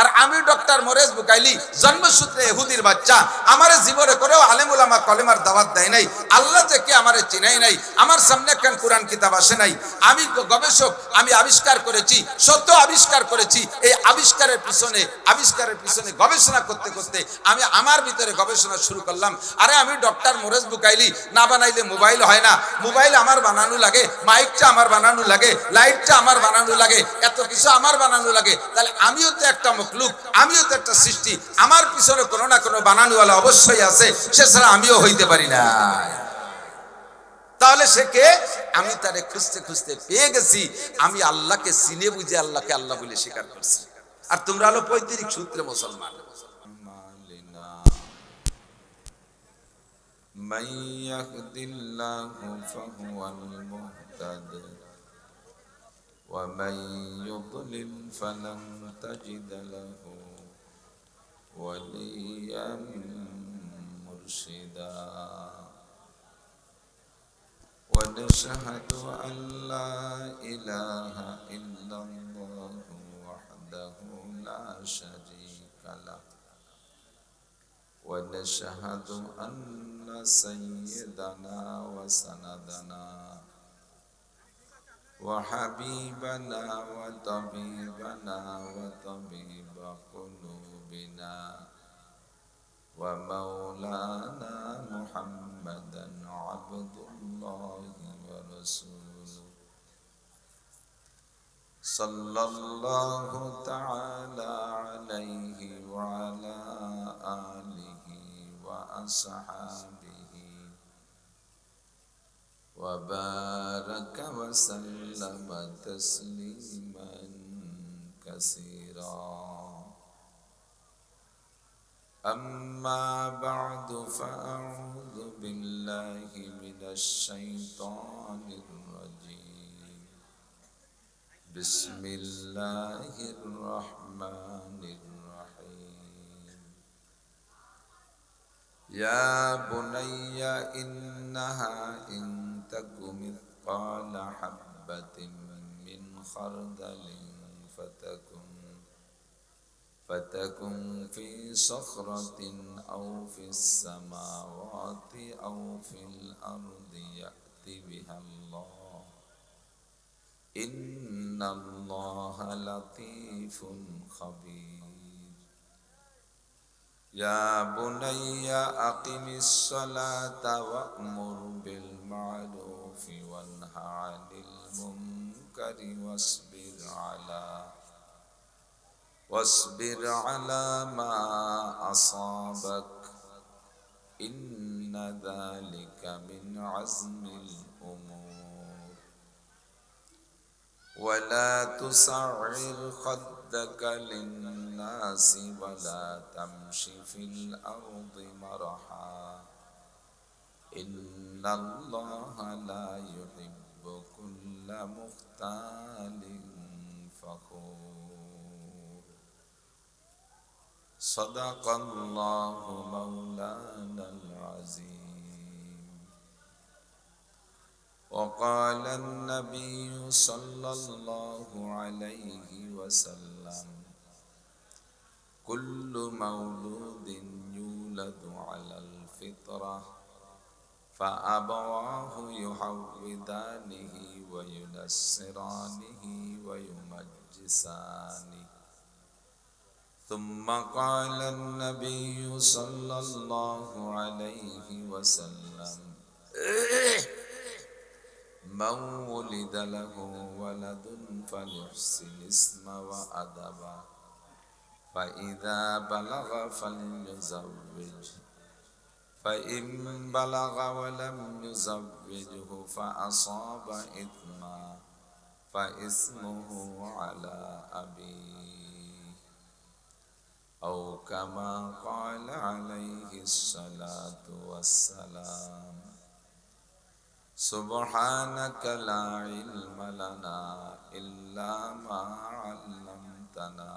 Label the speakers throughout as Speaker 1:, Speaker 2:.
Speaker 1: আর আমি doctor মোরেজ Bucaille জন্মসূত্রে ইহুদির বাচ্চা, আমার জীবনে করেও আলেম উলামা কলেমার দাওয়াত দেয় নাই, আল্লাহ যে কে আমারে চিনাই নাই, আমার সামনে একখান কোরআন কিতাব আসে নাই। আমি গবেষক, আমি আবিষ্কার করেছি, সত্য আবিষ্কার করেছি। এই আবিষ্কারের পিছনে গবেষণা করতে করতে আমি আমার ভিতরে গবেষণা শুরু করলাম। আরে আমি ডক্টর মোরেজ বুকাইলি না বানাইলে মোবাইল হয় না, মোবাইল আমার বানানো লাগে, মাইকটা আমার বানানো লাগে, লাইটটা আমার বানানো লাগে, এত কিছু আমার বানানো লাগে। তাহলে আমিও তো একটা মখলুক, আমিও তো একটা সৃষ্টি, আমার পিছনে কোনো না কোনো বানানোওয়ালা অবশ্যই আছে, সে ছাড়া আমিও হইতে পারি না। তাহলে সে কে? আমি তারে খুঁজতে খুঁজতে পেয়ে গেছি। আমি আল্লাহকে চিনে বুঝে আল্লাহকে আল্লাহ বলে স্বীকার করছি। আর তোমরা হলো পৈতৃক সূত্রে মুসলমান।
Speaker 2: من يهد الله فهو المهتد ومن يضلل فلن تجد له وليا مرشدا ونشهد أن لا إله إلا الله وحده لا شريك له ونشهد أن سيدنا وسندنا وحبيبنا وطبيبنا وطبيب قلوبنا ومولانا محمدا عبد الله ورسوله صلى الله تعالى عليه وعلى آله وأصحابه وبارك وسلم تسليما كثيرا. أما بعد فأعوذ بالله من الشيطان الرجيم. بسم الله الرحمن الرحيم. يا بني إنها إن تك مثقال حبة من خردل فتكن في صخرة أو في السماوات أو في الأرض يأت بها الله إن الله لطيف خبير. يا بني أقم الصلاة وأمر بالمعروف وانه عن المنكر واصبر على ما أصابك إن ذلك من عزم الأمور. ولا تصعر خدك للناس ولا تمش في الأرض مرحا إن الله لا يحب كل مختال فخور. صدق الله مولانا العظيم. وقال النبي صلى الله عليه وسلم كل مولود يولد على الفطرة فأبواه يحودانه وينصرانه ويمجسانه. ثم قال النبي صلى الله عليه وسلم من ولد له ولد فليحسن اسم وأدبا فإذا بلغ فليزوج فإن بلغ ولم يزوجه فأصاب إثما فإثمه على أبيه أو كما قال عليه الصلاة والسلام. سبحانك لا علم لنا إلا ما علمتنا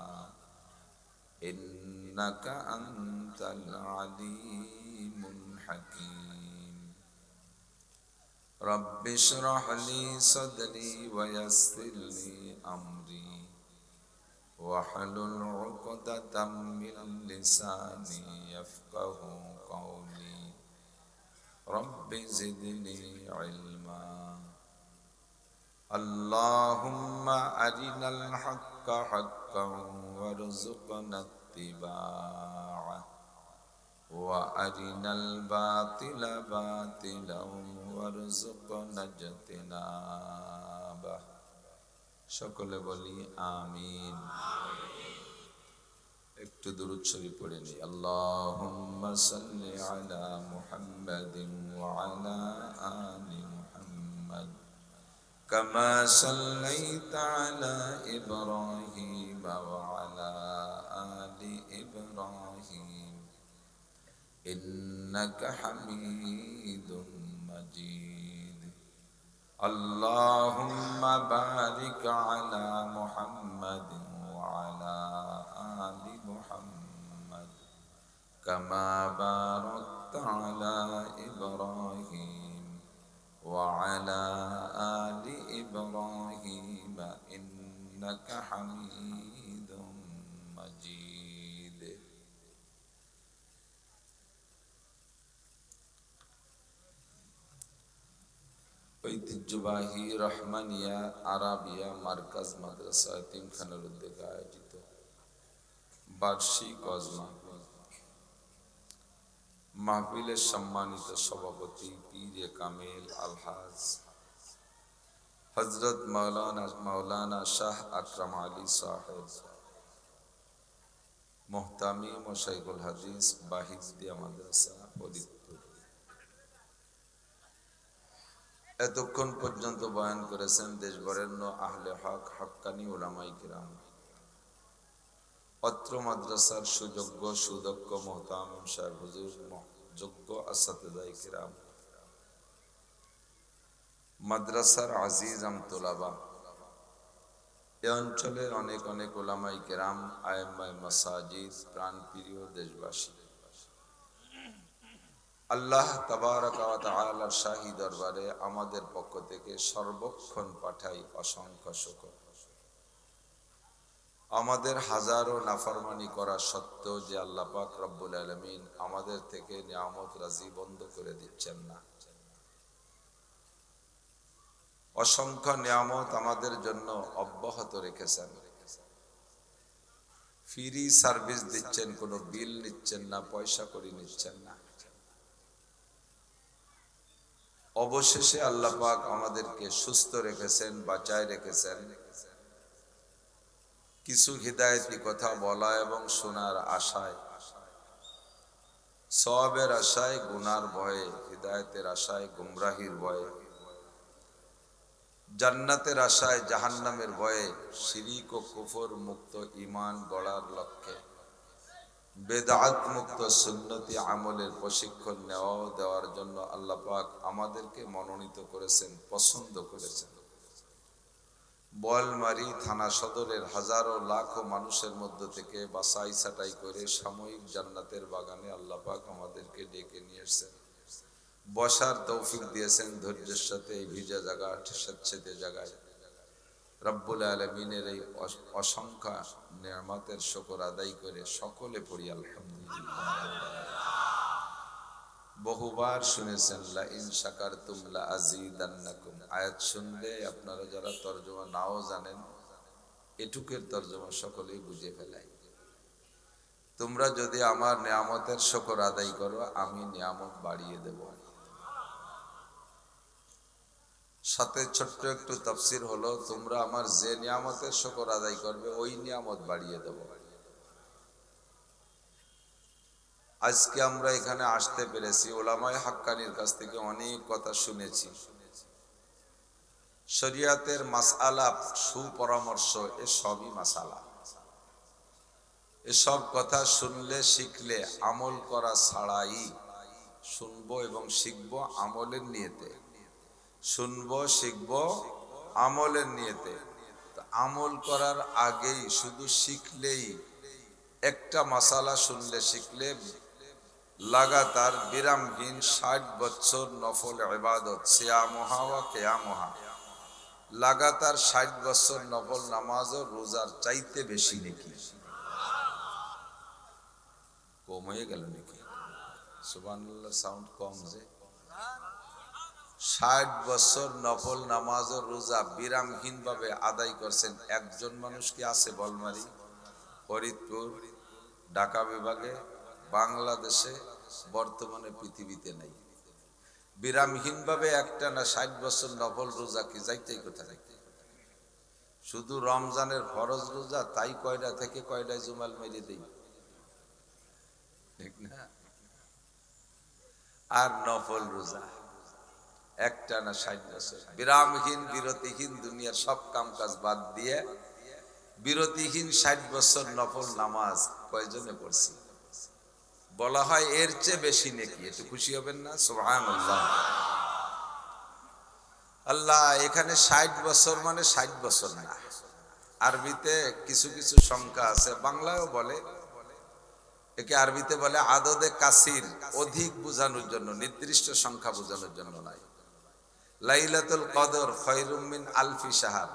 Speaker 2: إنك أنت العليم الحكيم. رب اشرح لي صدري ويسر لي أمري واحلل عقدة من لساني يفقه قولي رب زدني علما اللهم أرنا الحق حقا وارزقنا اتباعه وأرنا الباطل باطلا وارزقنا اجتنابه সকলে বলি আমিন। একটু দুরূদ শরীফ পড়ে নি। আল্লাহুম্মা সাল্লি আলা মুহাম্মাদিন ওয়া আলা আলি মুহাম্মাদ কামা সাল্লাইতা আলা ইব্রাহিম ওয়া আলা আলি ইব্রাহিম ইন্নাকা হামিদুম মাজিদ। আল্লাহুম্মা বারিক আলা মুহাম্মাদিন ওয়া আলা আলি মুহাম্মাদ কামা বারাকতা আলা ইব্রাহিম ওয়া আলা আলি ইব্রাহিম ইন্নাকা হামিদুম মাজিদ। ঐতিহ্যবাহী রহমানিয়া আরাবিয়া মার্কাজ মাদ্রাসা এতিমখানার উদ্যোগে আয়োজিত বার্ষিক ওয়াজ মাহফিলের সম্মানিত সভাপতি পীরে কামিল আলহাজ হযরত মাওলানা শাহ আকরাম আলী সাহেব মুহতামিম ও শাইখুল হাদিস বাহিদিয়া মাদ্রাসা ফরিদপুর, এতক্ষণ পর্যন্ত বয়ান করেছেন দেশবরেণ্য আহলে হক হক্কানি উলামায়ে কিরাম। অত্র মাদ্রাসার সুযোগ্য সুদক্ষ মুহতামিম সাহেব হুজুর, যোগ্য আসাতিদায়ে কিরাম, মাদ্রাসার আজিজ আমতোলাবা, এ অঞ্চলের অনেক অনেক উলামায়ে কিরাম, আয়েম্মায়ে মাসাজিদ, প্রাণপ্রিয় দেশবাসী, আল্লাহ তাবারাকা ওয়া তাআলার শাহী দরবারে আমাদের পক্ষ থেকে সর্বক্ষণ পাঠাই অসংখ্য শুকর। আমাদের হাজারো নাফরমানি করা সত্ত্বেও যে আল্লাহ পাক রব্বুল আলামিন আমাদের থেকে নিয়ামত রাজি বন্ধ করে দিচ্ছেন না। অসংখ্য নিয়ামত আমাদের জন্য অব্যাহত রেখেছেন। ফ্রি সার্ভিস দিচ্ছেন, কোনো বিল নিচ্ছেন না, পয়সা করি নিচ্ছেন না। অবশেষে আল্লাহ পাক আমাদেরকে সুস্থ রেখেছেন, বাঁচায় রেখেছেন। কিছু হিদায়াতি কথা বলা এবং শোনার আশায়, সওয়াবের আশায়, গুনার ভয়ে, হিদায়াতের আশায়, গুমরাহির ভয়ে, জান্নাতের আশায়, জাহান্নামের ভয়ে, শিরিক ও কুফর মুক্ত ঈমান গড়ার লক্ষ্যে বেদাত মুক্ত সুন্নতি আমলের প্রশিক্ষণ নেওয়া দেওয়ার জন্য আল্লাহ পাক আমাদেরকে মনোনীত করেছেন, পছন্দ করেছেন। বোয়ালমারী থানা সদরের হাজারো লাখো মানুষের মধ্য থেকে বাছাই ছাঁটাই করে সাময়িক জান্নাতের বাগানে আল্লাহ পাক আমাদেরকে ডেকে নিয়ে এসেছেন। বসার তৌফিক দিয়েছেন ধৈর্যের সাথে এই ভিজা জায়গা, স্বেচ্ছাতে জায়গায়। রব্বুল আলামিনের এই অসংখ্য নিয়ামতের শুকর আদায় করে সকলে পড়ি আলহামদুলিল্লাহ। বহুবার শুনেছেন লা ইন শাকারতুম লা আযীদান্নাকুম। আয়াত শুনলে আপনারা যারা তরজমা নাও জানেন, এটুকের তরজমা সকলেই বুঝে ফেলাই। তোমরা যদি আমার নিয়ামতের শুকর আদায় করো, আমি নিয়ামত বাড়িয়ে দেব। সাথে ছোট্ট একটু তাফসীর হলো, তোমরা আমার যে নিয়ামতের শুকর আদায় করবে ওই নিয়ামত বাড়িয়ে দেব। আজকে আমরা এখানে আসতে পেরেছি, উলামায়ে হাক্কানির কাছ থেকে অনেক কথা শুনেছি। শরিয়াতের মাসআলা, সুপরামর্শ, এ সবই মাসালা। এসব কথা শুনলে, শিখলে, আমল করা ছাড়াই, শুনবো এবং শিখবো আমলের নিয়তে, শুনবো শিখবো আমলের নিয়তে। আমল করার আগেই শুধু শিখলেই, একটা মাসালা শুনলে শিখলে লাগাতার বিরামহীন 60 বছর নফল ইবাদত, সিয়ামুহা ওয়া কিয়ামুহা, লাগাতার 60 বছর নফল নামাজ ও রোজার চাইতে বেশি নাকি? কম হয়ে গেল নাকি? সুবহানাল্লাহ, সাউন্ড কম যে। 60 বছর নফল নামাজ ও রোজা বিরামহীন ভাবে আদায় করছেন একজন মানুষ কি আছে? বলমারি, ফরিদপুর, ঢাকা বিভাগে, বাংলাদেশে, বর্তমানে পৃথিবীতে নাই। বিরামহীন ভাবে একটানা 60 বছর নফল রোজা কি যাইতেই কোথায়? শুধু রমজানের ফরজ রোজা, তাই কয়টা থেকে কয়টায় জুমাল মেরে দেই, ঠিক না? আর নফল রোজা একটানা 60 বছর বিরামহীন বিরতিহীন, দুনিয়ার সব কাম কাজ বাদ দিয়ে বিরতিহীন 60 বছর নফল নামাজ কয়জনে পড়ছি? বলা হয় এর চেয়ে বেশি নাকি? একটু খুশি হবেন না? সুবহানাল্লাহ। আল্লাহ, এখানে 60 বছর মানে 60 বছর না। আরবিতে কিছু কিছু সংখ্যা আছে, বাংলায়ও বলে, একে আরবিতে বলে আদদে কাসির, অধিক বোঝানোর জন্য, নির্দিষ্ট সংখ্যা বোঝানোর জন্য নয়। লাইলাতুল কদর খায়রুম মিন আলফি শাহর,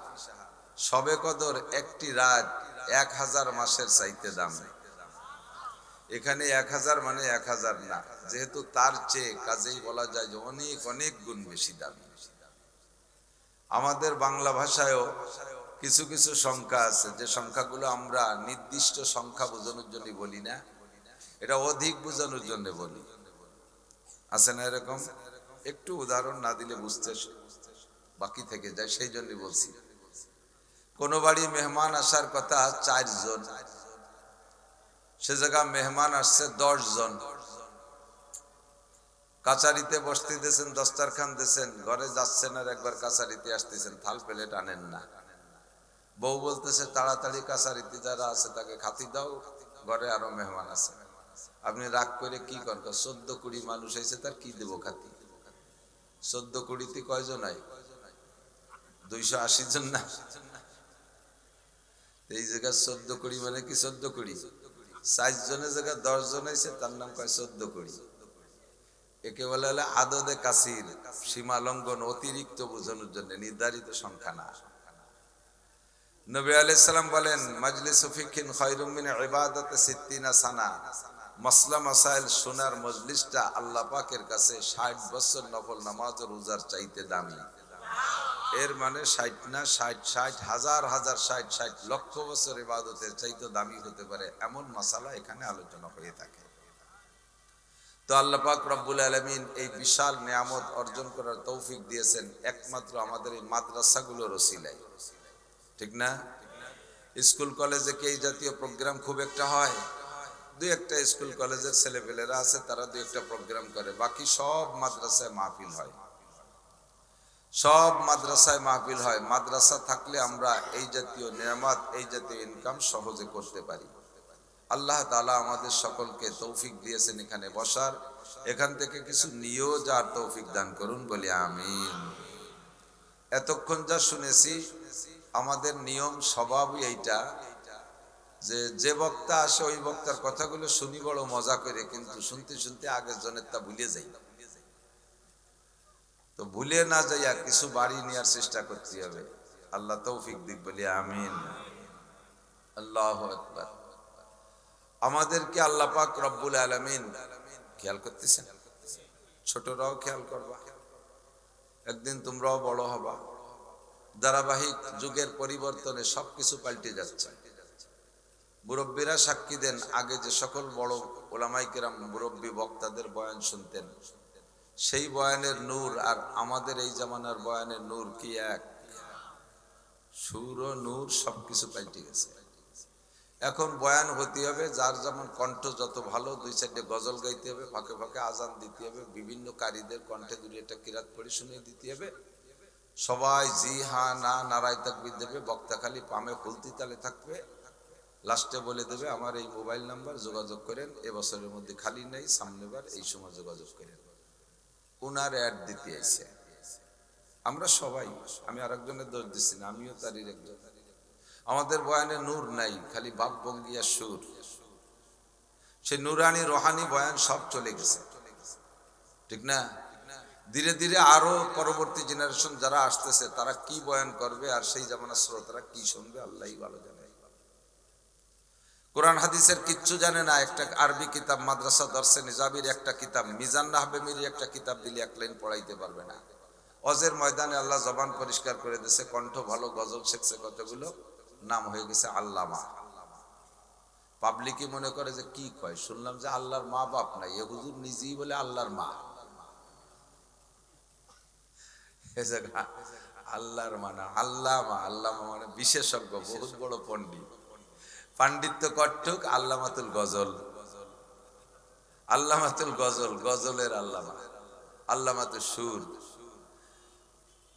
Speaker 2: শবে কদর একটি রাত 1000 মাসের চাইতে দামি। এখানে 1000 মানে 1000 না, যেহেতু তার চেয়ে, কাজেই বলা যায় যে অনেক অনেক গুণ বেশি দামি। আমাদের বাংলা ভাষায়ও কিছু কিছু সংখ্যা আছে, যে সংখ্যাগুলো আমরা নির্দিষ্ট সংখ্যা বোঝানোর জন্য বলি না, এটা অধিক বোঝানোর জন্য বলি। আছে না এরকম? একটু উদাহরণ না দিলে বুঝতে বাকি থেকে যায়, সেই জন্য বলছি। কোন বাড়ি মেহমান আসার কথা 4 জন, সে জায়গা মেহমান আসছে 10 জন। কাচারিতে বসতে দিয়েছেন, দস্তারখান দিয়েছেন, ঘরে যাচ্ছেন আর একবার কাচারিতে আসতেছেন, থাল প্লেট আনেন না। বউ বলতেছে তাড়াতাড়ি কাচারিতে যারা আছে তাকে খাতি দাও, ঘরে আরো মেহমান আছে। আপনি রাগ করে কি করবেন? 14-20 মানুষ হয়েছে, তার কি দেবো খাতি? 14-20 কয়জন হয়? 280 জন না? এই জায়গায় 14-20 মানে কি? 14-20 4 জনের জায়গায় 10 জন হয়েছে, তার নাম কয় 14-20। একে বলে হলে আদদে কাসির, সীমা লঙ্ঘন, অতিরিক্ত বোঝানোর জন্য, নির্ধারিত সংখ্যা না। নবী আলাইহিস সালাম বলেন, মাজলিসু ফিকহিন খায়রুম মিন ইবাদাতি 60 সানা। মাসলা মাসাইল শোনার মজলিসটা আল্লাহ পাকের কাছে 60 বছর নফল নামাজ ও রোজার চাইতে দামি। এর মানে 60 না, 60 হাজার হাজার 60 লক্ষ বছর ইবাদতের চাইতে দামি হতে পারে, এমন মাসালা এখানে আলোচনা হয়ে থাকে। তো আল্লাহ পাক রব্বুল আলামিন এই বিশাল নিয়ামত অর্জন করার তৌফিক দিয়েছেন একমাত্র আমাদের এই মাদ্রাসাগুলোর ওসিলায়, ঠিক না? স্কুল কলেজে কি এই জাতীয় প্রোগ্রাম খুব একটা হয়? 2-1টা স্কুল কলেজের ছেলেপেলেরা আছে, তারা 2-1টা প্রোগ্রাম করে, বাকি সব মাদ্রাসায় মাহফিল হয়। সব মাদ্রাসায় মাহফিল হয়। মাদ্রাসা থাকলে আমরা এই জাতীয় নিয়ামত, এই জাতীয় ইনকাম সহজে করতে পারি। আল্লাহ তাআলা আমাদের সকলকে তৌফিক দিয়েছেন এখানে বসার, এখান থেকে কিছু নিয়েও যার তৌফিক দান করুন, বলি আমিন। এতক্ষণ যা শুনেছি, আমাদের নিয়ম স্বভাবই এইটা যে যে বক্তা আসে ওই বক্তার কথাগুলো শুনি বড় মজা করে, কিন্তু শুনতে শুনতে আগের জনের তা ভুলে যাই। তো ভুলে না যাইয়া কিছু বাড়ি নেওয়ার চেষ্টা করতে হবে। আল্লাহ তৌফিক দিক, বলি আমিন। আল্লাহু আকবার। আমাদেরকে আল্লাহ পাক রব্বুল আলামিন খেয়াল করতেছেন, ছোটরাও খেয়াল করবা, একদিন তোমরাও বড় হবা। ধারাবাহিক যুগের পরিবর্তনে সবকিছু পাল্টে যাচ্ছে। মুরব্বীরা সাক্ষী দেন, আগে যে সকল বড় ওলামায়ে কেরাম মুরব্বী বক্তাদের বয়ান শুনতেন, সেই বয়ানের নূর আর আমাদের এই জামানার বয়ানের নূর কি এক? সুর ও নূর সবকিছু পাল্টে গেছে। এখন বয়ান হতে হবে, যার যেমন কণ্ঠ যত ভালো, 2-4টে গজল গাইতে হবে, ফাঁকে ফাঁকে আজান দিতে হবে, বিভিন্ন কারীদের কণ্ঠে 2-একটা কিরাত পড়ে শুনিয়ে দিতে হবে। সবাই জি হা না নারায় তাকবীর দেবে, বক্তা খালি পামে ফুলতি তালে থাকবে। লাস্টে বলে দেবে আমার এই মোবাইল নাম্বার, যোগাযোগ করেন, এবছরের মধ্যে খালি নেই, সামনেবার এই সময় যোগাযোগ করেন। উনার অ্যাড দিতে আইছে। আমরা সবাই, আমি আরেকজনের দোষ দিচ্ছি না, আমিও তারই একজন। আমাদের বয়ানে নূর নাই, খালি বাপ বঙ্গিয়া সুর। সে নুরানি রোহানি বয়ান সব চলে গেছে, ঠিক না? ধীরে ধীরে আরো পরবর্তী জেনারেশন যারা আসতেছে তারা কি বয়ান করবে আর সেই জামানার শ্রোতারা কি শুনবে আল্লাহই ভালো জানে। কোরআন হাদিসের কিচ্ছু জানে না, একটা আরবি কিতাব মাদ্রাসা দর্শে নিজাবির একটা কিতাব মিজান নাহবেমির একটা কিতাব দিলে এক লাইন পড়াইতে পারবে না। অজের ময়দানে আল্লাহ জবান পরিষ্কার করে দিয়েছে, কণ্ঠ ভালো, গজল শেখছে কতগুলো, নাম হয়ে গেছে আল্লামা। পাবলিকই মনে করে যে কি কয়, শুনলাম যে আল্লাহর মা বাপ নাই, এ হুজুর নিজেই বলে আল্লাহর মা। আল্লাহর মানা আল্লামা, আল্লামা মানে বিশেষজ্ঞ, বহুত বড় পণ্ডিত, পাণ্ডিত্য কট্টুক, আল্লামাতুল গজল, আল্লামাতুল গজল, গজলের আল্লামা, আল্লামাতুল সুর।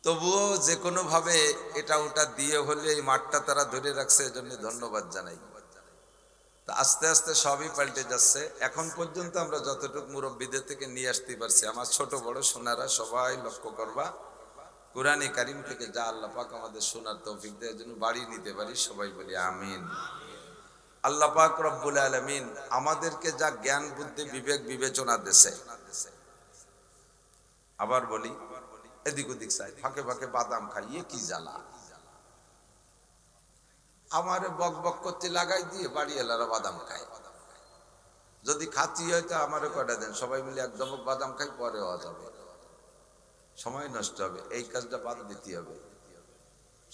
Speaker 2: তবুও যে কোনো ভাবে এটা ওটা দিয়ে হলে এই মাঠটা তারা ধরে রাখছে, এজন্য ধন্যবাদ জানাই। তা আস্তে আস্তে সবই পাল্টে যাচ্ছে। এখন পর্যন্ত আমরা যতটুকু মুরব্বীদের থেকে নিয়ে আসতে পারছি, আমার ছোট বড় সোনারা সবাই লক্ষ্য করবা, কুরআনে কারীম থেকে যা আল্লাহ পাক আমাদের শোনার তৌফিক দেয় যেন বাড়ি নিতে পারি, সবাই বলি আমিন। আল্লাহ পাক রব্বুল আলামিন আমাদেরকে যা জ্ঞান বুদ্ধি বিবেক বিবেচনা দেশে, আবার বলি এদিক ওদিক চাই, ফাঁকে ফাঁকে বাদাম খাই, এ কি জ্বালা। আমারে বক বক করতে লাগাই দিয়ে বাড়ি এলারা বাদাম খায়। যদি খাচ্ছি হয়তো আমারও কটা দেন, সবাই মিলে এক দমক বাদাম খাই, পরে হওয়া যাবে, সময় নষ্ট হবে, এই কাজটা বাদ দিতে হবে।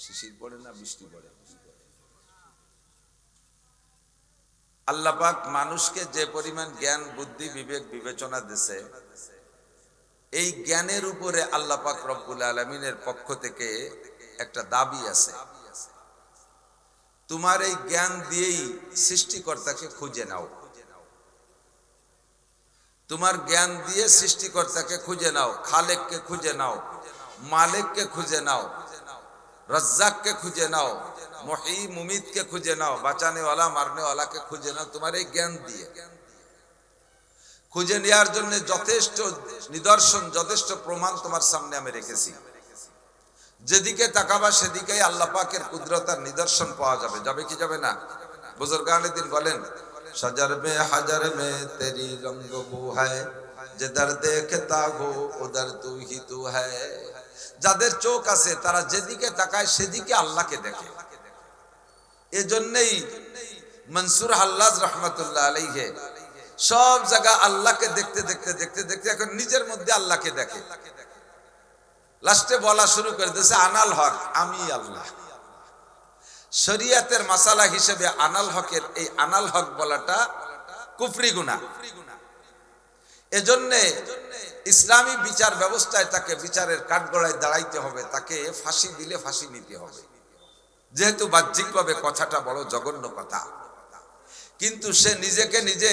Speaker 2: শিশির পড়ে না বৃষ্টি পড়ে, আল্লাহ পাক মানুষকে যে পরিমাণ জ্ঞান বুদ্ধি বিবেক বিবেচনা দিয়েছে, এই জ্ঞানের উপরে আল্লাহ পাক রব্বুল আলামিনের পক্ষ থেকে একটা দাবি আছে, তোমার এই জ্ঞান দিয়েই সৃষ্টিকর্তাকে খুঁজে নাও, তোমার জ্ঞান দিয়ে সৃষ্টিকর্তাকে খুঁজে নাও, খালেককে খুঁজে নাও, মালিককে খুঁজে নাও, রাজ্জাককে খুঁজে নাও, মুহয়ী মুমিতকে খুঁজে নাও, বাঁচানে ওয়ালা মারনে ওয়ালাকে খুঁজে নাও। তোমার এই জ্ঞান দিয়ে খুঁজে নেওয়ার জন্য যথেষ্ট নিদর্শন, যথেষ্ট প্রমাণ তোমার সামনে আমি রেখেছি। যেদিকে তাকাবা সেদিকেই আল্লাহ পাকের কুদরতার নিদর্শন পাওয়া যাবে। যাবে কি যাবে না? বুজুর্গানে দিন বলেন, শজর মে হাজার মে তেরি রঙ্গ বু হ্যায়, जिधर देखता हो उधर तू ही तू है। যাদের চোখ আছে তারা যেদিকে তাকায় সেদিকে আল্লাহকে দেখে। এজন্যই মনসুর হাল্লাজ রহমাতুল্লাহ আলাইহি সব জায়গা আল্লাহকে দেখতে দেখতে দেখতে দেখতে এখন নিজের মধ্যে আল্লাহকে দেখে। লাস্টে বলা শুরু করে দিয়েছে আনাল হক, আমি আল্লাহ। শরীয়তের মাসালা হিসেবে আনাল হকের এই আনাল হক বলাটা কুফরি গুনাহ। এজন্য ইসলামী বিচার ব্যবস্থায় তাকে বিচারের কাঠগড়ায় দাঁড়াইতে হবে, তাকে ফাঁসি দিলে ফাঁসি নিতে হবে, যেহেতু বাহ্যিকভাবে কথাটা বড় জঘন্য কথা। কিন্তু সে নিজেকে নিজে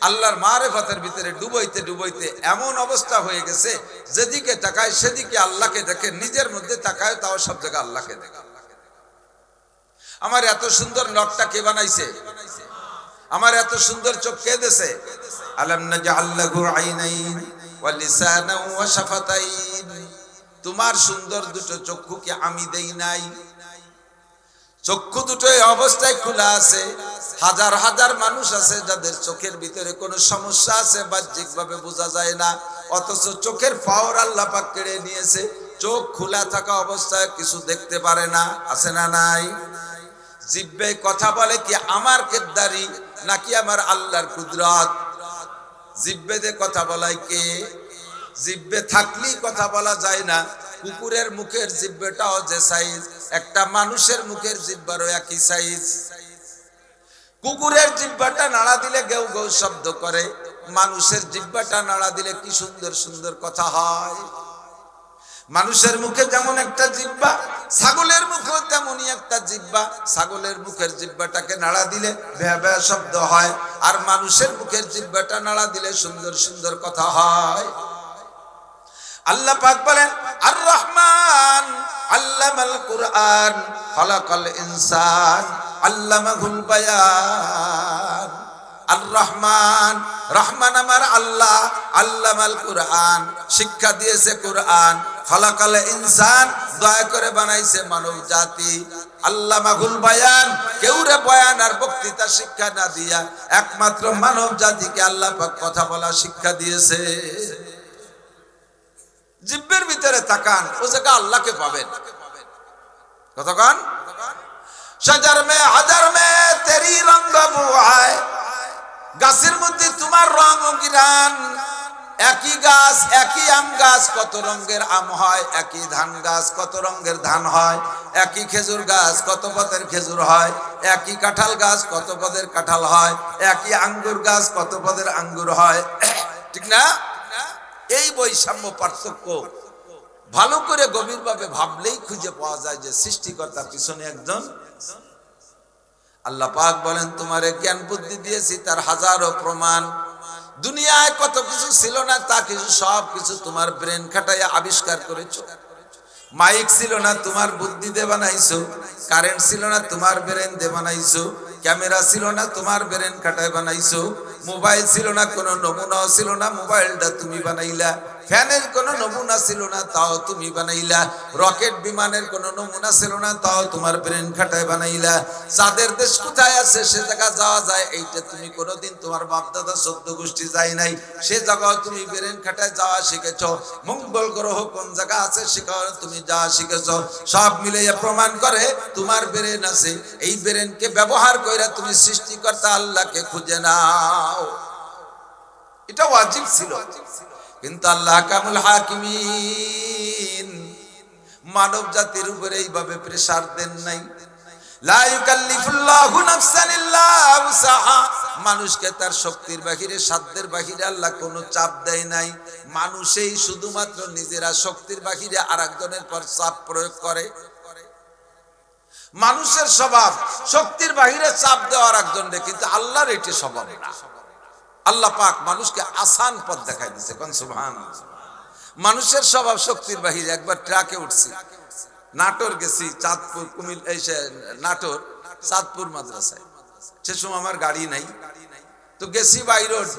Speaker 2: আল্লাহর মারিফতের ভিতরে ডুবাইতে ডুবাইতে এমন অবস্থা হয়ে গেছে, যেদিকে তাকায় সেদিকে আল্লাহকে দেখে, নিজের মধ্যে তাকায় তাও সব জায়গায় আল্লাহকে দেখে। আমার এত সুন্দর নখটা কে বানাইছে? আমার এত সুন্দর চোখ কে দিয়েছে? আলাম নাজআল লাহু আইনাইন ওয়া লিসানান ওয়া শাফাতাইন। তোমার সুন্দর দুটো চক্ষু কি আমি দেই নাই? চক্ষু দুটো এই অবস্থায় খোলা আছে। হাজার হাজার মানুষ আছে যাদের চোখের ভিতরে কোনো সমস্যা আছে, বাহ্যিকভাবে বোঝা যায় না, অথচ চোখের পাওয়ার আল্লাহ পাক কেড়ে নিয়েছে। চোখ খোলা থাকা অবস্থায় কিছু দেখতে পারে না, আছে না নাই? জিহ্বে কথা বলে কি আমার কেদ্দারি নাকি আমার আল্লাহর কুদরত? জিহ্বেতে কথা বলাই কে? জিহ্বে থাকলেই কথা বলা যায় না। কুকুরের মুখের জিহ্বেটাও যে সাইজ, একটা মানুষের মুখের জিহ্বারও একই সাইজ। কুকুরের জিহ্বাটা নাড়া দিলে গেউ গেউ শব্দ করে, মানুষের জিহ্বাটা নাড়া দিলে কি সুন্দর সুন্দর কথা হয়। মানুষের মুখে যেমন একটা জিহ্বা, ছাগলের মুখেও তেমনই একটা জিহ্বা। ছাগলের মুখের জিহ্বাটাকে নাড়া দিলে ভ্যা ভ্যা শব্দ হয়, আর মানুষের মুখের জিহ্বাটা নাড়া দিলে সুন্দর সুন্দর কথা হয়। আল্লাহ পাক বলেন আর রহমান আল্লামাল কুরআন খালাকাল ইনসান আল্লামাহুল বায়ান। আর রহমান, রহমান আমার আল্লাহ, আল্লামাল কুরআন শিক্ষা দিয়েছে কুরআন, খালাকাল ইনসান দয়া করে বানাইছে মানব জাতি, আল্লামাহুল বায়ান কেউরে বয়ান আর বক্তৃতা শিক্ষা না দিয়া একমাত্র মানব জাতিকে আল্লাহ পাক কথা বলা শিক্ষা দিয়েছে।
Speaker 1: জিব্বের ভিতরে তাকান, ও জায়গা আল্লাহকে পাবেন। কতক্ষণ? শাজার মে হাজার মে তেরি রঙ্গ বুআয়, গাছের মধ্যে তোমার রং ও গিরান। একই গাছ, একই আম গাছ, কত রঙের আম হয়। একই ধান গাছ, কত রঙের ধান হয়। একই খেজুর গাছ, কত পদের খেজুর হয়। একই কাঁঠাল গাছ, কত পদের কাঁঠাল হয়। একই আঙ্গুর গাছ, কত পদের আঙ্গুর হয়। ঠিক না? এই বৈষম্য পার্থক্য ভালো করে গভীরভাবে ভাবলেই খুঁজে পাওয়া যায় যে সৃষ্টিকর্তার পিছনে একজন আল্লাহ পাক বলেন, তোমারে জ্ঞান বুদ্ধি দিয়েছি তার হাজারো প্রমাণ। দুনিয়ায় কত কিছু ছিল না, তা কিছু সব কিছু তোমার ব্রেন খাটাইয়া আবিষ্কার করেছো। মাইক ছিল না, তোমার বুদ্ধি দিয়ে বানাইছো। কারেন্ট ছিল না, তোমার ব্রেন দিয়ে বানাইছো। ক্যামেরা ছিল না, তোমার ব্রেন খাটায় বানাইছো। মোবাইল ছিল না, কোনো নমুনাও ছিল না, মোবাইলটা তুমি বানাইলা। ফ্যানের কোনো নমুনা ছিল না, তাও তুমি বানাইলা। রকেট বিমানের কোনো নমুনা ছিল না, তাও তোমার ব্রেন খাটায় বানাইলা। চাঁদের দেশ কোথায় আছে, সে জায়গা যাওয়া যায়, এইটা তুমি কোনোদিন তোমার বাপ দাদা 14 গোষ্ঠী যায় নাই, সে জায়গাও তুমি ব্রেন খাটায় যাওয়া শিখেছ। মঙ্গল গ্রহ কোন জায়গা আছে, সেখানে তুমি যাওয়া শিখেছ। সব মিলাইয়া প্রমাণ করে তোমার ব্রেন আছে। এই ব্রেনকে ব্যবহার কইরা তুমি সৃষ্টিকর্তা আল্লাহকে খুঁজে নাও। এটা ওয়াজিব ছিল, কিন্তু আল্লাহ কামুল হাকিমিন মানব জাতির উপরে এইভাবে প্রেসার দেন নাই। লা ইউকাল্লিফুল্লাহু নাফসান ইল্লা উসাহা, মানুষকে তার শক্তির বাহিরে, সাধ্যের বাহিরে আল্লাহ কোনো চাপ দেয় নাই। মানুষই শুধুমাত্র নিজেরা শক্তির বাহিরে আরেকজনের পর চাপ প্রয়োগ করে। মানুষের স্বভাব শক্তির বাহিরে চাপ দেওয়ার একজনকে, কিন্তু আল্লাহর এটি স্বভাব না। আল্লাহ পাক মানুষকে আসান পথ দেখাই দিয়েছে। কোন সুবহানাল্লাহ। মানুষের স্বভাব শক্তির বাহিরে। একবার ট্রাকে উঠছি, নাটোর গেছি, চাঁদপুর কুমিল এই নাটোর চাঁদপুর মাদ্রাসায়। সে সময় আমার গাড়ি নাই, তো গেছি বাই রোড।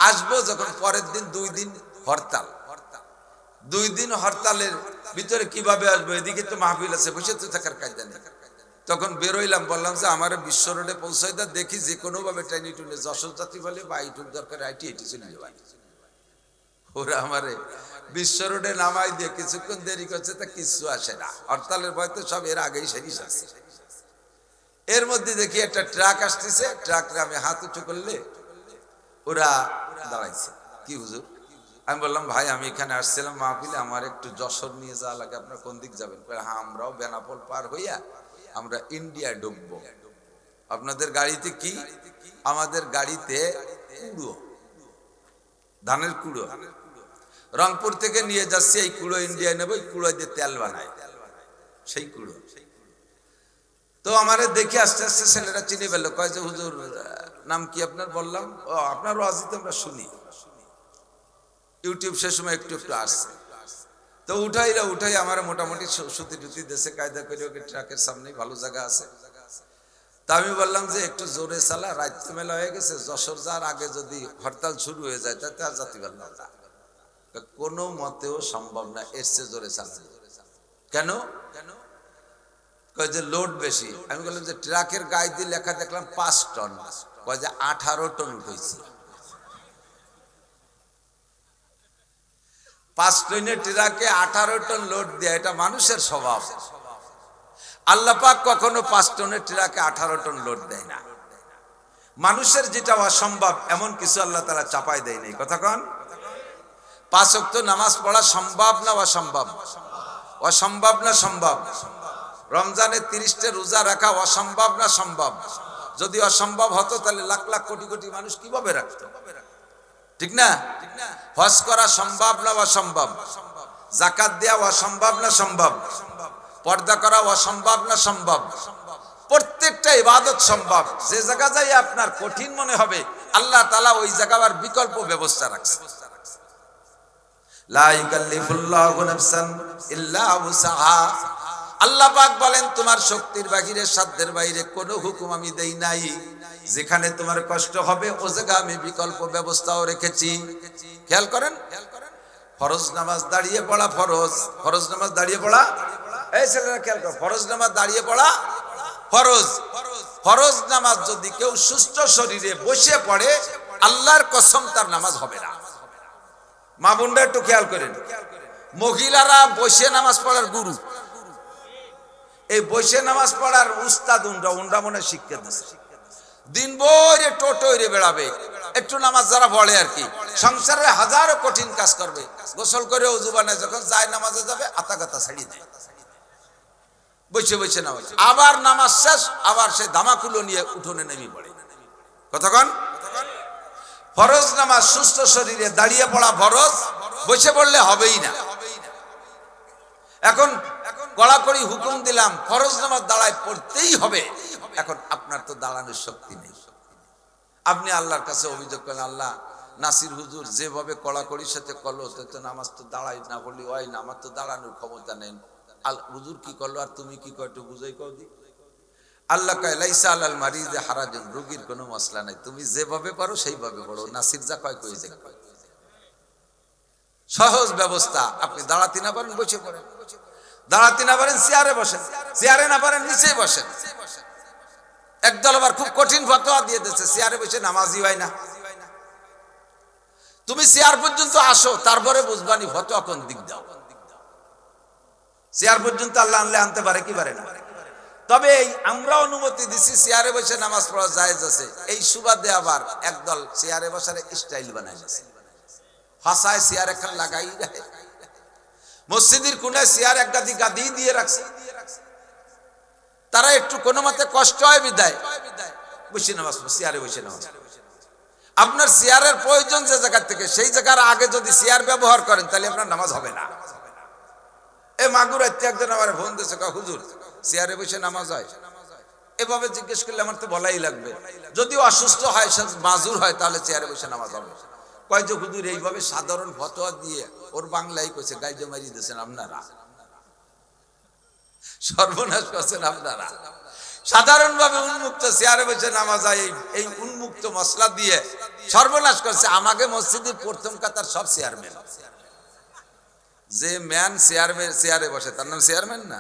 Speaker 1: আসবো যখন পরের দিন 2 দিন হরতাল। 2 দিন হরতালের ভিতরে কিভাবে আসবো, এদিকে তো মাহফিল আছে, বসে তো থাকার কায়দা নেই। তখন বেরোইলাম, বললাম যে আমার বিশ্ব রোডে পৌঁছাই দা, দেখি যে কোনো ভাবে ট্রেনে টুনে যশোর যাত্রী বলে বা এইটুক দরকার আইটি এটি চলে যাবে। ওরা আমারে বিশ্ব রোডে নামাই দিয়ে কিছুক্ষণ দেরি করছে, তা কিছু আসে না। হরতালের ভয়তে সব এর আগেই শেষ আছে। এর মধ্যে দেখি একটা ট্রাক আসতেছে, ট্রাকরে আমি হাত উঁচু করলে ওরা দাঁড়াইছে। কি হুজুর? আমি বললাম, ভাই আমি এখানে আসছিলাম মাহফিলে, আমার একটু যশোর নিয়ে যাওয়া লাগে, আপনার কোন দিক যাবেন? হ্যাঁ, আমরাও বেনাপোল পার হইয়া আমরা ইন্ডিয়া ঢুকবো। আপনাদের গাড়িতে কি? আমাদের গাড়িতে কুড়ো, ধানের কুড়ো। রংপুর থেকে নিয়ে যাচ্ছি, এই কুড়ো ইন্ডিয়ায় নেবো, এই কুড়ো দিয়ে তেল বানায়, সেই কুড়ো। তো আমারে দেখে আস্তে আস্তে ছেলেরা চিনে ফেললো, কয় যে হুজুর নাম কি আপনার? বললাম, ও আপনার ওয়াজি তো আমরা শুনি, ইউটিউব সে সময় একটু একটু আসছে। তো উঠাই আমার মোটামুটি সুতি টুতি দেশে কায়দা করে ওকে ট্রাকের সামনে ভালো জায়গা আছে। তা আমি বললাম যে একটু জোরে চালা, রাত মেলা হয়ে গেছে, যশোর যাওয়ার আগে যদি হরতাল শুরু হয়ে যায় তাতে আর যাতে পারলাম না। কোনো মতেও সম্ভব না, এসছে জোরে চালা। কেন? কয় যে লোড বেশি। আমি বললাম যে ট্রাকের গায়ে দিয়ে লেখা দেখলাম 5 টন, কয় যে 18 টন উঠেছি। 5 টনের ট্রাকে 18 টন লোড দেয়, এটা মানুষের স্বভাব। আল্লাহ পাক কখনো 5 টনের ট্রাকে 18 টন লোড দেয় না। মানুষের যেটা অসম্ভব এমন কিছু আল্লাহ তাআলা চাপাই দেয় নাই। কথা কন? 5 ওয়াক্ত নামাজ পড়া সম্ভব না অসম্ভব? অসম্ভব না সম্ভব? রমজানে 30টা রোজা রাখা অসম্ভব না সম্ভব? যদি অসম্ভব হতো তাহলে লাখ লাখ কোটি কোটি মানুষ কিভাবে রাখতো? ঠিক না? হজ করা সম্ভব না অসম্ভব? যাকাত দেওয়া অসম্ভব না সম্ভব? পর্দা করা অসম্ভব না সম্ভব? প্রত্যেকটা ইবাদত সম্ভব। যে জায়গা যাই আপনার কঠিন মনে হবে, আল্লাহ তাআলা ওই জায়গার বিকল্প ব্যবস্থা রাখছে। লা ইউকাল্লিফুল্লাহু নাফসান ইল্লা উসাহা। আল্লাহ পাক বলেন, তোমার শক্তির বাহিরে, সাধ্যের বাইরে কোনো হুকুম আমি দেই নাই। যেখানে তোমার কষ্ট হবে ও জায়গা আমি বিকল্প ব্যবস্থাও রেখেছি। খেয়াল করেন, ফরজ নামাজ দাঁড়িয়ে পড়া ফরজ, ফরজ নামাজ দাঁড়িয়ে পড়া, এই ছেলেরা খেয়াল করো, ফরজ নামাজ দাঁড়িয়ে পড়া ফরজ। ফরজ নামাজ যদি কেউ সুস্থ শরীরে বসে পড়ে, আল্লাহর কসম তার নামাজ হবে না। মা বোনরা একটু খেয়াল করেন, মহিলারা বসে নামাজ পড়ার গুরু, এই বসে নামাজ পড়ার উস্তাদ উন্ডা মনে শিক্ষা দিচ্ছে। দিন ভরে টোটোরে বেড়াবে, একটু নামাজ যারা পড়ে আর কি, সংসারে হাজারো কঠিন কাজ করবে, গোসল করে ওযু বানায় যখন যায় নামাজে যাবে আতা গাতা ছাড়িয়ে দেয়, বসে বসে নামাজ। আবার নামাজ শেষ, আবার সে ধামাকুলো নিয়ে উঠোনে নেমে পড়ে। কতক্ষণ? ফরজ নামাজ সুস্থ শরীরে দাঁড়িয়ে পড়া ফরজ, বসে পড়লে হবেই না। এখন কড়াকড়ি হুকুম দিলাম ফরজ নামাজ দাঁড়ায় পড়তেই হবে, এখন আপনার তো দাঁড়ানোর শক্তি নেই। আপনি আল্লাহর কাছে অভিযোগ করেন, আল্লাহ নাসির হুজুর যেভাবে কড়াকড়ির সাথে করলো তো নামাজ তো দাঁড়াই না বলি হয় না, আমার তো দাঁড়ানোর ক্ষমতা নেই। হুজুর কি করলো আর তুমি কি করছো বুঝাই কও দি। আল্লাহ কয় লাইসা আলাল মারিদে হারাজুন, রোগীর কোনো মশলা নাই, তুমি যেভাবে পারো সেইভাবে পড়ো। নাসির যা কয় কই যে সহজ ব্যবস্থা। আপনি দাঁড়াতে না পারেন বসে পড়েন, দাঁড়াতে না পারেন চেয়ারে বসেন, চেয়ারে না পারেন নিচে বসেন। একদল আবার খুব কঠিন ফতোয়া দিয়ে দিচ্ছে, চেয়ারে বসে নামাজই হয় না। তুমি চেয়ার পর্যন্ত আসো, তারপরে বুঝবানি ফতোয়া কোন দিক দাও। চেয়ার পর্যন্ত আল্লাহ আনলে আনতে পারে কি পারে না। তবে আমরা অনুমতি দিছি চেয়ারে বসে নামাজ পড়া জায়েজ আছে, এই সুবাদে আবার একদল চেয়ারে বসার স্টাইল বানাই দিয়েছে, ফাঁসায় চেয়ার এখন লাগাই রাখে, মসজিদের কোনায় চেয়ার এক গাদি দিয়ে রাখছে। তারা একটু কোনো মতে কষ্ট হয় বিদায় বসে নামাজ পড়ে, চেয়ারে বসে নামাজ। আপনার চেয়ারের প্রয়োজন যে জায়গা থেকে, সেই জায়গার আগে যদি চেয়ার ব্যবহার করেন তাহলে আপনার নামাজ হবে না। এ মাগুর একজন আমার ফোন দিয়েছে, হুজুর চেয়ারে বসে নামাজ হয়? এভাবে জিজ্ঞেস করলে আমার তো বলাই লাগবে, যদি অসুস্থ হয় মাজুর হয় তাহলে চেয়ারে বসে নামাজ হবে। কয় যে হুজুর এইভাবে সাধারণ ফতোয়া দিয়ে ওর বাংলায় কইছে গাইজে মারি দিয়েছেন আপনারা, সর্বনাশ করছেন আপনারা। সাধারণভাবে উন্মুক্ত চেয়ারে বসে নামাজ হয়, এই উন্মুক্ত মশলা দিয়ে সর্বনাশ করছে। আমাকে মসজিদের প্রথম কাতার সব চেয়ারম্যান, যে ম্যান চেয়ারে বসে তার নাম চেয়ারম্যান না।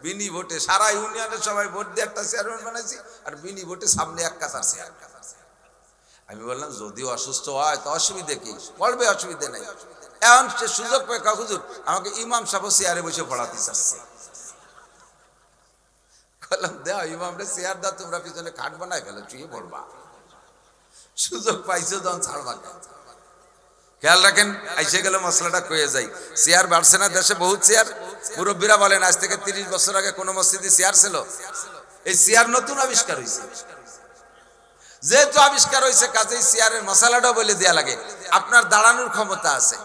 Speaker 1: বিনি ভোটে সারা ইউনিয়নের সবাই ভোট দিয়ে একটা চেয়ারম্যান বানাইছি, আর বিনি ভোটে সামনে এক কাতার চেয়ার। আমি বললাম যদি অসুস্থ হয় তো অসুবিধা কি, পড়বে, অসুবিধা নেই। এখন সে সুযোগ পেয়ে হুজুর আমাকে ইমাম সাহেব চেয়ারে বসে পড়াতে চাচ্ছে। বললাম দেও ইমামরা চেয়ার দাও, তোমরা পিছনে খাট বানাই ফেলো, চুয়ে পড়বা, সুযোগ পাইছো যখন ছাড়বা। খেয়াল রাখেন, আইসে গেলে মশলাটা কয়ে যাই। চেয়ার বাড়ছে না দেশে, বহুত চেয়ার। মুরব্বীরা বলেন আজ থেকে 30 বছর আগে কোন মসজিদে চেয়ার ছিল? এই চেয়ার নতুন আবিষ্কার হয়েছে। যেহেতু আবিষ্কার হয়েছে কাজেই চেয়ারের মশলাটা বলে দেয়া লাগে। আপনার দাঁড়ানোর ক্ষমতা আছে,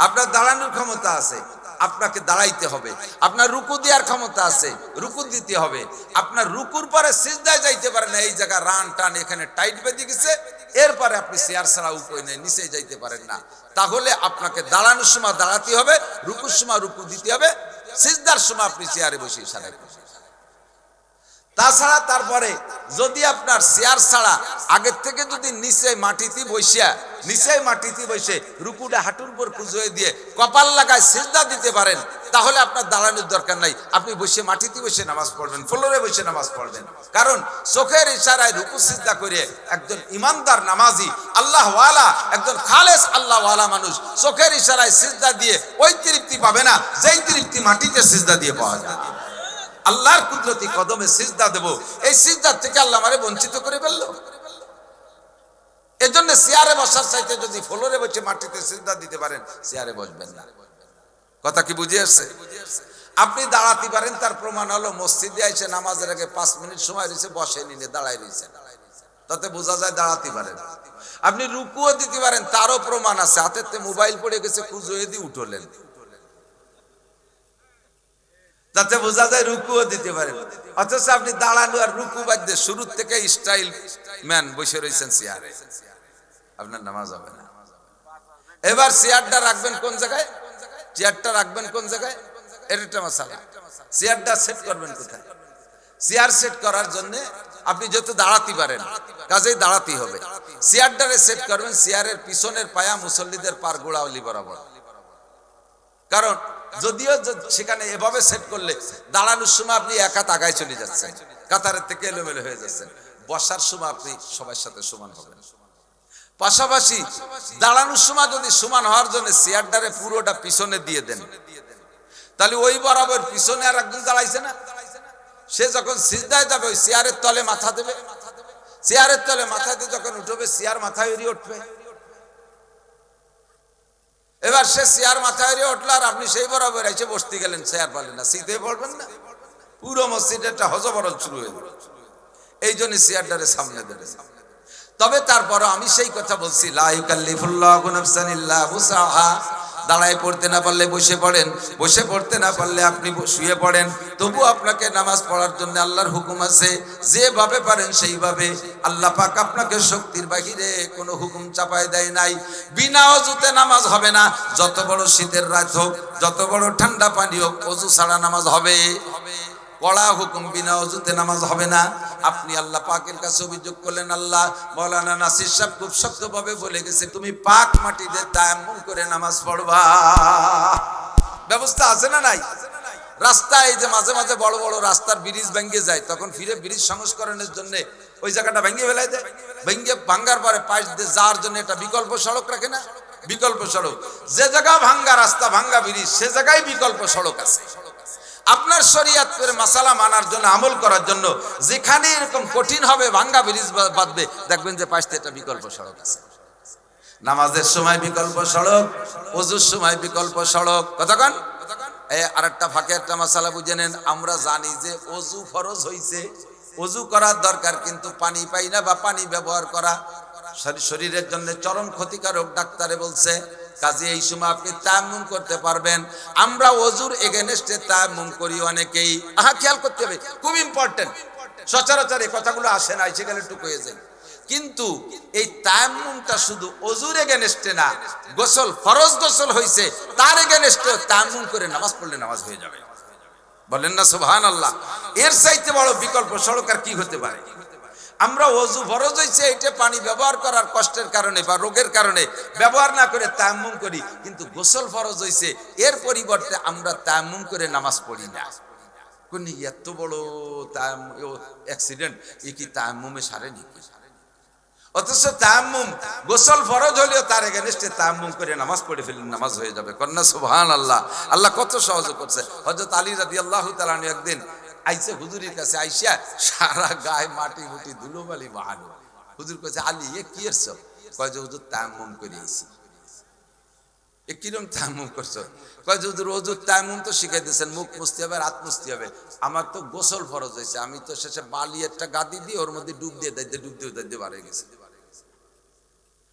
Speaker 1: আপনার দাঁড়ানোর ক্ষমতা আছে, আপনাকে দাঁড়াইতে হবে। আপনার রুকু দেওয়ার ক্ষমতা আছে, রুকু দিতে হবে। আপনার রুকুর পরে সিজদায় যাইতে পারেন না, এই জায়গা রান টান এখানে টাইট বেঁধে গেছে, এরপরে আপনি চেয়ার ছাড়া উপায় নেই, নিচে যাইতে পারেন না। তাহলে আপনাকে দাঁড়ানোর সময় দাঁড়াতে হবে, রুকুর সময় রুকু দিতে হবে, সিজদার সময় আপনি চেয়ারে বসে ইশারা করবেন। তাছাড়া তারপরে যদি আপনার চেয়ার ছাড়া আগের থেকে যদি নিচে মাটিতে বসে রুকুটা হাঁটুর উপর কুজয়ে দিয়ে কপাল লাগায় সিজদা দিতে পারেন, তাহলে আপনার দাঁড়ানোর দরকার নাই। আপনি বসে মাটিতে বসে নামাজ পড়বেন, ফ্লোরে বসে নামাজ পড়বেন। কারণ চোখের ইশারায় রুকু সিজদা করে একজন ইমানদার নামাজি আল্লাহওয়ালা, একজন খালেস আল্লাহওয়ালা মানুষ চোখের ইশারায় সিজদা দিয়ে ওই তৃপ্তি পাবে না যেই তৃপ্তি মাটিতে সিজদা দিয়ে পাওয়া যায়। আল্লাহর কুদরতি কদমে সিজদা দেব, এই সিজদার থেকে আল্লাহ আমারে বঞ্চিত করে ফেললো। এজন্য চেয়ারে বসার চাইতে যদি ফ্লোরে বসে মাটিতে সিজদা দিতে পারেন, চেয়ারে বসবেন না। কথা কি বুঝে আসছে? আপনি দাঁড়াতে পারেন, তার প্রমাণ হলো মসজিদে এসে নামাজের আগে 5 মিনিট সময় রয়েছে, বসে নিলে দাঁড়ায় রয়েছেন, তাতে বোঝা যায় দাঁড়াতে পারেন। আপনি রুকুও দিতে পারেন, তারও প্রমাণ আছে। হাতেতে মোবাইল পড়ে গেছে, কুজয়ে দিয়ে উঠলেন, তাতে বোঝা যায় রুকুও দিতে পারেন। অথচ আপনি দাঁড়ানো আর রুকু বাদ দিয়ে শুরুর থেকে স্টাইল ম্যান বসে রয়েছেন চেয়ারে, আপনার নামাজ হবে না। এবার চেয়ারটা রাখবেন কোন জায়গায়, চেয়ারটা রাখবেন কোন জায়গায়, এর একটা মশালা। চেয়ারটা সেট করবেন কোথায়? চেয়ার সেট করার জন্য আপনি যেহেতু দাঁড়াতে পারেন, কাজেই দাঁড়াতেই হবে। চেয়ারটারে সেট করবেন চেয়ারের পিছনের পায়া মুসল্লিদের পার গোড়ালি বরাবর। কারণ যদিও সেখানে এভাবে সেট করলে দাঁড়ানোর সময় আপনি এক হাত আগায় চলে যাচ্ছেন, কাতারের থেকে এলোমেলো হয়ে যাচ্ছেন, বসার সময় আপনি সবার সাথে সমান হবেন। পাশাপাশি দাঁড়ানোর সময় যদি সমান হওয়ার জন্য চেয়ারটারে পুরোটা পিছনে দিয়ে দেন, তাহলে ওই বরাবর পিছনে আর একজন দাঁড়াইছে না, সে যখন সিজদায় যাবে ওই চেয়ারের তলে মাথা দেবে, চেয়ারের তলে মাথা দিয়ে যখন উঠবে চেয়ার মাথায় উড়িয়ে উঠবে। এবার সে চেয়ার মাথায় উড়িয়ে উঠলো আর আপনি সেই বরাবর এসে বসতে গেলেন, চেয়ার পারলেন না, সিধে পড়বেন না, পুরো মসজিদে একটা হজবরল শুরু হয়ে গেল। এই জন্য চেয়ারটারে সামনে দেবেন। তবে তারপরও আমি সেই কথা বলছি, লা ইউকাল্লিফুল্লাহু নাফসান ইল্লা উসাহা। দাঁড়ায় পড়তে না পারলে বসে পড়েন, বসে পড়তে না পারলে আপনি শুয়ে পড়েন, তবু আপনাকে নামাজ পড়ার জন্য আল্লাহর হুকুম আছে। যেভাবে পারেন সেইভাবে। আল্লাহ পাক আপনাকে শক্তির বাহিরে কোনো হুকুম চাপায় দেয় নাই। বিনা অজুতে নামাজ হবে না, যত বড় শীতের রাত হোক, যত বড় ঠান্ডা পানি হোক, অজু ছাড়া নামাজ হবে। কড়া হুকুম, বিনা অজুতে নামাজ হবে না। আপনি আল্লাহ পাকের কাছে অভিযোগ করলেন, আল্লাহ, মাওলানা নাসির সাহেব খুব শক্তভাবে বলে গেছে তুমি পাক মাটিতে তায়াম্মুম করে নামাজ পড়বা। ব্যবস্থা আছে না নাই? রাস্তায় যে মাঝে মাঝে বড় বড় রাস্তার ব্রিজ ভেঙে যায়, তখন ফিরে ব্রিজ সংস্করণের জন্য ওই জায়গাটা ভেঙে ফেলাই দেয়। ভেঙে ভাঙ্গার পরে পাশ দিয়ে যাওয়ার জন্য একটা বিকল্প সড়ক রাখে না? বিকল্প সড়ক, যে জায়গা ভাঙ্গা রাস্তা, ভাঙ্গা ব্রিজ, সে জায়গায় বিকল্প সড়ক আছে। আপনার শরীয়তের মাসালা মানার জন্য, আমল করার জন্য যেখানে এরকম কঠিন হবে ভাঙ্গা ব্রিজ বাঁধবে, দেখবেন যে পাশে একটা বিকল্প সড়ক আছে। নামাজের সময় বিকল্প সড়ক, ওযুর সময় বিকল্প সড়ক। কতক্ষণ? এই আরেকটা ফাঁকে একটা মাসালা বুঝে নেন। আমরা জানি যে ওযু ফরজ হইছে, ওযু করার দরকার, কিন্তু পানি পাই না বা পানি ব্যবহার করা শরীরের জন্য চরম ক্ষতিকারক, ডাক্তারে বলছে। কাজে এই সময় আপনি তায়াম্মুম করতে পারবেন। আমরা ওযুর এগেনস্টে তায়াম্মুম করি অনেকেই। খেয়াল করতে হবে, খুব ইম্পর্টেন্ট। সচরাচর এই কথাগুলো আসে না, এসে গেলে টুক হয়ে যায়। কিন্তু এই তায়াম্মুমটা শুধু ওযুর এগেনস্টে না, গোসল, ফরজ গোসল হইছে তার এগেনস্টে তায়াম্মুম করে নামাজ পড়লে নামাজ হয়ে যাবে। বলেন না সুবহানাল্লাহ? এর চাইতে বড় বিকল্প সড়ক আর কি হতে পারে? আমরা ওযু ফরজ হইছে এটা পানি ব্যবহার করার কষ্টের কারণে বা রোগের কারণে ব্যবহার না করে তায়াম্মুম করি, কিন্তু গোসল ফরজ হইছে এর পরিবর্তে আমরা তায়াম্মুম করে নামাজ পড়ি না। কোন এত বড় অ্যাক্সিডেন্ট, এ কি তায়াম্মুমে সারেনি? অথচ তায়াম্মুম, গোসল ফরজ হলেও তার এগেনস্টে তায়াম্মুম করে নামাজ পড়ে ফেললে নামাজ হয়ে যাবে। কন্যা সুবহানাল্লাহ। আল্লাহ কত সহজ করছে। হযরত আলী রাদিয়াল্লাহু তাআলা আনহু একদিন আইসে হুজুরের কাছে, আইসা সারা গায়ে মাটি মুটি ধুলোবালি বাহানো। হুজুর কইছে, আলী এ কি এরছো? কয় যে হুজুর তায়াম্মুম করে আইছি। এ কিরম তায়াম্মুম করছো? কয় যে হুজুর ওযুর তায়াম্মুম তো শিখাই দিয়েছেন, মুখ মুছতে হবে, হাত মুছতে হবে। আমার তো গোসল ফরজ হয়েছে, আমি তো শেষে বালি একটা গাদি দিয়ে ওর মধ্যে ডুব দিয়ে দিতে পারে গেছে।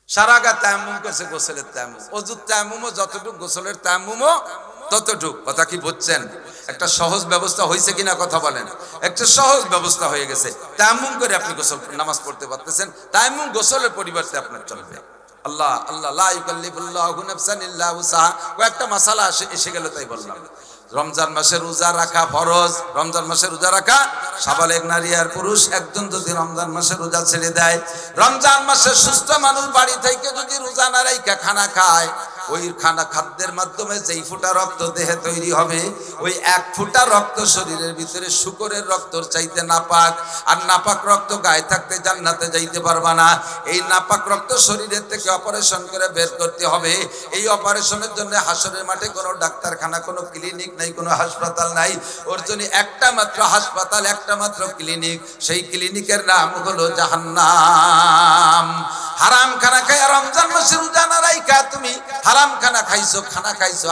Speaker 1: সারা গা তায়াম্মুম করছে, গোসলের তায়াম্মুম। ওযুর তায়াম্মুমও যতটুকু, গোসলের তায়াম্মুমও ততটুক। কথা কি বুঝছেন? একটা সহজ ব্যবস্থা হয়েছে কিনা কথা বলেন? একটা সহজ ব্যবস্থা হয়ে গেছে। তায়াম্মুম করে আপনি গোসল, নামাজ পড়তে পারতেছেন। তায়াম্মুম গোসলের পরিবর্তে আপনার চলবে। আল্লাহ আল্লাহ, লা ইউকাল্লিফুল্লাহু নাফসান ইল্লা উসাহা। কয়েকটা মাসালা এসে গেল, তাই বললাম। রমজান মাসে রোজা রাখা ফরজ। রমজান মাসে রোজা রাখা, সাবালেগ নারী আর পুরুষ একজন যদি রমজান মাসে রোজা ছেড়ে দেয়, রমজান মাসে সুস্থ মানুষ বাড়ি থেকে যদি রোজা না রাইখা খানা খায়, ওই খাদ্যের মাধ্যমে যেই ফোঁটা রক্ত দেহে তৈরি হবে, ওই এক ফোঁটা রক্ত শরীরের ভিতরে শুকরের রক্তর চাইতে নাপাক। আর নাপাক রক্ত গায়ে থাকতে জান্নাতে যাইতে পারবা না। এই নাপাক রক্ত শরীরের থেকে অপারেশন করে বের করতে হবে। এই অপারেশনের জন্য হাসরের মাঠে কোনো ডাক্তারখানা, কোনো ক্লিনিক নাই, কোনো হাসপাতাল নাই। ওর জন্য একটা মাত্র হাসপাতাল, একটা মাত্র ক্লিনিক। সেই ক্লিনিকের নাম হলো জাহান্নাম। হারাম খানা খায় রমজান মাসে রোজা না রাইখা তুমি হারাম খানা খাইছো, খানা খাইছো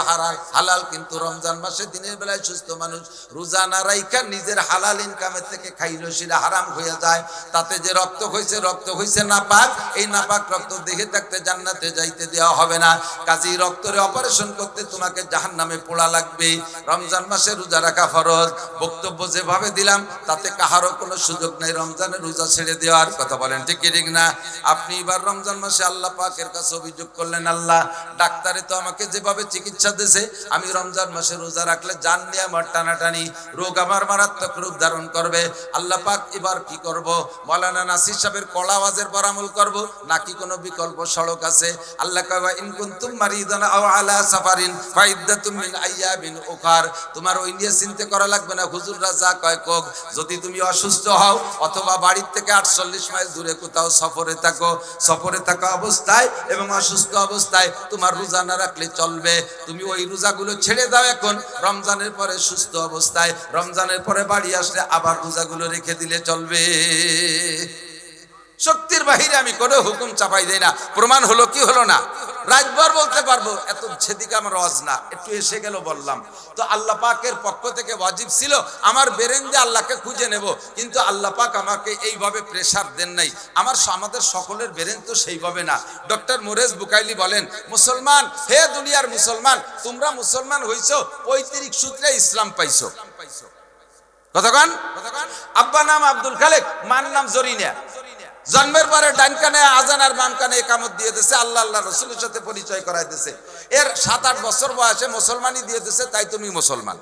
Speaker 1: হালাল, কিন্তু রমজান মাসে দিনের বেলায় সুস্থ মানুষ রোজা না রাইখা নিজের হালাল ইনকামের থেকে খাইলো, সেটা হারাম হয়ে যায়। তাতে যে রক্ত হয়েছে, রক্ত হয়েছে নাপাক। এই নাপাক রক্ত দেখে থাকতে জান্নাতে যাইতে দেওয়া হবে না। কাজেই রক্তরে অপারেশন করতে তোমাকে জাহান্নামে পোড়া লাগবে। রমজান মাসে রোজা রাখা ফরজ। বক্তব্য যেভাবে দিলাম তাতে কাহারও কোনো সুযোগ নেই রমজানের রোজা ছেড়ে দেওয়ার। কথা বলেন ঠিক কি ঠিক না? আপনি এবার রমজান মাসে আল্লাহ পাকের কাছে অভিযোগ করলেন, আল্লাহ, ডাক্তারে তো আমাকে যেভাবে চিকিৎসা দিয়েছে, আমি রমজান মাসে রোজা রাখলে জান নিয়ে আমার টানাটানি, রোগ আমার মারাত্মক রূপ ধারণ করবে। আল্লাহ পাক এবার কি করব? মাওলানা নাসির সাহেবের কড়া আওয়াজের পর আমল করব, নাকি কোনো বিকল্প সড়ক আছে? আল্লাহ কয়, ইন কুনতুম মারিদান আও আলা সাফারিন ফাইদ্দাতুম মিন আইয়ামিন উখার। তোমার ওই নিয়ে চিন্তা করা লাগবে না, হুজুররা যা কয় কোক। যদি তুমি অসুস্থ হও অথবা বাড়ির থেকে 48 মাইল দূরে কোথাও সফরে থাকো, সফরে থাকা অবস্থায় এবং অসুস্থ অবস্থায় তোমার রোজা না রাখলে চলবে, তুমি ওই রোজাগুলো ছেড়ে দাও এখন। রমজানের পরে সুস্থ অবস্থায়, রমজানের পরে বাড়ি আসলে আবার রোজাগুলো রেখে দিলে চলবে। শক্তির বাহিরে আমি কোনো হুকুম চাপাই দেই না। প্রমাণ হলো কি হলো না, রাতভর বলতে পারবো, এত সেদিকে আমার ওয়াজ না, একটু এসে গেল বললাম। তো আল্লাহ পাকের পক্ষ থেকে ওয়াজিব ছিল আমার বেরেন দিয়ে আল্লাহকে খুঁজে নেব, কিন্তু আল্লাহ পাক আমাকে এইভাবে প্রেসার দেন নাই। আমাদের সকলের বেরেন তো সেইভাবে না। ডক্টর মোরেজ বুকাইলি বলেন, মুসলমান, হে দুনিয়ার মুসলমান, তোমরা মুসলমান হইছো পৈতৃক সূত্রে ইসলাম পাইছো। কতক্ষণ? আব্বা নাম আব্দুল খালেক, মার নাম জরিনা। জন্মের পরে ডান কানে আজান আর বাম কানে একামত দিয়ে দিয়েছে, আল্লাহ আল্লাহ রসুলের সাথে পরিচয় করাই দিয়েছে। এর 7-8 বছর বয়সে মুসলমানই দিয়ে দিয়েছে, তাই তুমি মুসলমান।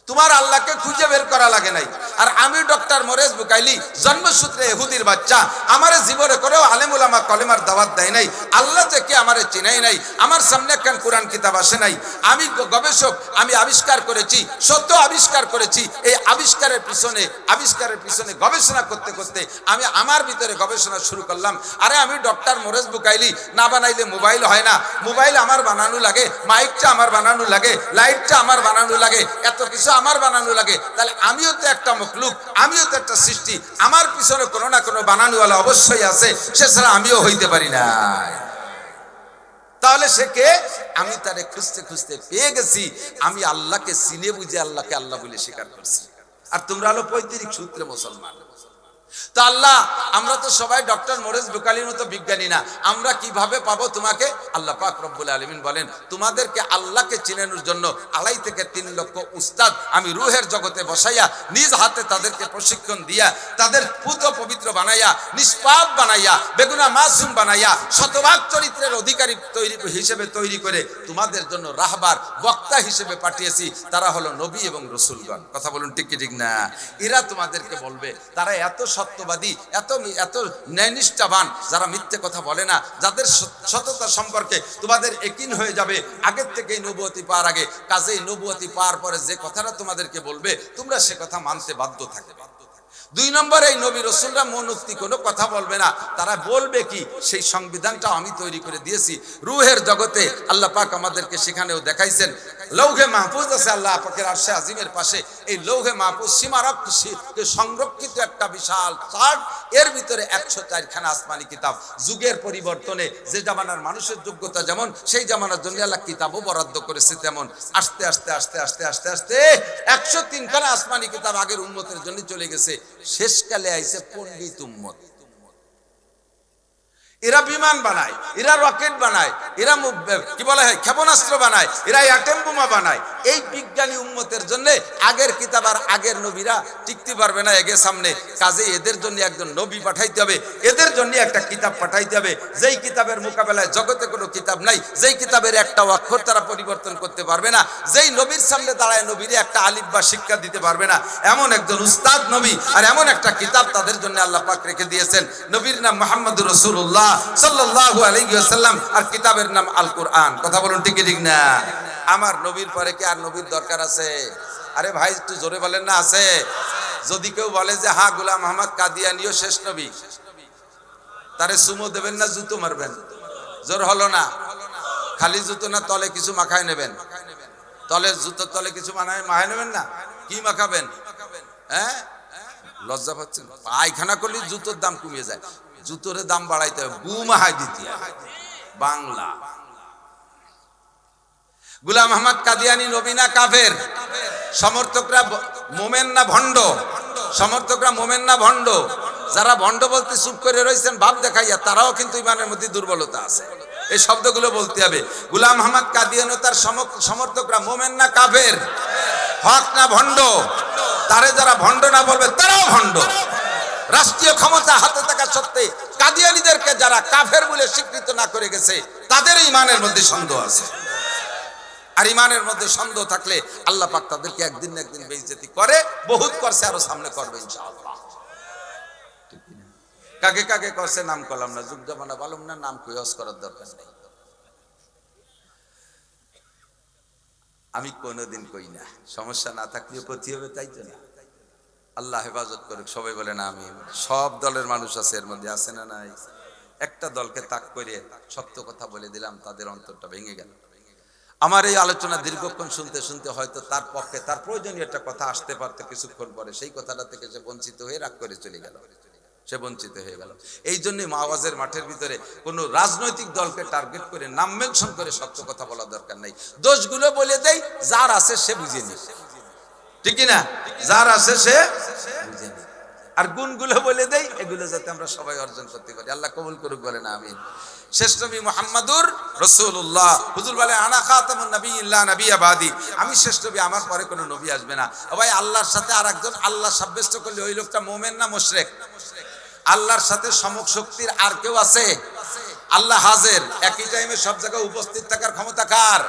Speaker 1: তোমার আল্লাহকে খুঁজে বের করা লাগে নাই। আর আমি ডক্টর মোরেজ বুকাইলি, জন্মসূত্রে ইহুদির বাচ্চা, আমার জীবনে করেও আলেম উলামা কলেমার দাওয়াত দেয় নাই। আল্লাহ যে কে আমারে চিনাই নাই, আমার সামনে একখান কোরআন কিতাব আসে নাই। আমি গবেষক, আমি আবিষ্কার করেছি, সত্য আবিষ্কার করেছি। এই আবিষ্কারের পিছনে গবেষণা করতে করতে আমি আমার ভিতরে গবেষণা শুরু করলাম। আরে আমি ডক্টর মোরেজ বুকাইলি, না বানাইলে মোবাইল হয় না, মোবাইল আমার বানানো লাগে, মাইকটা আমার বানানো লাগে, লাইটটা আমার বানানো লাগে, এত কিছু আমার বানানো লাগে। তাহলে আমিও তো একটা মখলুক, আমিও তো একটা সৃষ্টি, আমার পিছনে কোনো না কোনো বানানোওয়ালা অবশ্যই আছে, সে ছাড়া আমিও হইতে পারি না। তাহলে সে কে? আমি তারে খুঁজতে খুঁজতে পেয়ে গেছি। আমি আল্লাহকে চিনে বুঝে আল্লাহকে আল্লাহ বলে স্বীকার করছি। আর তোমরা হলো পৈতৃক সূত্রে মুসলমান। তো আল্লাহ, আমরা তো সবাই ডক্টর মোরেজ বুকাইলির মতো বিজ্ঞানী না, আমরা কিভাবে পাবো তোমাকে? আল্লাহ পাক রব্বুল আলামিন বলেন, তোমাদেরকে আল্লাহকে চিনানোর জন্য 2.5 থেকে 3 লক্ষ উস্তাদ আমি রুহের জগতে বসাইয়া নিজ হাতে তাদেরকে প্রশিক্ষণ দিয়া, তাদের পুত পবিত্র বানাইয়া, নিষ্পাপ বানাইয়া, বেগুনা মাসুম বানাইয়া, শতভাগ চরিত্রের অধিকারী হিসেবে তৈরি করে তোমাদের জন্য রাহবার বক্তা হিসেবে পাঠিয়েছি। তারা হলো নবী এবং রসুলগণ। কথা বলুন ঠিক কি ঠিক না? এরা তোমাদেরকে বলবে, তারা এত সত্যবাদী, এত ন্যায়নিষ্ঠাবান, যারা মিথ্যে কথা বলে না, যাদের সততা সম্পর্কে তোমাদের একিন হয়ে যাবে আগের থেকেই নবুয়তি পাওয়ার আগে। কাজেই নবুয়তি পাওয়ার পরে যে কথাটা তোমাদেরকে বলবে, তোমরা সে কথা মানতে বাধ্য থাকবে। 2 নম্বর, এই নবী রসুলরা মনোক্তি কোনো কথা বলবে না। তারা বলবে কি, সেই সংবিধানটা আমি তৈরি করে দিয়েছি রুহের জগতে। আল্লাহ পাক আমাদেরকে সেখানেও দেখাইছেন, লৌহে মাহফুজ আছে আল্লাহ পাকের আরশে আজিমের পাশে। এই লৌহে মাহফুজ সীমারক সংরক্ষিত একটা বিশাল চার্ট, এর ভিতরে 104 খানা আসমানি কিতাব। যুগের পরিবর্তনে যে জামানার মানুষের যোগ্যতা যেমন, সেই জামানার জন্য আল্লাহ কিতাবও বরাদ্দ করেছে তেমন। আস্তে আস্তে আস্তে আস্তে আস্তে আস্তে 103 খানা আসমানি কিতাব আগের উম্মতের জন্য চলে গেছে। শেষকালে আইছে পণ্ডিত উম্মত। এরা বিমান বানায়, এরা রকেট বানায়, এরা কি বলা হয় ক্ষেপণাস্ত্র বানায়, এরা অ্যাটম বোমা বানায়। এই বিজ্ঞানী উম্মতের জন্য আগের কিতাব আর আগের নবীরা টিকতে পারবে না এগের সামনে। কাজে এদের জন্য একজন নবী পাঠাইতে হবে, এদের জন্য একটা কিতাব পাঠাইতে হবে, যেই কিতাবের মোকাবেলায় জগতে কোনো কিতাব নাই, যেই কিতাবের একটা অক্ষর তারা পরিবর্তন করতে পারবে না, যেই নবীর সামনে দাঁড়ায় নবীরে একটা আলিফ বা শিক্ষা দিতে পারবে না, এমন একজন উস্তাদ নবী আর এমন একটা কিতাব তাদের জন্য আল্লাহ পাক রেখে দিয়েছেন। নবীর নাম মুহাম্মদুর রাসূলুল্লাহ সাল্লাল্লাহু আলাইহি ওয়াসাল্লাম, আর কিতাবের নাম আল কোরআন। কথা বলুন ঠিক ঠিক না? আমার নবীর পরে কি আর নবীর দরকার আছে? আরে ভাই একটু জোরে বলেন না, আছে? যদি কেউ বলে যে হ্যাঁ গোলাম আহমদ কাদিয়ানীও শেষ নবী, তারে সুমো দেবেন না জুতো মারবেন? জোর হলো না? খালি জুতো না, তলে কিছু মাখায় নেবেন? তলে জুতোর তলে কিছু মাখায় নেবেন না? কি মাখাবেন? হ্যাঁ, লজ্জা পাচ্ছেন? পায়খানা করলে জুতোর দাম কমিয়ে যায়, জুতোর দাম বাড়াইতে হবে, গুমাহাই দিতে হবে। বাংলা গোলাম আহমদ কাদিয়ানী নবী না কাফের? সমর্থকরা মোমেন না ভণ্ড? সমর্থকরা মোমেন না ভণ্ড? যারা ভণ্ড বলতে চুপ করে রয়েছেন ভাব দেখাইয়া, তারাও কিন্তু ইমানের মধ্যে দুর্বলতা আছে। এই শব্দগুলো বলতে হবে। গোলাম আহমদ কাদিয়ানী তার সমর্থকরা মোমেন না কাফের? হক না ভণ্ড? তারে যারা ভণ্ড না বলবে তারাও ভণ্ড। রাষ্ট্রীয় ক্ষমতা হাতে থাকা সত্ত্বে কাদিয়ানীদেরকে যারা কাফের বলে স্বীকৃত না করে গেছে, তাদের ইমানের মধ্যে সন্দেহ আছে। আর ইমানের মধ্যে সন্দেহ থাকলে আল্লাহ পাক তাদেরকে একদিন না একদিন বেইজ্জতি করে, বহুত করছে, আরো সামনে করবে ইনশাআল্লাহ। কাকে কাকে করছে নাম করলাম না, যুগ জামানা বললাম না, নাম কুয়াস করার দরকার নেই। আমি কোনোদিন কই না, সমস্যা না থাকলে ক্ষতি হবে, তাই তো না?
Speaker 2: আল্লাহ হেফাজত করুক, সবাই বলেন আমিন। সব দলের মানুষ আছে এর মধ্যে, আছে না নাই? একটা দলকে তাক করে সত্য কথা বলে দিলাম, তাদের অন্তরটা ভেঙে গেল। আমার এই আলোচনা দীর্ঘক্ষণ শুনতে শুনতে হয়তো তার পক্ষে তার প্রয়োজনীয় একটা কথা আসতে পারতো, কিছুক্ষণ পরে সেই কথাটা থেকে সে বঞ্চিত হয়ে রাগ করে চলে গেল, সে বঞ্চিত হয়ে গেল। এই জন্যই আওয়াজের মাঠের ভিতরে কোনো রাজনৈতিক দলকে টার্গেট করে নাম মেনশন করে সত্য কথা বলা দরকার নাই। দোষগুলো বলে দেই, যার আছে সে বুঝে নি, ঠিক না? যার আছে সে বুঝে নি, আর গুণগুলো বলে দেই, এগুলো যাতে আমরা সবাই অর্জন করতে পারি। আল্লাহ কবুল করুক, বলেন আমিন। শেষ নবী মুহাম্মাদুর রাসূলুল্লাহ, হুজুর বলে আনা খাতামুন নবিয়্যিল্লাহ নবিয়্যা বাদি, আমি শেষ নবী, আমার পরে কোনো নবী আসবে না। ভাই, আল্লাহর সাথে আরেকজন আল্লাহ সাব্যস্ত করলে ওই লোকটা মুমিন না মুশরিক? আল্লাহর সাথে সমক শক্তির আর কেউ আছে? আল্লাহ হাজির, একই টাইমে সব জায়গায় উপস্থিত থাকার ক্ষমতা কার?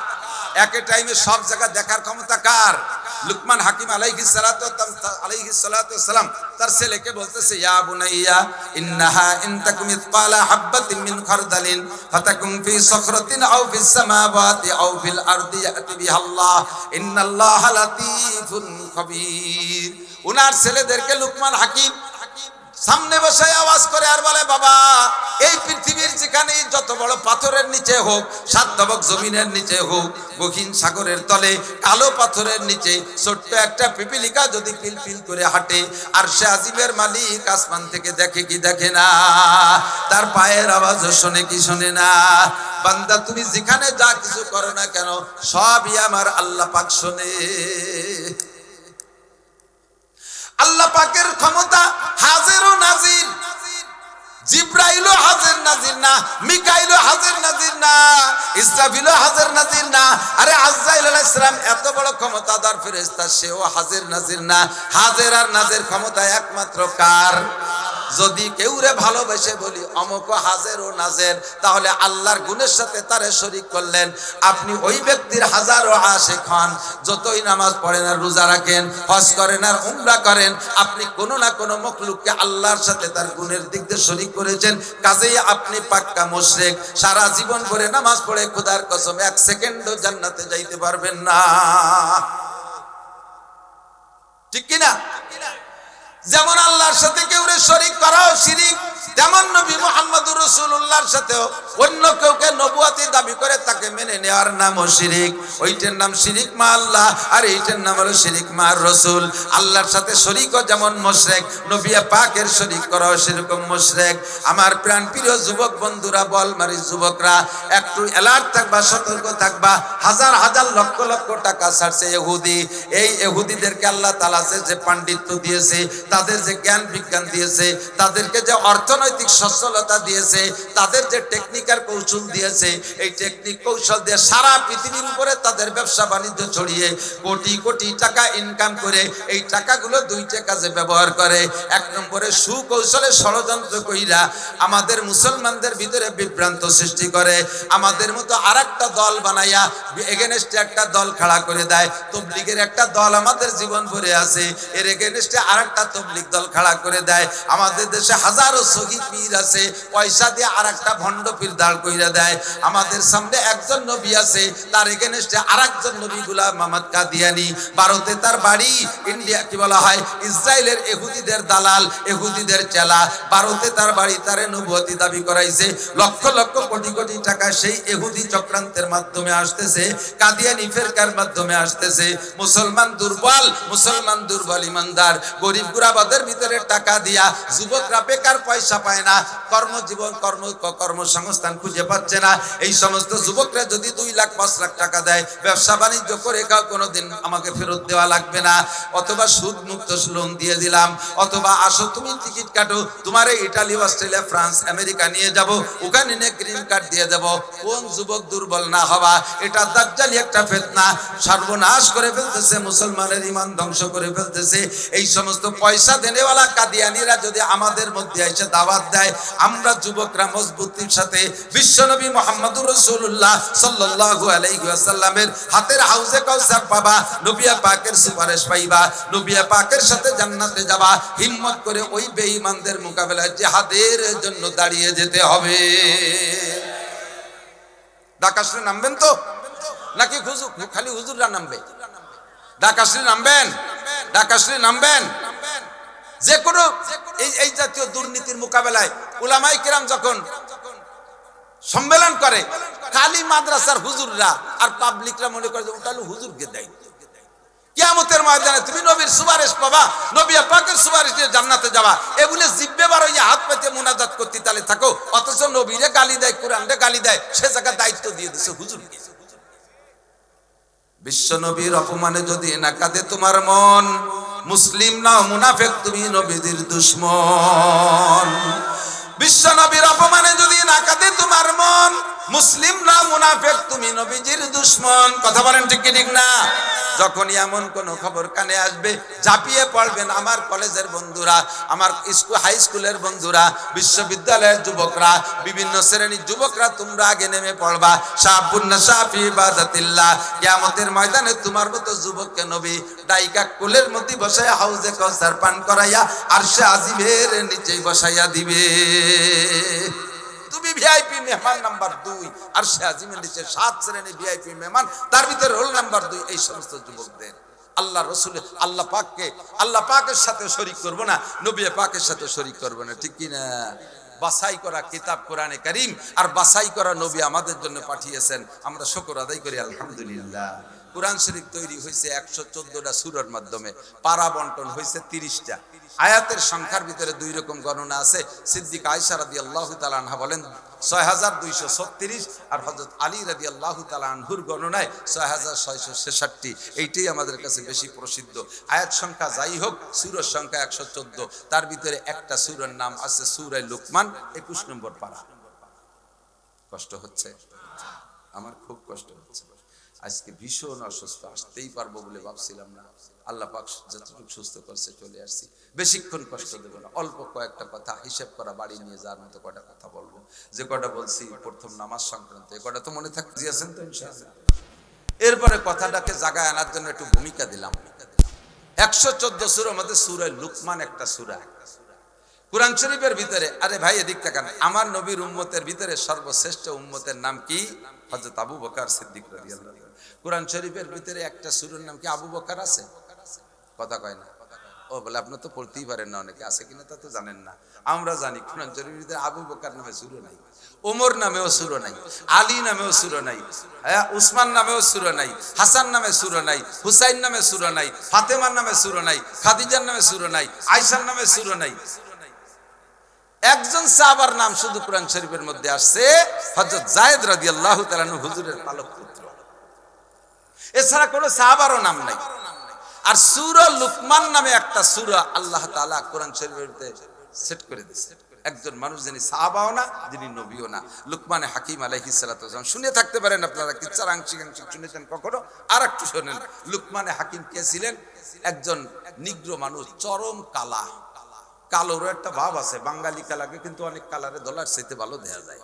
Speaker 2: একই টাইমে সব জায়গা দেখার ক্ষমতা কার? লুকমান হাকিম আলাইহিস সালাতু ওয়াসসালাম তার ছেলেকে বলতেছে, ইয়া বুনাইয়া ইন্নাহা ইন তাকুম মিসকালা হাববাতিন মিন খারদালিন ফাতাকুম ফি সখরাতিন আও ফিস সামাওয়াতি আও ফিল আরদি ইয়াতি বিহাল্লাহ ইন্নাল্লাহা লাতীফুন খাবীর। উনার ছেলেদেরকে লুকমান হাকিম সামনে বসে আওয়াজ করে আর বলে, বাবা, এই পৃথিবীর যেখানে যত বড় পাথরের নিচে হোক, সাত তবক জমিনের নিচে হোক, গহীন সাগরের তলে কালো পাথরের নিচে ছোট্ট একটা পিপিলিকা যদি পিলপিল করে হাঁটে, আর সে আজিমের মালিক আসমান থেকে দেখে কি দেখে না? তার পায়ের আওয়াজও শোনে কি শোনে না? বান্দা, তুমি যেখানে যা কিছু করো না কেন, সবই আমার আল্লাহ পাক শোনে। আল্লাহ পাকের ক্ষমতা হাজির ও নাজির। জিব্রাইলও হাজির নাজির না, মিকাইলও হাজির নাজির না, ইসরাফিলও হাজির নাজির না। আরে আজরাইল আলাইহিস সালাম এত বড় ক্ষমতাদার ফেরেশতা, সেও হাজির নাজির না। হাজির আর নাজির ক্ষমতা একমাত্র কার? যদি কেউরে ভালোবেসে বলি অমুক হাজির ও নাজির, তাহলে আল্লাহর গুণের সাথে তারে শরীক করলেন। আপনি ওই ব্যক্তির হাজারো আশিক হন, যতই নামাজ পড়েন আর রোজা রাখেন, হজ করেন আর উমরা করেন, আপনি কোনো না কোনো মখলুককে আল্লাহর সাথে তার গুণের দিক দিয়ে শরীক করেছেন। কাজেই আপনি পাক্কা মুশরিক। সারা জীবন পড়ে নামাজ পড়ে খোদার কসম এক সেকেন্ডও জান্নাতে যাইতে পারবেন না, ঠিক কি না? যেমন আল্লাহর সাথে কেউরে শরীক করাও শিরিক, তেমন নবী মুহাম্মদুর রাসূলুল্লাহর সাথেও অন্য কেউকে নবুয়তি দাবি করে তাকে মেনে নেওয়ার নামও শিরিক। ওইটার নাম শিরিক মা আল্লাহ, আর এইটার নাম হলো শিরিক মা রাসূল। আল্লাহর সাথে শরীকও যেমন মুশরিক, নবী পাকের শরীক করাও সেরকম মুশরিক। আমার প্রাণ প্রিয় যুবক বন্ধুরা, বলমারি যুবকরা, একটু অ্যালার্ট থাকবা, সতর্ক থাকবা। হাজার হাজার লক্ষ লক্ষ টাকা ছাড়ছে ইহুদি। এই ইহুদিদেরকে আল্লাহ তাআলা যে পাণ্ডিত্য দিয়েছে, তাদের যে জ্ঞান বিজ্ঞান দিয়েছে, তাদেরকে যে অর্থনৈতিক সচ্ছলতা দিয়েছে, তাদের যে টেকনিক্যাল কৌশল দিয়েছে, এই টেকনিক কৌশল দিয়ে সারা পৃথিবীর উপরে তাদের ব্যবসা বাণিজ্য ছড়িয়ে কোটি কোটি টাকা ইনকাম করে এই টাকাগুলো দুইটা কাজে ব্যবহার করে। এক নম্বরে সুকৌশলে ষড়যন্ত্র কইরা আমাদের মুসলমানদের ভিতরে বিভ্রান্ত সৃষ্টি করে। আমাদের মতো আরেকটা দল বানাইয়া এগেনস্টে একটা দল খাড়া করে দেয়। তবলিগের একটা দল আমাদের জীবন ভরে আছে, এর এগেনস্টে আরেকটা তবলিগ দল খাড়া করে দেয়। আমাদের দেশে হাজারো শহীদ পীর আছে, পয়সা দিয়ে আরেকটা ভণ্ড পীর দাঁড় কইরা দেয়। আমাদের সামনে একজন নবী আছে, তার এগেনস্টে আরেকজন নবী গোলাম মোহাম্মদ কাদিয়ানী। ভারতে তার বাড়ি, ইন্ডিয়া কি বলা হয়, ইসরায়েলের ইহুদিদের দালাল, ইহুদিদের চেলা। ভারতে তার বাড়ি, তারে নবুয়তি দাবি করাইছে। লক্ষ লক্ষ কোটি কোটি টাকা সেই ইহুদি চক্রান্তের মাধ্যমে আসতেছে, কাদিয়ানী ফিরকার মাধ্যমে আসতেছে। মুসলমান দুর্বল, মুসলমান দুর্বল ইমানদার, গরিব গুরাবাদের ভিতরে টাকা দিয়া যুবকরা বেকার, পয়সা পায় না, কর্মজীবন কর্মসংস্থান খুঁজে পাচ্ছে না। এই সমস্ত যুবকরা যদি 2 লাখ 5 লাখ টাকা দেয়, ব্যবসা বাণিজ্য করে খাও, কোনোদিন আমাকে ফেরত দেওয়া লাগবে না, অথবা সুদ মুক্ত লোন দিয়ে দিলাম, অথবা আসো তুমি টিকিট কাটো, তোমার ইটালি, অস্ট্রেলিয়া, ফ্রান্স, আমেরিকা নিয়ে যাব, ওখানে নিয়ে গ্রিন কার্ড দিয়ে দেব। কোন যুবক দুর্বল না হবা? এটা দাজ্জালি একটা ফিতনা, সর্বনাশ করে ফেলতেছে, মুসলমানের ঈমান ধ্বংস করে ফেলতেছে। এই সমস্ত পয়সা দেনেওয়ালা কাদিয়ানীরা যদি আমাদের মধ্যে এসে দাওয়াত দেয়, আমরা যুবকরা মজবুতির সাথে বিশ্বনবী মুহাম্মদুর রাসূলুল্লাহ সাল্লাল্লাহু আলাইহি ওয়াসাল্লামের হাতের হাউজে কাউসার পাবা, নবী পাকের সুপারিশ পাইবা, নবী পাকের সাথে জান্নাতে যাবা। হিম্মত করে ওই বেঈমানদের মোকাবেলায় জিহাদের জন্য দাঁড়িয়ে যেতে হবে। ঢাকাশরী নামবেন তো নাকি খালি হুজুররা নামবে? ঢাকাশরী নামবেন? ঢাকাশরী নামবেন?
Speaker 1: যে কোনো এই জাতীয় দুর্নীতির মোকাবেলায় উলামায়ে কেরাম যখন সম্মেলন করে, খালি মাদ্রাসার হুজুররা আর পাবলিকরা মনে করে যে ওটা হলো হুজুরকে দায়িত্ব। কিয়ামতের ময়দানে তুমি নবীর সুপারিশ পাবা, নবী পাকের সুপারিশ দিয়ে জান্নাতে যাবা, এগুলো জিব্বে বার হইয়া হাত পেতে মুনাজাত করতে তালে থাকো, অথচ নবীরে গালি দেয়, কোরআনে গালি দেয়, সে জায়গায় দায়িত্ব দিয়ে দিছে হুজুরকে। বিশ্ব নবীর অপমানে যদি না কাঁদে তোমার মন, মুসলিম না মুনাফিক তুমি নবীর দুশমন। বিশ্ব নবীর অপমানে যদি না কাঁদে তোমার মন, মুসলিম না মুনাফিক তুমি নবীজির দুশমন। কথা বলেন ঠিক কি ঠিক না? যখন এমন কোন খবর কানে আসবে, ঝাঁপিয়ে পড়বেন আমার কলেজের বন্ধুরা, আমার হাই স্কুলের বন্ধুরা, বিশ্ববিদ্যালয়ের যুবকরা, বিভিন্ন শ্রেণীর যুবকরা, তোমরা আগে নেমে পড়বা। শাবুন্না শাফি ইবাদাতিল্লাহ, কিয়ামতের ময়দানে তোমার মতো যুবককে নবী ডাইকা কুলের মধ্যে বসায়া হাউজে কাউসার পান করাইয়া আরশে আজিমের নিচে বসাইয়া দিবে। তুমি ভিআইপি মেহমান নাম্বার 2, আর সে আজিমের নিচে 7 শ্রেণী ভিআইপি মেহমান, তার ভিতরে রোল নাম্বার 2 এই সমস্ত যুবকদের আল্লাহ রাসূল আল্লাহ পাকের সাথে শরীক করব না, নবী পাকের সাথে শরীক করব না, ঠিক কি না? বাছাই করা কিতাব কোরআনে কারীম আর বাছাই করা নবী আমাদের জন্য পাঠিয়েছেন, আমরা শুকর আদায় করি আলহামদুলিল্লাহ। কোরআন শরীফ তৈরি হয়েছে 114টা সূরার মাধ্যমে, পারা বন্টন হয়েছে 30টা। আয়াতের সংখ্যার ভিতরে 2 রকম গণনা আছে। সিদ্দিক আয়েশা রাদিয়াল্লাহু তাআলা আনহা বলেন 6236, আর হযরত আলী রাদিয়াল্লাহু তাআলা আনহুর গণনায় 6666। এইটাই আমাদের কাছে বেশি প্রসিদ্ধ। আয়াত সংখ্যা যাই হোক, সূরার সংখ্যা 114। তার ভিতরে একটা সূরার নাম আছে সূরা লুকমান, 21 নম্বর পারা। কষ্ট হচ্ছে? আমার খুব কষ্ট হচ্ছে। আজকে ভীষণ অসুস্থ, আসতেই পারবো বলে ভাবছিলাম না, আল্লাহ পাক যতটুকু সুস্থ করছে চলে আসছি। বেশিক্ষণ কষ্ট দেব না, অল্প কয়েকটা কথা হিসাব করা, বাড়ি নিয়ে যাওয়ার মতো কটা কথা বলবো। যে কটা বলছি প্রথম নামাজ সংক্রান্ত, এ কটা তো মনে থাকতে আছেন তো ইনশাআল্লাহ। এরপরে কথাটাকে জাগায় আনার জন্য একটু ভূমিকা দিলাম। 114 সূরার মধ্যে সূরা লুকমান একটা সূরা কোরআন শরীফের ভিতরে। আরে ভাই এদিক তাকান, আমার নবীর উম্মতের ভিতরে সর্বশ্রেষ্ঠ উম্মতের নাম কি? হযরত আবু বকর সিদ্দিক রাদিয়াল্লাহু আনহু। কোরআন শরীফের ভিতরে একটা সূরার নাম কি আবু বকর আছে? কথা কয় না। ও বলে আপনি তো পড়তেই পারেন না, অনেকে আছে কিনা তা তো জানেন না। আমরা জানি কোরআন শরীফের ভিতরে আবু বকর নামে সূরা নাই, ওমর নামেও সূরা নাই, আলী নামেও সূরা নাই, উসমান নামেও সূরা নাই, হাসান নামে সূরা নাই, হুসাইন নামে সূরা নাই, ফাতেমার নামে সূরা নাই, খাদিজার নামে সূরা নাই, আয়েশার নামে সূরা নাই। একজন সাহাবার নাম শুধু কোরআন শরীফের মধ্যে আসছে, হযরত যায়েদ রাদিয়াল্লাহু তাআলা আনহু, হুজুরের পালক পুত্র। এছাড়া কোনো সাহাবারও নাম নাই। আর সূরা লুকমান নামে একটা সূরা আল্লাহ তাআলা কোরআন শরীফের মধ্যে সেট করে দিয়েছে। একজন মানুষ যিনি সাহাবাও না, যিনি নবীও না, লুকমানে হাকিম আলাইহিস সালাতু ওয়াস সালাম। শুনে থাকতে পারেন আপনারা, কিচ্ছার আংশিক শুনেছেন কখনো, আর একটু শোনেন। লুকমানে হাকিম কে ছিলেন? একজন নিগ্র মানুষ, চরম কালা, কালোর একটা ভাব আছে। বাঙালি কালাকে কিন্তু অনেক কালারে ডলার চাইতে ভালো দেখা যায়,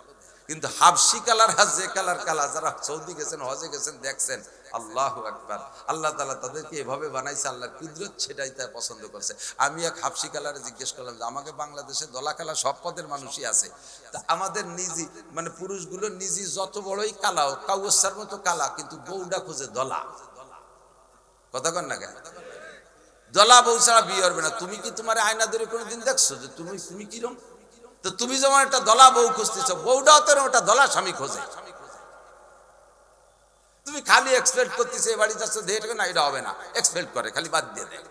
Speaker 1: কিন্তু হাবশি কালার, যে কালার কালা, যারা সৌদি গেছেন, হজে গেছেন, দেখছেন, আল্লাহু আকবার, আল্লাহ তাআলা তাদেরকে এভাবে বানাইছে, আল্লাহর কুদরত সেটাই তারা পছন্দ করছে। আমি এক হাবশি কালারে জিজ্ঞেস করলাম যে আমাকে বাংলাদেশে দলা কালা সব পদের মানুষই আছে, তা আমাদের নিজি মানে পুরুষগুলো নিজি যত বড়ই কালাও, কাউসার মতো কালা, কিন্তু বউটা খোঁজে দলা। কথা কন না কেন? দলা বউ ছাড়া বিয়ে হবে না। তুমি কি তোমার আয়না ধরে কোনোদিন দেখছো যে তুমি কিরম? তো তুমি যেমন একটা দলা বউ খুঁজতেছ, বউটাও তো ওটা দলা স্বামী খোঁজে। তুমি খালি এক্সপেক্ট করতেছো এই বাড়ি যাচ্ছ দেখে না, এটা হবে না, এক্সপেক্ট করে, খালি বাদ দিয়ে দেয়।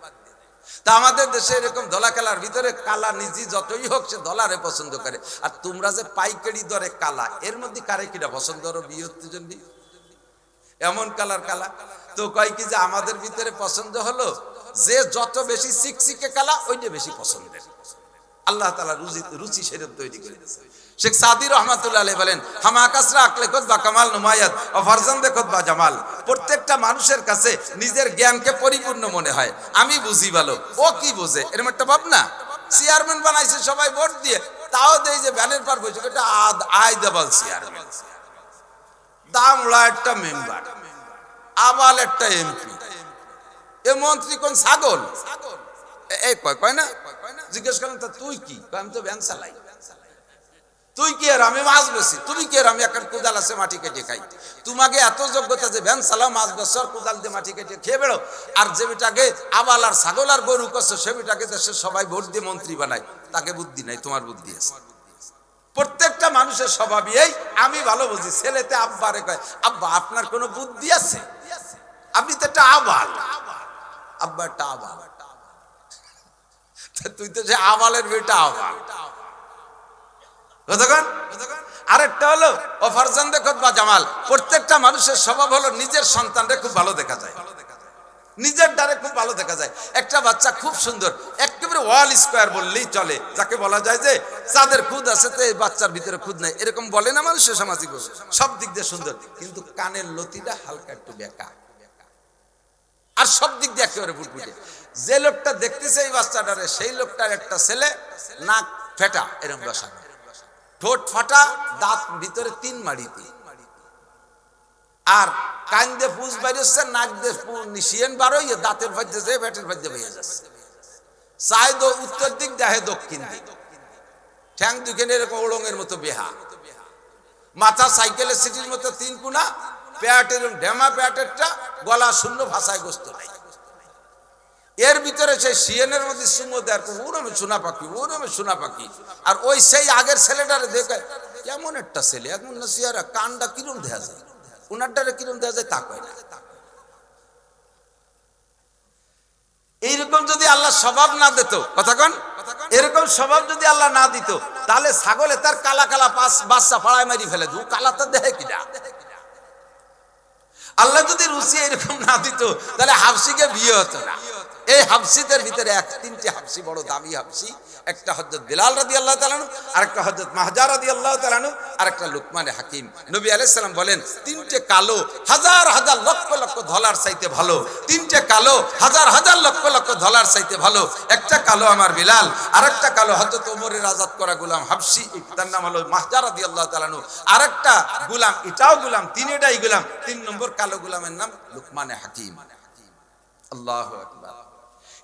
Speaker 1: তা আমাদের দেশে এরকম দলা কালার ভিতরে কালা নিজি যতই হোক সে দলারে পছন্দ করে। আর তোমরা যে পাইকারি দরে কালা, এর মধ্যে কারে কিনা পছন্দ করো বিয়ে হতে জন্য? এমন কালার কালা তো কয় কি যে আমাদের ভিতরে পছন্দ হলো যে যত বেশি চিকচিকে কালা ওইটা বেশি পছন্দের। আল্লাহ তাআলা রুচি সেরকম তৈরি করে দিয়েছে। শেখ সাদি রহমাতুল্লাহ আলাইহি বলেন, হামা কাসরা আকলে খোদ বা কামাল নুমায়াত ও ফারজান্দে খোদ বা জামাল। প্রত্যেকটা মানুষের কাছে নিজের জ্ঞানকে পরিপূর্ণ মনে হয়, আমি বুঝি ভালো, ও কি বোঝে, এরকম একটা ভাবনা। চেয়ারম্যান বানাইছে সবাই ভোট দিয়ে, তাও দেই যে ব্যানের পার বসে, এটা আয় দেবাল চেয়ারম্যান, দামড়া একটা মেম্বার, আবাল একটা এমপি, এ মন্ত্রী কোন ছাগল? এই কয় না, জিজ্ঞেস করলাম তা তুই কি? আমি তো ভ্যান চালাই। তুই কি আর আমি মাছ বেছি, তুমি কি আর আমি এখন কোদাল আছে মাটি কেটে খাই। তোমাকে এত যোগ্যতা যে ভ্যান চালাও, মাছ বেছো আর কোদাল দিয়ে মাটি কেটে খেয়ে বেড়ো, আর যে বেটাকে আবাল আর ছাগল আর গরু করছো সে বেটাকে দেশের সবাই ভোট দিয়ে মন্ত্রী বানায়, তাকে বুদ্ধি নাই, তোমার বুদ্ধি আছে। প্রত্যেকটা মানুষের স্বভাবই এই, আমি ভালো বুঝি। ছেলেতে আব্বারে কয়, আব্বা আপনার কোনো বুদ্ধি আছে? আপনি তো একটা আবাল, আব্বা একটা আবাল, তুই তো যে আবালের বেটা আবাল। আরেকটা হলো অফারজান দেখত বা জামাল, প্রত্যেকটা মানুষের স্বভাব হলো নিজের সন্তানরে খুব ভালো দেখা যায়, নিজের দ্বারে খুব ভালো দেখা যায়। একটা বাচ্চা খুব সুন্দর, একেবারে ওয়াল স্কোয়ার বললেই চলে, যাকে বলা যায় যে চাঁদের খুদ আছে তো এই বাচ্চার ভিতরে খুদ নাই, এরকম বলে না মানুষের সামাজিক, সব দিক দিয়ে সুন্দর, কিন্তু কানের লতিটা হালকা একটু বেঁকা, আর সব দিক দিয়ে একেবারে ফুটফুটে। যে লোকটা দেখতেছে এই বাচ্চাটারে, সেই লোকটার একটা ছেলে নাক ফেটা এরকম বসা, ঠোঁট ফাটা, দাঁত ভিতরে 3 মাড়িতে, আর কান দিয়ে পুষ বাইরেছে, নাক দিয়ে নিশিয়েন বার হইয়ে দাঁতের ফাঁদে যে পেটের ফাঁদে বেরিয়ে যাচ্ছে। চাই উত্তর দিক, দেখে দক্ষিণ দিক, ঠ্যাং দুখানে এরকম ওড়ঙের মতো বেহা, মাথা সাইকেলের সিটির মতো 3 কোনা, পেটের ঢেমা, পেটেরটা গলা শূন্য, ভাষায় গোস্ত নাই। এর ভিতরে সেই শিয়েনের মধ্যে সুমো দেয়, ওরমে সোনা পাখি, ওরমে সোনা পাখি। আর ওই সেই আগের ছেলেটারে দেখে কেমন একটা ছেলে, এখন না সিয়ারা, কানটা কিরম দেখা যায়, উনারটারে কিরম দেখা যায় তা কয় না। এইরকম যদি আল্লাহ স্বভাব না দিত, কথা কন, এরকম স্বভাব যদি আল্লাহ না দিত, তাহলে ছাগলে তার কালা কালা বাচ্চা পাড়ায় মারি ফেলে, দু কালা তো দেখে কিনা। আল্লাহ যদি রুচি এরকম না দিত, তাহলে হাফসিকে বিয়ে হতো না। এই হাফসিদের ভিতরে 3টে হাফসি বড় দামি হাফসি, একটা হযরত বিলাল রাদিয়াল্লাহু তাআলা আনহু, আরেকটা হযরত মাহজা রাদিয়াল্লাহু তাআলা আনহু, আরেকটা লুকমানে হাকিম। নবী আলাইহিস সালাম বলেন, 3টে কালো হাজার হাজার লক্ষ লক্ষ ডলার চাইতে ভালো, 3টে কালো হাজার হাজার লক্ষ লক্ষ ডলার চাইতে ভালো। একটা কালো আমার বিলাল, আরেকটা কালো হযরত ওমরের আজাদ করা গোলাম হাফসি, তার নাম হলো মাহজা রাদিয়াল্লাহু তাআলা আনহু, আরেকটা গোলাম, এটাও গোলাম, তিনটাই গোলাম, 3 নম্বর কালো গোলামের নাম লুকমানে হাকিম। আল্লাহু আকবার।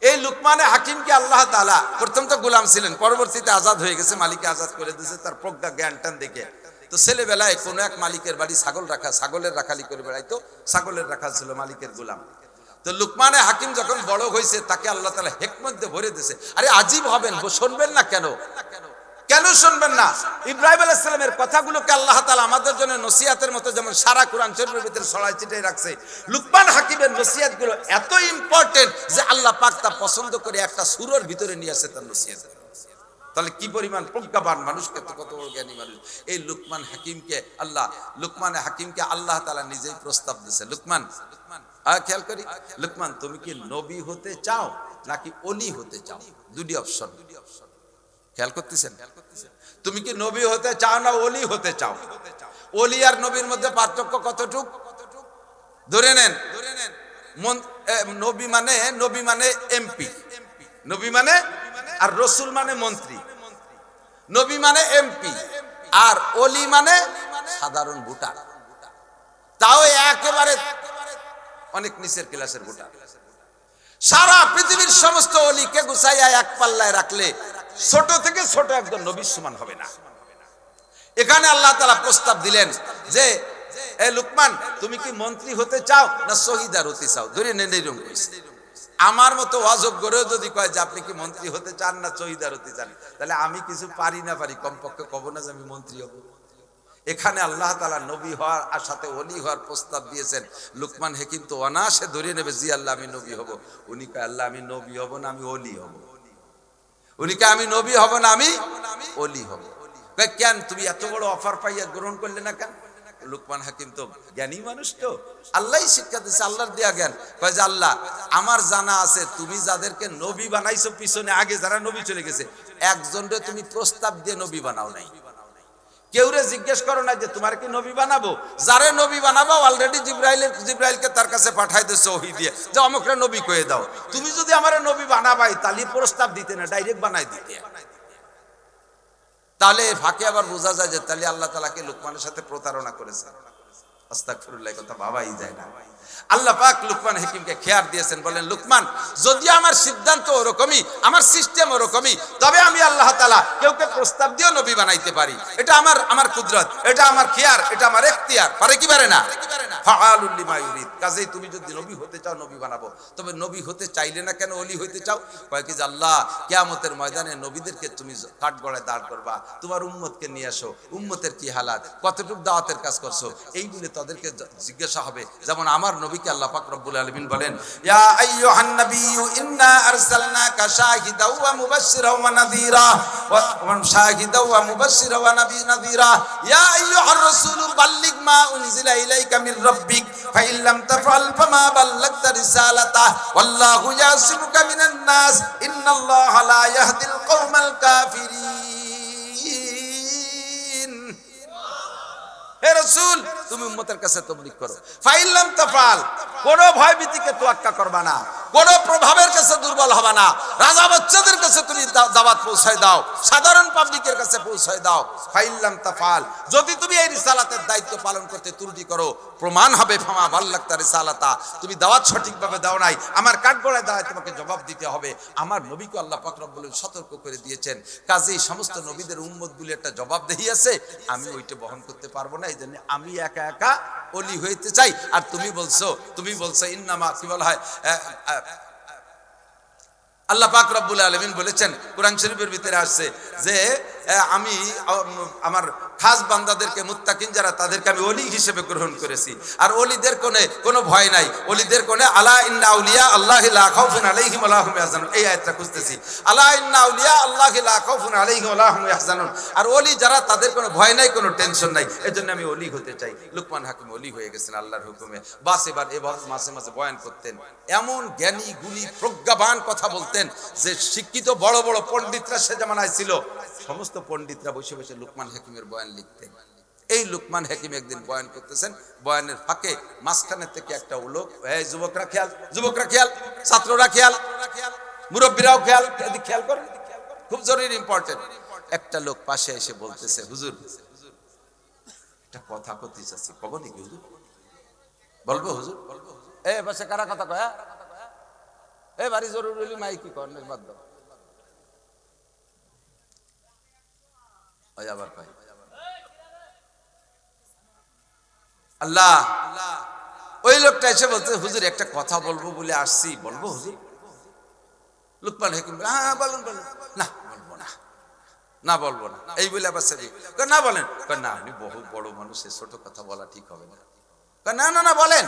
Speaker 1: এই লুকমানে হাকিমকে আল্লাহ তাআলা প্রথম তো গোলাম ছিলেন, পরবর্তীতে আজাদ হয়ে গেছে, মালিকে আজাদ করে দিয়েছে তার প্রজ্ঞা জ্ঞান টান দেখে। তো ছেলেবেলায় কোনো এক মালিকের বাড়ি ছাগল রাখা, ছাগলের রাখালি করে বেড়াইতো, ছাগলের রাখা ছিল মালিকের গোলাম। তো লুকমানে হাকিম যখন বড় হয়েছে, তাকে আল্লাহ তাআলা হিকমত দিয়ে ভরে দিয়েছে। আরে আজীব হবেন, শুনবেন না কেন? কেন শুনবেন না? ইব্রাহিম আলাইহিস সালামের কথাগুলোকে আল্লাহ তাআলা আমাদের জন্য নসিহতের মতো যেমন সারা কোরআন শরীফের ভিতরে ছড়াই ছিটিয়ে রাখছে, লুকমান হাকিমের নসিহতগুলো এত ইম্পর্টেন্ট যে আল্লাহ পাক তা পছন্দ করে একটা সূরার ভিতরে নিয়ে আসে তার নসিহত। তাহলে কি পরিমাণ প্রজ্ঞাবান মানুষ, কত বড় জ্ঞানী মানুষ এই লুকমান হাকিমকে। লুকমানে হাকিমকে আল্লাহ তাআলা নিজেই প্রস্তাব দিয়েছে, লুকমান, খেয়াল করি, লুকমান তুমি কি নবী হতে চাও নাকি ওলি হতে চাও? 2টি অপশন, খেয়াল করতেছেন? তুমি কি নবী হতে চাও না ওলি হতে চাও? ওলি আর নবীর মধ্যে পার্থক্য কতটুক ধরে নেন। নবী মানে এমপি, নবী মানে, আর রসুল মানে মন্ত্রী। নবী মানে এমপি, আর ওলি মানে সাধারণ ভোটার, তাও একেবারে অনেক নিচের ক্লাসের ভোটার। সারা পৃথিবীর সমস্ত ওলিকে গুছাইয়া এক পাল্লায় রাখলে ছোট থেকে ছোট একজন নবীর সমান হবে না। এখানে আল্লাহ তাআলা প্রস্তাব দিলেন যে এ লুকমান, তুমি কি মন্ত্রী হতে চাও না শহীদার হতে চাও? ধরে নেন এরকম কইছে। আমার মতো অযোগ্যরেও যদি কয় যে আপনি কি মন্ত্রী হতে চান না শহীদার হতে চান, তাহলে আমি কিছু পারি না পারি, কমপক্ষে কব না যে আমি মন্ত্রী হব। এখানে আল্লাহ তাআলা নবী হওয়ার আর সাথে ওলি হওয়ার প্রস্তাব দিয়েছেন। লুকমান হাকিম তো অনায়াসে ধরে নেবে, জি আল্লাহ আমি নবী হব। উনি কয় আল্লাহ আমি নবী হব না, আমি ওলি হব। উনি কে আমি নবী হব না, আমি ওলি হব। কেন তুমি এত বড় অফার পাইয়া গ্রহণ করলে না কেন? লুকমান হাকিম তো জ্ঞানী মানুষ, তো আল্লাহই শিক্ষা দিচ্ছে, আল্লাহর দেয়া জ্ঞান। কয় যে আল্লাহ আমার জানা আছে তুমি যাদেরকে নবী বানাইছো পিছনে, আগে যারা নবী চলে গেছে, একজনরে তুমি প্রস্তাব দিয়ে নবী বানাও নাই। কেউরে জিজ্ঞেস করো না যে তোমার কি নবী বানাবো। যারে নবী বানাবো অলরেডি জিব্রাইলকে তার কাছে পাঠাই দিয়েছে ওহী দিয়ে, যে অমুকরে নবী কয়ে দাও। তুমি যদি আমারে নবী বানাবাই তাহলে প্রস্তাব দিতে না, ডাইরেক্ট বানাই দিতে। তাহলে ফাঁকে আবার বোঝা যায় যে তাহলে আল্লাহ তাআলাকে লুকমানের সাথে প্রতারণা করেছে। আস্তাগফিরুল্লাহ, কথা ভাবাই যায় না। আল্লাহ পাক লুকমান হাকিমকে খেয়ার দিয়েছেন, বলেন লুকমান, যদি আমার সিদ্ধান্ত ওরকমই, আমার সিস্টেম ওরকমই, তবে আমি আল্লাহ তাআলা কেউকে প্রস্তাব দিয়েও নবী বানাইতে পারি। এটা আমার কুদরত, এটা আমার খেয়ার, এটা আমার এখতিয়ার। পারে কি পারে না? ফাআলুল লিমা ইউরিদ। কাজেই তুমি যদি নবী হতে চাও নবী বানাবো। তবে নবী হতে চাইলে না কেন ওলি হইতে চাও? কয় কি যে আল্লাহ কিয়ামতের ময়দানে নবীদেরকে তুমি কাঠগড়ায় দাঁড় করবা, তোমার উম্মতকে নিয়ে আসো, উম্মতের কি হালাত, কতটুকু দাওয়াতের কাজ করছো, এইগুলো তাদেরকে জিজ্ঞাসা হবে। যেমন আমার নবীকে আল্লাহ পাক রব্বুল আলামিন বলেন, ইয়া আইয়ুহান নাবিয়্যু ইন্না আরসালনাকা শাহিদাও ওয়া মুবাশশিরাও ওয়া নাযীরা ওয়া শাহিদাও ওয়া মুবাশশিরাও ওয়া নাযীরা ইয়া আইয়ুহার রাসূলু বাল্লিগ মা উনজিলা ইলাইকা মির রাব্বিক ফাইন লাম তাফআল ফামা বাল্লাগতা রিসালাতাহ ওয়াল্লাহু ইয়াসিমুকা মিনান নাস ইন্নাল্লাহা লা ইয়াহদিল কওমাল কাফিরিন। হে রাসূল, তুমি উম্মতের কাছে তাবলীগ করো। ফাইন লাম তাফআল, কোন ভয়ভীতিকে তোয়াক্কা করবা না, কোন প্রভাবের কাছে দুর্বল হবে না। রাজা বাচ্চাদের কাছে তুমি দাওয়াত পৌঁছায় দাও, সাধারণ পাবলিকের কাছে পৌঁছায় দাও। ফাইন লাম তাফআল, যদি তুমি এই রিসালাতের দায়িত্ব পালন করতে ত্রুটি করো, প্রমাণ হবে ফামা বাল্লাগতা রিসালাতা, তুমি দাওয়াত সঠিকভাবে দাও নাই, আমার কাঠগড়ায় দাঁড়ায় তোমাকে জবাব দিতে হবে। আমার নবীকে আল্লাহ পাক রব্বুল আলামিন সতর্ক করে দিয়েছেন। কাজেই সমস্ত নবীদের উম্মতগুলি একটা জবাবদেহি আছে, আমি ওইটা বহন করতে পারবো না। এই জন্য আমি একা একা ওলি হইতে চাই। আর তুমি বলছো ইন্নামা, কি বলা হয়, আল্লাহ পাক রব্বুল আলামিন বলেছেন, কোরআন শরীফের ভিতরে আসছে যে আমি আমার খাস বান্দাদেরকে, মুত্তাকিন যারা, তাদেরকে আমি ওলি হিসেবে গ্রহণ করেছি। আর ওলিদের কোনো ভয় নাই, ওলিদের কোনে আলা ইন্না আউলিয়া আল্লাহি লা খাউফুন আলাইহিম ওয়া লা হুম ইয়াহজানুন, এই আয়াতটা খুঁজতেছি। আলা ইন্না আউলিয়া আল্লাহি লা খাউফুন আলাইহিম ওয়া লা হুম ইয়াহজানুন। আর ওলি যারা, তাদের কোনো ভয় নাই, কোনো টেনশন নাই। এজন্য আমি ওলি হতে চাই। লুকমান হাকিম ওলি হয়ে গেছেন আল্লাহর হুকুমে। বাস এবার মাঝে মাঝে বয়ান করতেন, এমন জ্ঞানী গুণী প্রজ্ঞাবান কথা বলতেন যে শিক্ষিত বড় বড় পণ্ডিতরা সে জামানায় ছিল, সমস্ত পণ্ডিতরা বসে বসে লুকমান হাকিমের বয়ান লিখতেন। এই লুকমান হাকিম একদিন বয়ান করতেছেন, বয়ানের ফাঁকে মাঝখানে থেকে একটা লোক, এই যুবকরা খেয়াল, ছাত্ররা খেয়াল, মুরব্বীরাও খেয়াল, এদিকে খেয়াল করেন, খুব জরুরি ইম্পর্টেন্ট। একটা লোক পাশে এসে বলতেছে, হুজুর একটা কথা কইতে চাচ্ছি, কখন কি হুজুর? বলবো হুজুর? এই পাশে কারা কথা কয়? এই বাড়ি জরুরি মাইকি কর্ণের মাধ্যমে আবার পাই। আল্লাহ, ওই লোকটা এসে বলতে, হুজুর একটা কথা বলবো বলে আসছি, বলবো হুজুর? লুকমান হাকিম, হ্যাঁ বলুন। না বলবো না, এই বলে আবার না বলেন। না, আপনি বহু বড় মানুষ, ছোট কথা বলা ঠিক হবে না। না বলেন।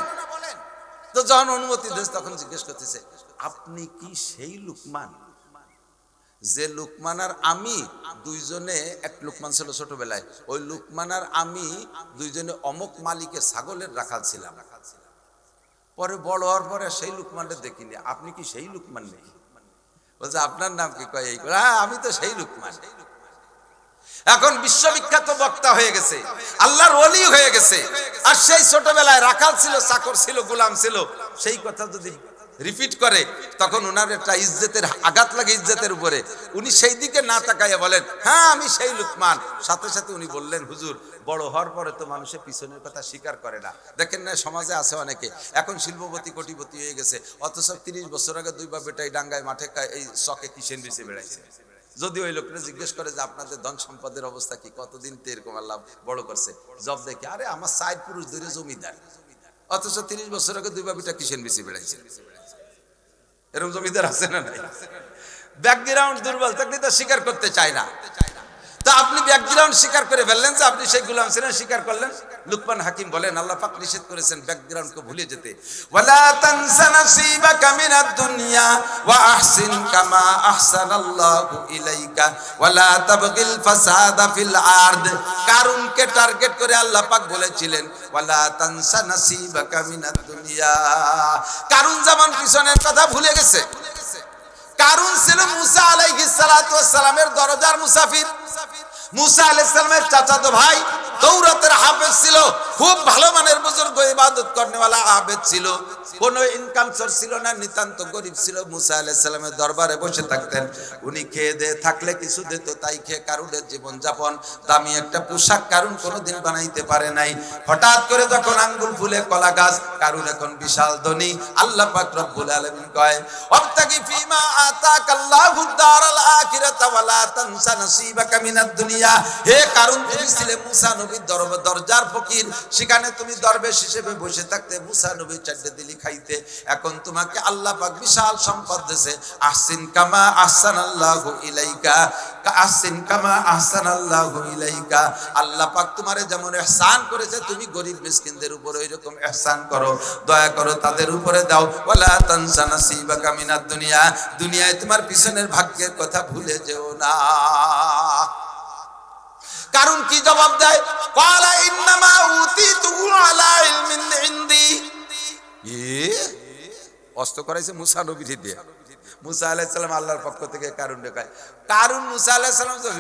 Speaker 1: তো যখন অনুমতি দিয়েছে তখন জিজ্ঞেস করতেছে, আপনি কি সেই লুকমান যে লুকমান আর আমি দুইজনে, এক লুকমান ছিল ছোটবেলায়, ওই লুকমান আর আমি দুইজনে অমুক মালিকের ছাগলের রাখাল ছিলাম, পরে বড় হওয়ার পরে সেই লুকমানটা দেখিনি, আপনি কি সেই লুকমান নাকি? বলছে আপনার নাম কি? কয় এই। হ্যাঁ, আমি তো সেই লুকমান। এখন বিশ্ববিখ্যাত বক্তা হয়ে গেছে, আল্লাহর ওলি হয়ে গেছে। আর সেই ছোটবেলায় রাখাল ছিল, চাকর ছিল, গোলাম ছিল, সেই কথা যদি রিপিট করে তখন ওনার একটা ইজ্জতের আঘাত লাগে, ইজ্জতের উপরে। উনি সেই দিকে না তাকাইয়া বলেন, হ্যাঁ আমি সেই লুকমান। সাথে সাথে উনি বললেন, হুজুর বড় হওয়ার পরে তো মানুষের পিছনের কথা স্বীকার করে না। দেখেন না, সমাজে আছে অনেকে এখন শিল্পপতি কোটিপতি হয়ে গেছে, অথচ 30 বছর আগে 2 বাপ বেটাই ডাঙ্গায় মাঠে এই চকে কিসেন বেঁচে বেড়াইছে। যদি ওই লোকটা জিজ্ঞেস করে যে আপনাদের ধন সম্পদের অবস্থা কি, কতদিন তো এরকম আল্লাহ বড় করছে, জব দেখে, আরে আমার 4 পুরুষ ধরে জমিদার, অথচ 30 বছর আগে 2 বাপ বেটা কিসেন বেঁচে বেড়াইছে। এরকম জমিদার আছে না নাই? ব্যাকগ্রাউন্ড দুর্বল থাকলে তো স্বীকার করতে চায় না। তা আপনি ব্যাকগ্রাউন্ড স্বীকার করে ফেললেন যে আপনি সেই গোলাম ছিলেন, স্বীকার করলেন। লুকমান হাকিম বলেন, আল্লাহ পাক নিষেধ করেছেন ব্যাকগ্রাউন্ডকে ভুলে যেতে। ওয়ালা তানসা নাসিবাকা মিনাদ দুনিয়া ওয়া আহসিন কামা আহসানাল্লাহু ইলাইকা ওয়ালা তাবগিল ফাসাদা ফিল আরদ। কারুনকে টার্গেট করে আল্লাহ পাক বলেছিলেন, ওয়ালা তানসা নাসিবাকা মিনাদ দুনিয়া। কারুন যেমন পিছনের কথা ভুলে গেছে। কারুন ছিল মুসা আলাইহিস সালাতু ওয়াস সালামের দরজার মুসাফির। মুসা আলাইহিস সালামের চাচাতো ভাই, তৌরাতের হাফেজ ছিল, খুব ভালো মানের বুজুর্গ, ইবাদত করনেওয়ালা আবেদ ছিল। কোনো ইনকাম সোর্স ছিল না, নিতান্ত গরিব ছিল। মুসা আলাইহিস সালামের দরবারে বসে থাকতেন। উনি খেয়ে দিয়ে থাকলে কিছু দিত, তাই খেয়ে কারুনের জীবন যাপন। দামি একটা পোশাক কারুন কোনোদিন বানাইতে পারে নাই। হঠাৎ করে যখন আঙ্গুল ফুলে কলা গাছ, কারুন এখন বিশাল ধনী। আল্লাহ পাক রব্বুল আলামিন কয়, ওয়াবতাগি ফীমা আতাকাল্লাহু দারাল আখিরাতা ওয়ালা তানসা নসিবাকা মিনাদ দুনিয়া। হে কারুন, তুমি ছিলে মুসা নবীর দরজার ফকির, সেখানে তুমি দরবেশ হিসেবে বসে থাকতে, মুসা নবীর চারটে দিলি খাইতে। এখন তোমাকে আল্লাহ পাক বিশাল সম্পদ দিয়েছে। আহসিন কামা আহসানাল্লাহু ইলাইকা, আহসিন কামা আহসানাল্লাহু ইলাইকা। আল্লাহ পাক তোমারে যেমন ইহসান করেছে, তুমি গরিব মিসকিনদের উপর ওইরকম ইহসান করো, দয়া করো, তাদের উপরে দাও। ওয়ালা তানসা নসিবাকা মিনাদ দুনিয়া, দুনিয়ায় তোমার পিছনের ভাগ্যের কথা ভুলে যেও না। কারণ কি জবাব দেয়? ক্বালা ইন্নামা উতিতুহু আলা ইলমিন ইনদি। অস্ত্র করাইছে মুসা নবীর দিয়ে। মুসা আলাইহিস সালাম আল্লাহর পক্ষ থেকে কারণ দেখায়। কারণ মুসা আলাইহিস সালাম তো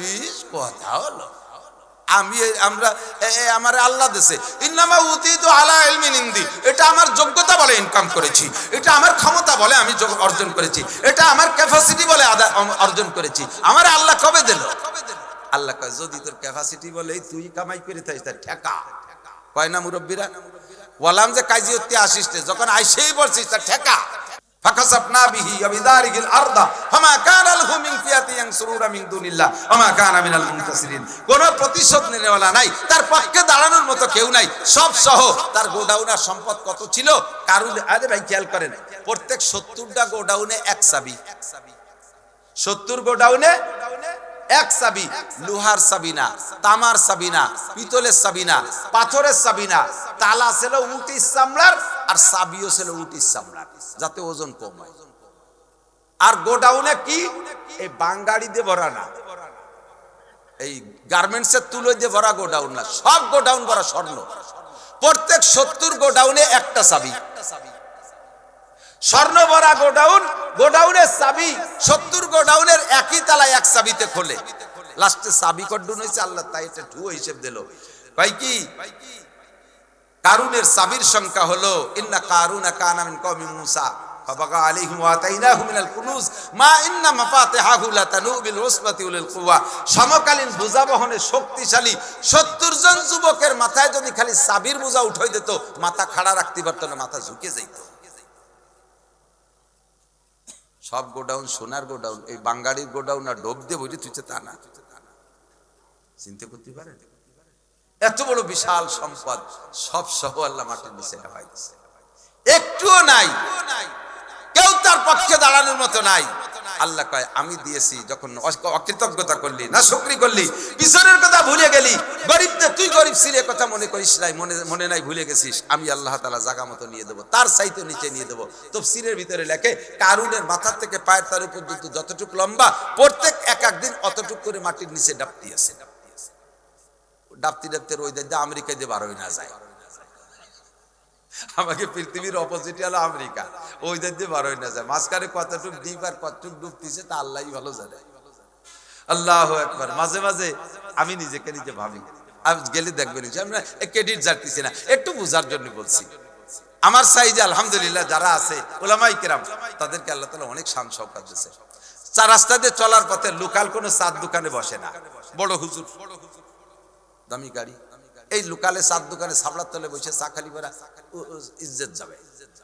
Speaker 1: কথা হলো, আমার আল্লাহ দেশে ইন্নামা উতিতু আলা ইলমিন ইনদি, এটা আমার যোগ্যতা বলে ইনকাম করেছি, এটা আমার ক্ষমতা বলে আমি অর্জন করেছি, এটা আমার ক্যাপাসিটি বলে অর্জন করেছি। আমার আল্লাহ কবে দিল? আল্লাহ কয়, যদি তোর ক্যাপাসিটি বলে তুই কামাই করে থাকিস তার ঠেকা। কয় না মুরব্বীরা, বললাম যে কাজী হতে আসিস, যখন আইসেই বলছিস তার ঠেকা। ফাকাসাফনা বিহি ওয়া বিদারিহিল আরদা ফামা কানা লাহু মিন ফিয়াতি ইয়ানসুরুনা মিন দুনিল্লাহ ওয়া মা কানা মিনাল মুনতাসিরিন। কোন প্রতিশোধ নেওয়ালা নাই, তার পক্ষে দাঁড়ানোর মতো কেউ নাই। সব সহ তার গোডাউনের সম্পদ কত ছিল? কারণ আরে ভাই খেয়াল করেন, প্রত্যেক 70টা গোডাউনে এক চাবি, 70 গোডাউনে এক চাবি। লোহার চাবি না, তামার চাবি না, পিতলের চাবি না, পাথরের চাবি না। তালা ছিল উটির চামড়ার, আর চাবিও ছিল উটির চামড়ার, যাতে ওজন কম হয়। আর গোডাউনে কি? এই বাঙ্গাড়ি দিয়ে ভরা না, এই গার্মেন্টসের তুলো দিয়ে ভরা গোডাউন না, সব গোডাউন ভরা স্বর্ণ। প্রত্যেক 70 গোডাউনে একটা চাবি। স্বর্ণ ভরা গোডাউন, গোডাউনের চাবি 70 গোডাউনের একই তালায় এক চাবিতে খোলে। লাস্টে চাবি কড্ডুন হয়েছে, আল্লাহ তাই এটা ঢুয়ো হিসেব দিল। ভাই কি কারুনের চাবির সংখ্যা হলো ইন্না কারুনা কানা মিন কওমি মুসা ফাবাগা আলাইহিম ওয়া আতাইনাহু মিনাল কুনুজ মা ইন্না মাফাতিহাহু লাতানু বিল উসবাতি উলিল কুওয়া। সমকালীন বোঝা বহনে শক্তিশালী 70 জন যুবকের মাথায় যদি খালি চাবির বোঝা উঠাই দিত, মাথা খাড়া রাখতে পারত না, মাথা ঝুঁকে যাইত। সব গোডাউন সোনার গোডাউন, এই বাঙ্গাড়ির গোডাউন আর ডোব দিয়ে বইটি তুইছে তা না। চিন্তা করতে পারেন, এত বড় বিশাল সম্পদ সব সহ আল্লাহ মাটির নিচে নামাই দিয়েছে। একটুও নাই, কেউ তার পক্ষে দাঁড়ানোর মতো নাই। আল্লাহ কয়, আমি দিয়েছি। যখন অকৃতজ্ঞতা করলি, না শুকরি করলি, পিছনের কথা ভুলে গেলি, গরিবদের তুই গরিব ছিলে কথা মনে করিস নাই, মনে নাই, ভুলে গেছিস, আমি আল্লাহ তাআলা জায়গা মতো নিয়ে দেবো, তার চাইতে নিচে নিয়ে দেবো। তাফসীরের ভিতরে লেখে, কারুনের মাথার থেকে পায়ের তালু পর্যন্ত যতটুকু লম্বা, প্রত্যেক এক একদিন অতটুকু করে মাটির নিচে ডাবতি আছে। ডাবতি ডাবতে ওই দিকে আমেরিকায় দিয়ে বার হয়ে না যায়। আমাকে পৃথিবীর অপোজিটে হলো আমেরিকা, ওই দিকে বার হয়ে না যায়। মাঝখানে কতটুক ডিপ আর কতটুক ডুবতিছে তা আল্লাহই ভালো জানে। আল্লাহু আকবার। মাঝে মাঝে আমি নিজেকে নিজে ভাবি, আমি গেলে দেখবেন আমরা ক্রেডিট জানতেছি না, একটু বোঝার জন্য বলছি। আমার সাইজে আলহামদুলিল্লাহ যারা আছে উলামায়ে কেরাম, তাদেরকে আল্লাহ তাআলা অনেক শান শওকত দিয়েছে। চার রাস্তা দিয়ে চলার পথে লোকাল কোনো চার দোকানে বসে না। বড় হুজুর, দামি গাড়ি, এই লোকালে চার দোকানে সাবলার তলে বসে চা খালি বেড়া, ইজ্জত যাবে,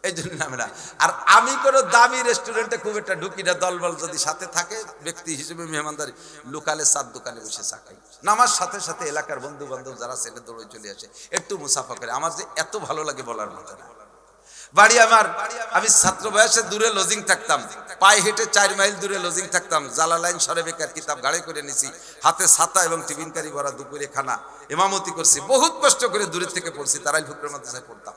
Speaker 1: এই জন্য আমরা। আর আমি কোনো দামি রেস্টুরেন্টে খুব একটা ঢুকি না, দলবল যদি সাথে থাকে ব্যক্তি হিসেবে মেহমানদারি, লোকালে চার দোকানে বসে চা খাই। নামার সাথে সাথে এলাকার বন্ধু বান্ধব যারা ছেলে দৌড়ে চলে আসে, একটু মুসাফা করে। আমার যে এত ভালো লাগে বলার মতো না। বাড়ি আমার, আমি ছাত্র বয়সে দূরে লজিং থাকতাম, পায়ে হেঁটে 4 মাইল দূরে লজিং থাকতাম। জালালাইন শরীফের কিতাব গাড়ি করে নিছি, হাতে ছাতা এবং টিফিন কারি ভরা, দুপুরে খানা, ইমামতি করছি, বহুত কষ্ট করে দূরের থেকে পড়ছি। তারাই ফুকরের মাদ্রাসায় পড়তাম,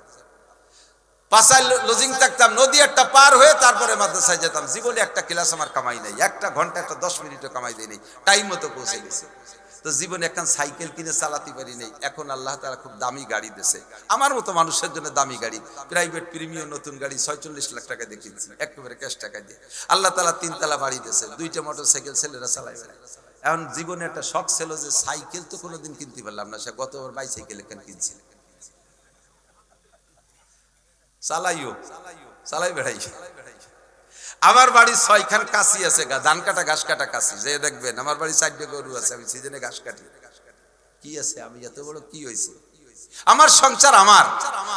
Speaker 1: 5 লজিং থাকতাম, নদী একটা পার হয়ে তারপরে মাদ্রাসায় যেতাম। জীবনে একটা ক্লাস আমার কামাই নাই, একটা ঘন্টা একটা 10 মিনিটও কামাই দেয় নাই, টাইম মতো পৌঁছে গেছি। তো জীবনে একখান সাইকেল কিনে চালাতে পারি নাই। এখন আল্লাহ তাআলা খুব দামি গাড়ি দিয়েছে, আমার মতো মানুষের জন্য দামি গাড়ি, প্রাইভেট প্রিমিয়াম নতুন গাড়ি 46 লাখ টাকা দিয়ে কিনছি, একেবারে ক্যাশ টাকা দিয়ে। আল্লাহ তাআলা 3 তলা বাড়ি দিয়েছে, 2টা মোটরসাইকেল ছেলেরা চালায় বেড়ায়। এখন জীবনে একটা শখ ছিল যে সাইকেল তো কোনোদিন কিনতে পারলাম না, সে গতবার বাইসাইকেল এখানে কিনছি, চালাইও চালাই বেড়াই। আমার বাড়ি 6খান কাশি আছে, ধান কাটা ঘাস কাটা কাশি, যে দেখবেন আমার বাড়ি 4টে গরু আছে, আমি সিজনে ঘাস কাটি। কি আছে, আমি এত বড় কি হয়েছে, আমার সংসার আমার।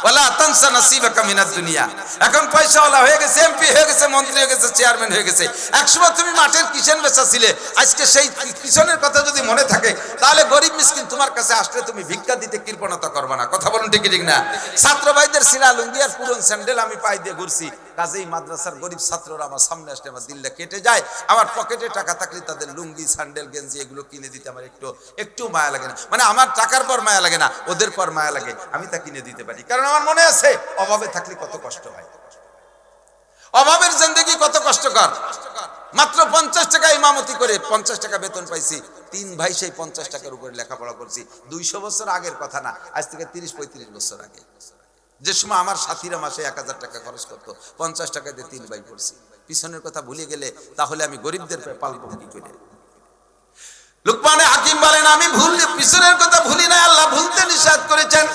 Speaker 1: ওয়ালা তানসা নাসিবাকা মিনাদ দুনিয়া। এখন পয়সাওয়ালা হয়ে গেছে, এমপি হয়ে গেছে, মন্ত্রী হয়ে গেছে, চেয়ারম্যান হয়ে গেছে। একসময় তুমি মাঠের কিচেন বেচা ছিলে, আজকে সেই কিচেনের কথা যদি মনে থাকে তাহলে গরিব মিসকিন তোমার কাছে আসলে তুমি ভিক্ষা দিতে কৃপণতা করবে না। কথা বলুন ঠিক ঠিক না? ছাত্র ভাইদের সিলা লুঙ্গি আর পুরন স্যান্ডেল আমি পাই দিয়ে ঘুরছি, কাজেই মাদ্রাসার গরিব ছাত্ররা আমার সামনে আসলে আমার দিলটা কেটে যায়। আমার পকেটে টাকা থাকলে তাদের লুঙ্গি স্যান্ডেল গেঞ্জি এগুলো কিনে দিতে আমার একটু মায়া লাগে না। মানে আমার টাকার পর মায়া লাগে না, ওদের পর মায়া লাগে, আমি তা কিনে দিতে পারি। কারণ আমার মনে আছে অভাবে থাকলে কত কষ্ট হয়, অভাবের জিন্দেগি কত কষ্টকর। মাত্র 50 টাকা ইমামতি করে 50 টাকা বেতন পাইছি, 3 ভাই সেই 50 টাকার উপরে লেখাপড়া করছি। 200 বছর আগের কথা না, আজ থেকে 30-35 বছর আগে, যে সময় আমার সাথীরা মাসে 1000 টাকা খরচ করতো, 50 টাকা দিয়ে 3 ভাই পড়ছি। পিছনের কথা ভুলে গেলে তাহলে আমি গরিবদের পালবো কি করে? লুকমান হাকিম বলেন, আমি পিছনের কথা ভুলি না, আল্লাহ ভুলতে নিষেধ করেছেন।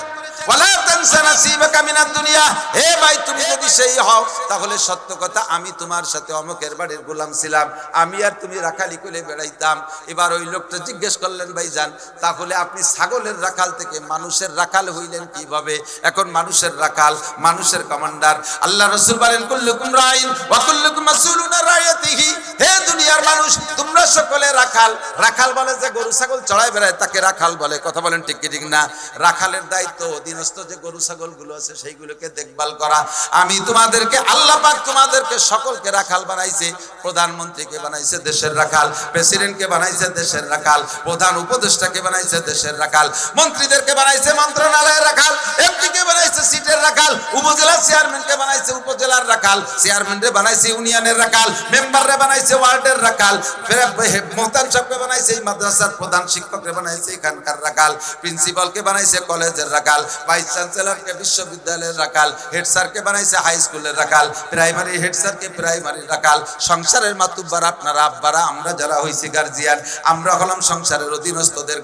Speaker 1: ওয়ালা তানসা নাসিবাকা মিনাদ দুনিয়া। হে ভাই, তুমি যদি সেই হও তাহলে সত্য কথা, আমি তোমার সাথে অমুকের বাড়ির গোলাম ছিলাম, আমি আর তুমি রাখালি করে বেড়াইতাম। এবার ওই লোকটা জিজ্ঞেস করলেন, ভাই যান, তাহলে আপনি ছাগলের রাখাল থেকে মানুষের রাখাল হইলেন কিভাবে? এখন মানুষের রাখাল, মানুষের কমান্ডার। আল্লাহ রাসূল বলেন, কুল্লুকুম রাইন ওয়া কুল্লুকুম মাসউলুন আন রাইয়াতিহি। হে দুনিয়ার মানুষ, তোমরা সকলে রাখাল। রাখাল বলে যে গরু ছাগল চড়ায় বেড়ায়, তাকে রাখাল বলে। কথা বলেন ঠিক কি ঠিক না? রাখালের দায়িত্ব অধীনস্থ যে গরু ছাগল গুলো আছে সেইগুলোকে দেখভাল করা। আমি তোমাদেরকে, আল্লাহ পাক তোমাদেরকে সকলকে রাখাল বানাইছে। প্রধানমন্ত্রীকে বানাইছে দেশের রাখাল, প্রেসিডেন্টকে বানাইছে দেশের রাখাল, প্রধান উপদেষ্টাকে বানাইছে দেশের রাখাল, মন্ত্রীদেরকে বানাইছে মন্ত্রণালয়ের রাখাল, এমপিকে বানাইছে সিটের রাখাল, উপজেলার চেয়ারম্যানকে বানাইছে উপজেলার রাখাল, চেয়ারম্যানরে বানাইছে ইউনিয়নের রাখাল, মেম্বাররে বানাইছে ওয়ার্ডের রাখাল, মোহতাম সাহেবকে বানাইছে এই মাদ্রাসার প্রধান, শিক্ষককে বানাইছে এখানকার রাখাল, প্রিন্সিপালকে বানাইছে কলেজের রাখাল, ভাইস চ্যান্সেলরকে বিশ্ববিদ্যালয়ের রাখাল, হেড স্যারকে বানাইছে হাই স্কুলের রাখাল, প্রাইমারি হেড স্যারকে প্রাইমারির রাখাল। সংসারের মাতুব্বার আপনারা, আব্বারা, আমরা যারা হইছি গার্জিয়ান, আমরা হলাম সংসারের অধীনস্থদের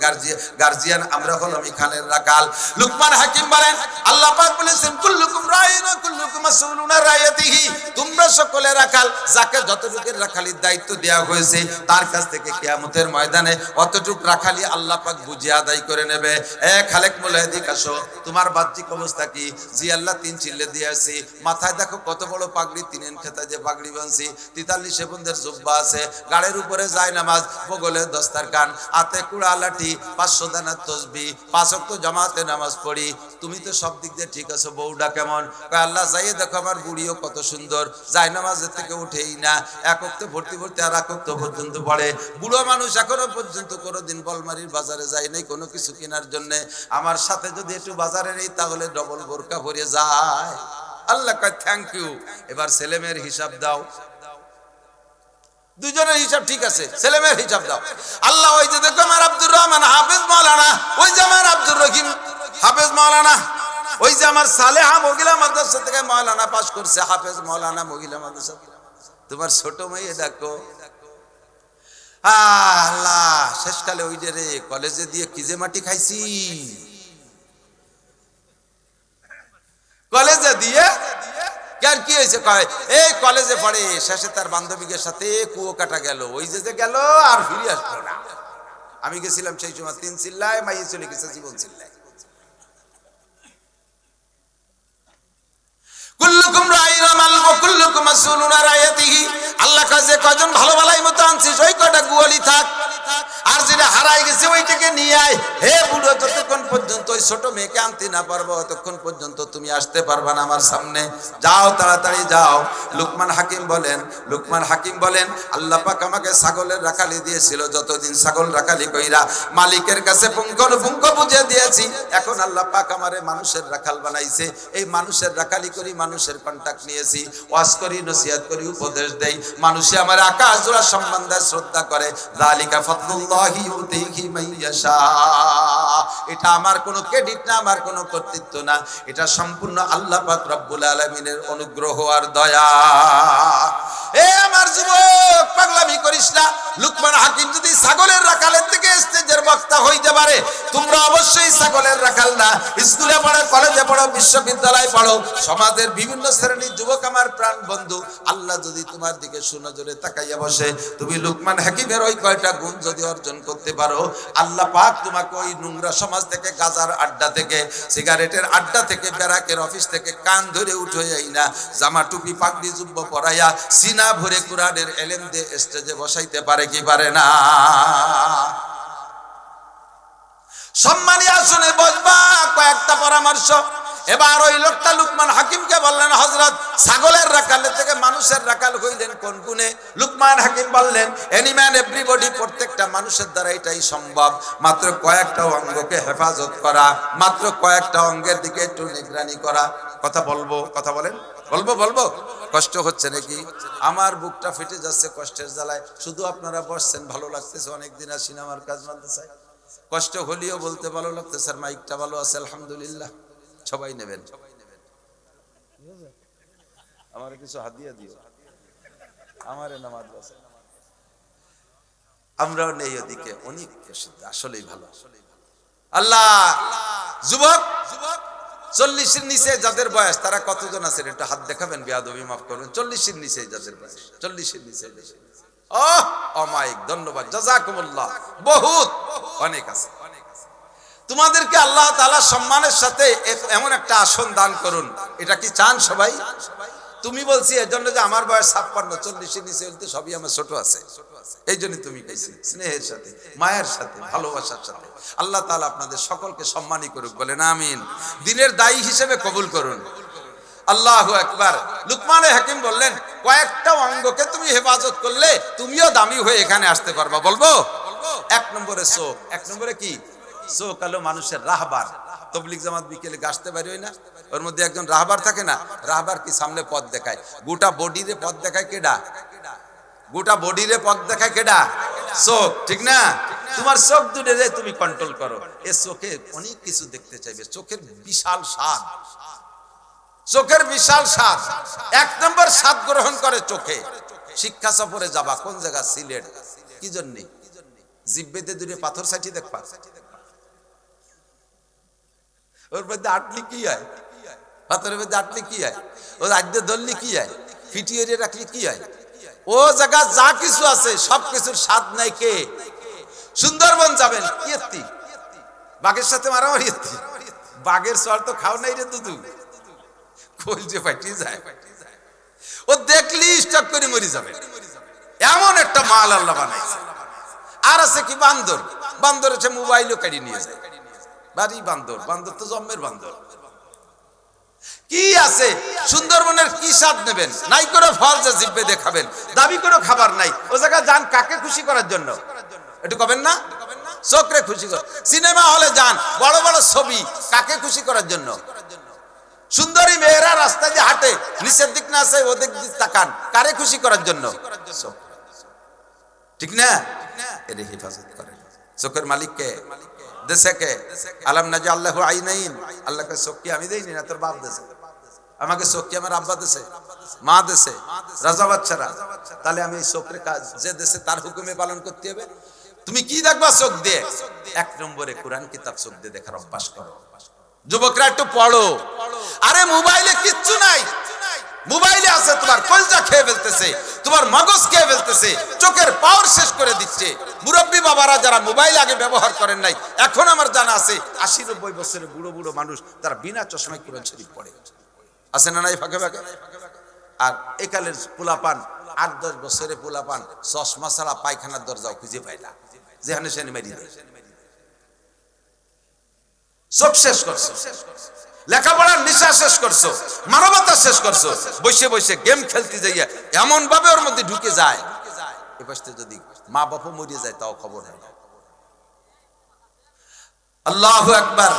Speaker 1: গার্জিয়ান, আমরা হলাম এখানের রাখাল। লুকমান হাকিম বলেন, আল্লাহ পাক বলেছেন, কুল্লুকুম রাইন ওয়া কুল্লুকুম মাসউলুন আন রাইয়াতিহি। তোমরা সকলে রাখাল, যাকে যতটুকুর রাখালির দায়িত্ব দেওয়া হয়েছে তার কাছ থেকে কিয়ামতের ময়দানে অতটুকু রাখালি আল্লাহ পাক বুঝিয়ে আদায় করে নেবে। খালেক মোল্লা এদিকে আসো, তোমার বাহ্যিক অবস্থা কি? জি আল্লাহ 3 চিল্লে দিয়েছি, মাথায় দেখো কত বড় পাগড়ি, 3 খেতা যে পাগড়ি বানছি, 43 সেবন্দের জুব্বা আছে, গাড়ির উপরে যায় নামাজ, বগলে দস্তারখান, হাতে কুড়া লাঠি, 500 দানার তসবিহ, 5 ওয়াক্ত জামাতে নামাজ পড়ি। তুমি তো সব দিক দিয়ে ঠিক আছো, বউটা কেমন? আল্লাহ যাইয়ে দেখো আমার বুড়িও কত সুন্দর, যায় নামাজের থেকে উঠেই না, এক ওয়াক্ত ভর্তি ভর্তি আর এক ওয়াক্ত পর্যন্ত পড়ে। বুড়ো মানুষ এখনো পর্যন্ত কোনোদিন বলমারির বাজারে যায় নাই কোনো কিছু কেনার জন্য। আমার সাথে যদি একটু বাজারে নেই তাহলে ডবল বোরকা ভরে যায়। আল্লাহ কয় থ্যাংক ইউ। এবার ছেলেমেয়ের হিসাব দাও। দুজনের হিসাব ঠিক আছে, ছেলেমেয়ের হিসাব দাও। আল্লাহ ওই যে দেখো আমার আব্দুর রহমান হাফেজ মাওলানা, ওই যে আমার আব্দুর রহিম হাফেজ মাওলানা, ওই যে আমার সালেহা মহিলা মাদ্রাসা থেকে মাওলানা পাস করছে, হাফেজ মাওলানা মহিলা মাদ্রাসা। তোমার ছোট মেয়ে ডাকো। আল্লাহ শেষকালে ওই যে রে কলেজে দিয়ে কি যে মাটি খাইছি, কলেজে দিয়ে আর কি হয়েছে? এই কলেজে পড়ে, শেষে তার বান্ধবীদের সাথে কুয়ো কাটা গেল, ওই যে গেল আর ফিরে আসলো না। আমি গেছিলাম সেই সময় 3 চিল্লায়, মাইয়ে চলে গেছে জীবন চিল্লায়। কুল্লুকুম রাইন ওয়া কুল্লুকুম মাসউলুন আন রাইয়াতিহি। আল্লাহ কাছে কয়জন ভালো ভালাই মতো আনছিস, ওই কয়টা গুয়ালি থাক, আর যেটা হারাই গেছে ওইটাকে নিয়ে আয়। হে বুড়ো, যতক্ষণ পর্যন্ত ওই ছোট মেয়েকে আনতে না পারবো ততক্ষণ পর্যন্ত তুমি আসতে পারবা না আমার সামনে। যাও, তাড়াতাড়ি যাও। লুকমান হাকিম বলেন, আল্লাহ পাক আমাকে ছাগলের রাখালি দিয়েছিল, যতদিন ছাগল রাখালি কইরা মালিকের কাছে পুঙ্খানুপুঙ্খ বুঝিয়ে দিয়েছি। এখন আল্লাহ পাক আমারে মানুষের রাখাল বানাইছে, এই মানুষের রাখালি করি, মানুষের কন্টাক্ট নিয়েছি, ওয়াজ করি, নসিহত করি, উপদেশ দেই, মানুষে আমার আকাশ জোড়া সম্মান দেয়, শ্রদ্ধা করে। যালিকা ফাদলুল্লাহি ইউতিহি মান ইয়াশা। এটা আমার কোনো ক্রেডিট না, আমার কোনো কর্তৃত্ব না, এটা সম্পূর্ণ আল্লাহ পাক রব্বুল আলামিনের অনুগ্রহ আর দয়া। এ আমার যুবক, পাগলামি করিস না। লুকমান হাকিম যদি ছাগলের রাখালের থেকে স্টেজের বক্তা হইতে পারে, তোমরা অবশ্যই ছাগলের রাখাল না। স্কুলে পড়ে, কলেজে পড়ে, পড়ো, বিশ্ববিদ্যালয় পড়ো, সমাজের বিভিন্ন শ্রেণীর যুবক আমার প্রাণ বন্ধু, আল্লাহ যদি তোমার দিকে সুনজরে তাকাইয়া বসে, তুমি লুকমান হাকিমের ওই কয়টা গুণ যদি অর্জন করতে পারো, আল্লাহ পাক তোমাকে ওই নোংরা সমাজ থেকে, গাজার আড্ডা থেকে, সিগারেটের আড্ডা থেকে, ব্যারাকের অফিস থেকে কান ধরে উঠে যাই না, জামা টুপি পাগড়ি জুব্ব পরাইয়া সিনা ভরে কোরআনের এলেম দিয়ে স্টেজে বসাইতে পারে কি পারে না? সম্মানী আসনে বসবা। কয়েকটা পরামর্শ। এবার ওই লোকটা লুকমান হাকিমকে বললেন, হযরত ছাগলের রাখাল থেকে মানুষের রাখাল হইলেন কোন গুণে? লুকমান হাকিম বললেন, এনি ম্যান এভরিবডি, প্রত্যেকটা মানুষের দ্বারা এটাই সম্ভব, মাত্র কয়েকটা অঙ্গকে হেফাজত করা, মাত্র কয়েকটা অঙ্গের দিকে একটু নিগরানি করা। কথা বলবো, কথা বলেন, বলবো। কষ্ট হচ্ছে নাকি? আমার বুকটা ফেটে যাচ্ছে কষ্টের জ্বালায়। শুধু আপনারা বসছেন, ভালো লাগতেছে, অনেকদিন আর সিনেমার কাজ মানতে চাই। কষ্ট হলেও বলতে ভালো লাগতেছে, আর মাইকটা ভালো আছে আলহামদুলিল্লাহ। সবাই নেবেন, আমার কিছু হাদিয়া দিও, আমার না মাদ্রাসা, আমরাও নেই ওদিকে, অনেক প্রসিদ্ধ, আসলেই ভালো। আল্লাহ, যুবক 40-এর নিচে যাদের বয়স, তারা কতজন আছেন একটু হাত দেখাবেন? বেয়াদবি মাফ করবেন। 40-এর নিচে যাদের বয়স, 40-এর নিচে। অমায়িক, ধন্যবাদ, জাযাকুমুল্লাহ। বহুত, অনেক আছে। তোমাদেরকে আল্লাহ তাআলা সম্মানের সাথে এমন একটা আসন দান করুন। এটা কি চান সবাই? তুমি বলছি এজন্য যে আমার বয়স 56, 40-এর নিচে হইতে সবই আমার ছোট আছে, এই জন্য তুমি কইছি। স্নেহের সাথে, মায়ের সাথে, ভালোবাসার সাথে আল্লাহ তাআলা আপনাদের সকলকে সম্মানী করুক, বলেন আমিন। দিনের দায়ী হিসেবে কবুল করুন। আল্লাহু আকবার। লুকমান হাকিম বললেন, কয়েকটা অঙ্গকে তুমি হেফাজত করলে তুমিও দামি হয়ে এখানে আসতে পারবা। বলবো? 1 নম্বরে চোখ। 1 নম্বরে কি? চোখ হলো মানুষের রাহবার। তবলিগ জামাত বিকেলে গাছতে পারি হয় না, ওর মধ্যে একজন রাহবার থাকে না? রাহবার কি সামনে পথ দেখায়, গোটা বডিরে পথ দেখায় কেডা? গোটা বডিরে পথ দেখায় কেডা? চোখ, ঠিক না? তোমার চোখ দুটোরে তুমি কন্ট্রোল করো। এ চোখে অনেক কিছু দেখতে চাইবে, চোখের বিশাল স্বাদ, চোখের বিশাল স্বাদ। 1 নম্বর স্বাদ গ্রহণ করে চোখে। শিক্ষা সফরে যাবা, কোন জায়গা? সিলেট। কি জন্য? জিব্বেতে দূরে পাথর সাইটি দেখবা, ওর মধ্যে আটলি কি হয়? পাথরের মধ্যে আটলি কি হয়? ও রাজ্যে ধরলি কি হয়? ফিটিয়ে রাখলি কি হয়? ও জায়গা যা কিছু আছে সবকিছুর স্বাদ নাই কে? সুন্দরবন যাবেন, ইয়েতি বাঘের সাথে মারামারি, বাঘের সর তো খাও নাই রে দুদু, কই যে ফাটিয়ে যায়, ও দেখলি স্টক করে মরি যাবে, এমন একটা মাল আল্লাহ বানাইছে। আর আছে কি? বান্দর। বান্দর এসে মোবাইলও কাড়ি নিয়ে যায়, বাড়ি বান্দর। বান্দর তো জন্মের বান্দর। কি আছে সুন্দরবনের? কি স্বাদ নেবেন? নাই করে ফল যে জিব্বে দেখাবেন, দাবি করে খাবার নাই। ও জায়গায় যান কাকে খুশি করার জন্য? একটু কবেন না? চোখরে খুশি কর। সিনেমা হলে যান, বড় বড় ছবি কাকে খুশি করার জন্য? সুন্দরী মেয়েরা রাস্তায় যে হাঁটে, নিচের দিক না আছে ওদিক দিক তাকান, কারে খুশি করার জন্য? ঠিক না? এর হেফাজত করেন। চোখের মালিককে দেশে কে? আলাম নাজাল্লাহু আইনাইন। আল্লাহকে চোখ কি আমি দেইনি না? তোর বাপ দেশে। আমাকে চোখ কি আমার আব্বা দেশে, মা দেশে, রাজা বাচ্চারা? তাহলে আমি এই চোখের কাজ যে দেশে তার হুকুমে পালন করতে হবে। তুমি কি দেখবা চোখ দিয়ে? 1 নম্বরে কোরআন কিতাব চোখ দিয়ে দেখার অভ্যাস করো। যুবকরা একটু পড়ো। আরে মোবাইলে কিচ্ছু নাই, মোবাইলে আছে তোমার কলজা খেয়ে ফেলতেছে, তোমার মগজ খেয়ে ফেলতেছে, চোখের পাওয়ার শেষ করে দিচ্ছে। মুরব্বী বাবারা যারা মোবাইল আগে ব্যবহার করেন নাই, এখন আমার জানা আছে 80-90 বছরের বুড়ো বুড়ো মানুষ তারা বিনা চশমায় কোরআন শরীফ পড়ে, আছে না নাই ফাঁকে ফাঁকে? আর একালের পোলাপান 8-10 বছরের পোলাপান চশমা ছাড়া পায়খানার দরজাও খুঁজে পায় না, যেখানে সেখানে মেরি দেয়। চোখ শেষ করছো, লেখাপড়ার নিশা শেষ করছো, মানবতা শেষ করছো, বসে বসে গেম খেলতে যাইয়া এমন ভাবে ওর মধ্যে ঢুকে যায়, এ পাশে যদি মা বাবা মরিয়ে যায় তাও খবর হয় না। আল্লাহু আকবার।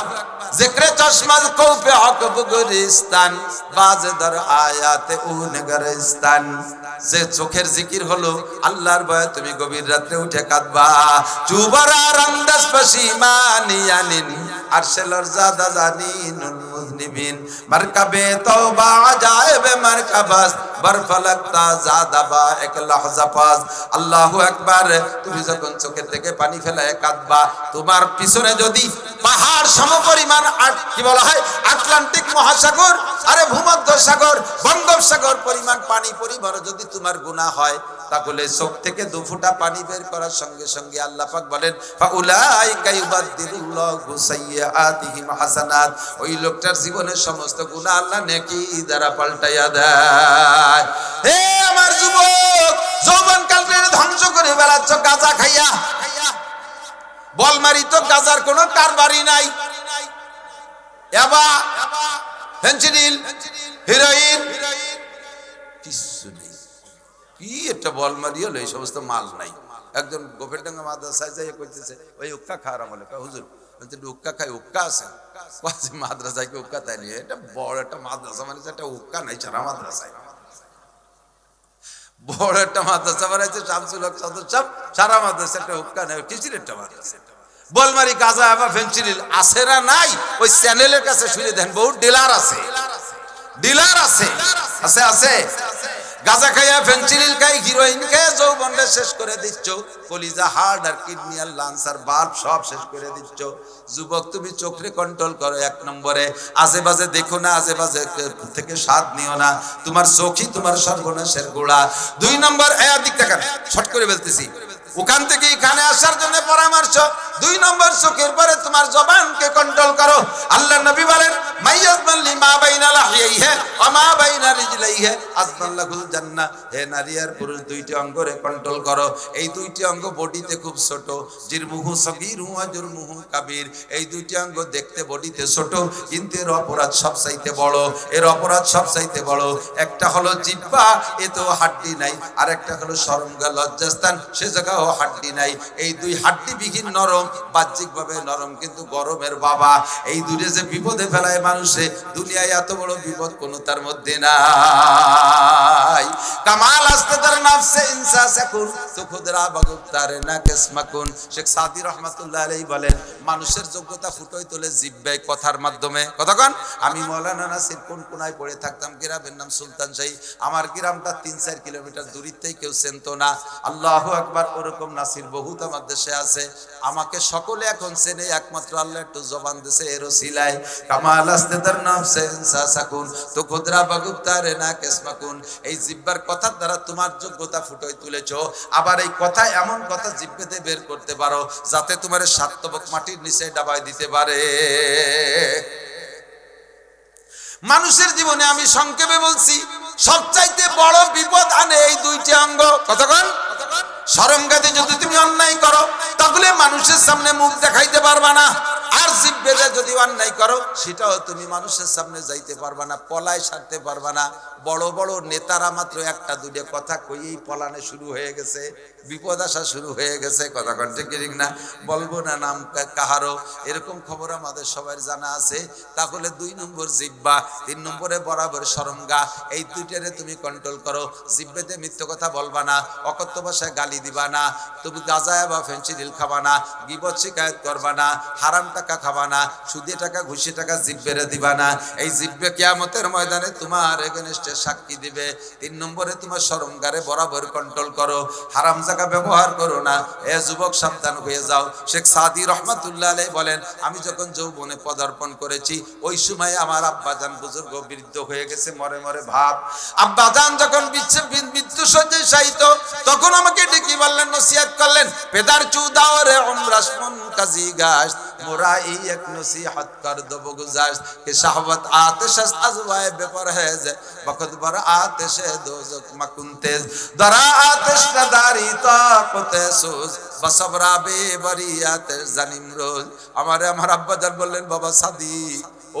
Speaker 1: জিক্রে চশমাজ কৌপে হক বুগুরিস্তান, বাজে দর আয়াতে উন গরিস্তান। যে চোখের জিকির হলো আল্লাহর ভয়ে তুমি গভীর রাতে উঠে কাঁদবা। চুবারা রান্দাস পশিমানিয়ানিন আরশেলর জাদা জানিনুল মুজনিবিন, মারকাবে তওবা আজায়েবে মারকাবাস, বরফলকতা জাদাবা এক লাহজা পাস। আল্লাহু আকবার। তুমি যখন চোখের থেকে পানি ফেলায় কাঁদবা, তোমার পিছনে যদি পাহাড় সমপরিমাণ কি বলা হয় আটলান্টিক মহাসাগর, আরে ভূমধ্য সাগর, বঙ্গোপসাগর পরিমাণ পানি পরিমাণ যদি তোমার গুনাহ হয়, তাহলে চোখ থেকে 2 ফোঁটা পানি বের করার সঙ্গে সঙ্গে আল্লাহ পাক বলেন ফাউলাইকা ইউবাদদিলুল্লাহু সাইয়্যাতিহিম হাসানাত, ওই লোকটার জীবনের সমস্ত গুনাহ আল্লাহ নেকি দ্বারা পাল্টাইয়া দেয়। হে আমার যুবক, যৌবনকালকে ধ্বংস করে বেড়াচ্ছ গাঁজা খাইয়া। বলমারি তো গাঁজার কোনো কারবারই নাই। ইয়াবা, ফেনসিডিল, হেরোইন কিছু নেই। কি একটা বলমারি হলো, এই সমস্ত মাল নাই। একজন গোফেরডাঙ্গা মাদ্রাসায় যাই কইতেছে ওই উক্কা খাওয়ার আমলে, হুজুর উক্কা খাই, উক্কা আছে মাদ্রাসায় কি উক্কা তাই নিয়ে? এটা বড় একটা মাদ্রাসা, মানে একটা উক্কা নাই সারা মাদ্রাসায়। বড় একটা মাদ্রাসা বানাইছে শামসুল হক সদর সাহেব, সারা মাদ্রাসা একটা হুক্কা নেই, কিসির একটা মাদ্রাসা। বলমারি গাঁজা আবার ফেনসিডিল আছে না নাই? ওই চ্যানেলের কাছে শুনে দেন, বহু ডিলার আছে, ডিলার আছে, আছে আছে। গাঁজা খাইয়া, ফেনসিডিল খাই, হিরোইন খাইয়া যৌবনটা শেষ করে দিচ্ছ। কলিজা, হার্ট আর কিডনি আর লাংস আর বাল্ব সব শেষ করে দিচ্ছ। যুবক, তুমি চোখে কন্ট্রোল করো। 1 নম্বরে আজে বাজে দেখো না, আজে বাজে থেকে স্বাদ নিও না। তোমার চোখই তোমার সর্বনাশের গোড়া। 2 নম্বর, দিক থেকে শর্ট করে বলতেছি, ওখান থেকে এখানে আসার জন্য পরামর্শ। 2 নম্বর, চোখের পরে তোমার জবানকে কন্ট্রোল করো। আল্লাহ নবী বলেন মাইয়াজমাল্লি মা বাইনা লাহিয়াইহি ওয়া মা বাইনা রিজলাইহি আজমাল্লাহুল জান্নাহ। হে নারী আর পুরুষ, 2টি অঙ্গরে কন্ট্রোল করো। এই 2টি অঙ্গ বডিতে খুব ছোট, জিরমুহু সগীরু ওয়া জুরমুহু কাবীর। এই 2টি অঙ্গ দেখতে বডিতে ছোট, কিন্তু এর অপরাধ সবচাইতে বড়। এর অপরাধ সবচাইতে বড়। একটা হলো জিহ্বা, এতেও হাড্ডি নাই। আর একটা হলো শরমগা, লজ্জাস্থান, সে জায়গাও হাড্ডি নাই। এই 2 হাড্ডি বিহীন নরম, বাহ্যিকভাবে নরম কিন্তু গরমের বাবা। এই 2টা যে বিপদে ফেলায় মানুষে, দুনিয়ায় এত বড় বিপদ কোনো তার মধ্যে নাই। কামাল আস্তাদার নাফসে ইনসা সাকুন তো খুদরা বাগুতারে না কিসমাকুন। শেখ সাদি রহমাতুল্লাহ আলাইহি বলেন, মানুষের যোগ্যতা ফুটোয় তোলে জিহ্বায়, কথার মাধ্যমে। কতক্ষণ আমি মাওলানা নাসির কোন কোনায় পড়ে থাকতাম, গ্রামের নাম সুলতান শাহী। আমার গ্রামটা 3-4 কিলোমিটার দূরত্বেই কেউ চিনতো না। আল্লাহু আকবার, ওরকম নাসির বহুত আমার দেশে আছে। আমাকে সকলে এখন চেনে, একমাত্র আল্লাহ একটু জবান দিয়েছে এর ওসিলায়। কামাল আস্তাদার নাফসে ইনসা সাকুন তো খুদরা বাগুতারে না কিসমাকুন। এই জিহ্বার কথার দ্বারা তোমার যোগ্যতা ফুটোয় তুলেছো। আবার এই কথা, এমন কথা জিহ্বাতে বের করতে পারো যাতে তোমার সাতবক মাটির নিচে ডাবায় দিতে পারে। মানুষের জীবনে আমি সংক্ষেপে বলছি, সবচাইতে বড় বিপদ আনে এই 2টি অঙ্গ। কতক্ষণ? শরমগাতে যদি তুমি অন্যায় করো, তাহলে মানুষের সামনে মুখ দেখাইতে পারবা না। আর জিহ্বাতে যদি অন্যায় করো, সেটাও তুমি মানুষের সামনে যাইতে পারবা না, পলায় সারতে পারবা না। বড় বড় নেতারা মাত্র 1-2 কথা কইয়েই পলানে শুরু হয়ে গেছে, বিপদ আসা শুরু হয়ে গেছে। কথা কণ্ঠে ঠিক না? বলবো না নাম কাহারও, এরকম খবর আমাদের সবার জানা আছে। তাহলে 2 নম্বর জিহ্বা, 3 নম্বরে বরাবর শরমগা। এই 2টারে তুমি কন্ট্রোল করো। জিহ্বাতে মিথ্যা কথা বলবা না, অকথ্য ভাষায় গালি দিবা না, তুমি গাঁজা বা ফেনসিডিল খাবা না, গীবত শিকায়ত করবা না, হারাম টাকা খাবা না, সুদে টাকা ঘুষে টাকা জিহ্বারে দিবা না। এই জিহ্বা কিয়ামতের ময়দানে তোমার এগেনস্টে সাক্ষী দিবে। 3 নম্বরে তোমার শরমগারে বরাবর কন্ট্রোল করো, হারাম জায়গা ব্যবহার করো না। এ যুবক, সাবধান হয়ে যাও। শেখ সাদি রহমাতুল্লাহ আলাইহি বলেন, আমি যখন যৌবনে পদার্পণ করেছি, ওই সময় আমার আব্বাজান বুজুর্গ বৃদ্ধ হয়ে গেছে, মরে মরে ভাব। আব্বাজান যখন মৃত্যু সজ্জায় শায়িত, তখন আমাকে ডেকে বললেন, নসিহত করলেন, পেদার চুদাও রে উমরাস মন কাজী গাছ মোরা এই এক নসিহত কর দেব গুজাস কে শাহওয়াত আতিশ আজওয়ায়ে বেপরহেজ বখত বর আতিশে দোজক মাকুন তেজ দরা আতিশ দারি তাকতে সুজ বসবরা বেবরিয়াত জানিম রোজ। আমার আব্বাজান বললেন, বাবা সাদি,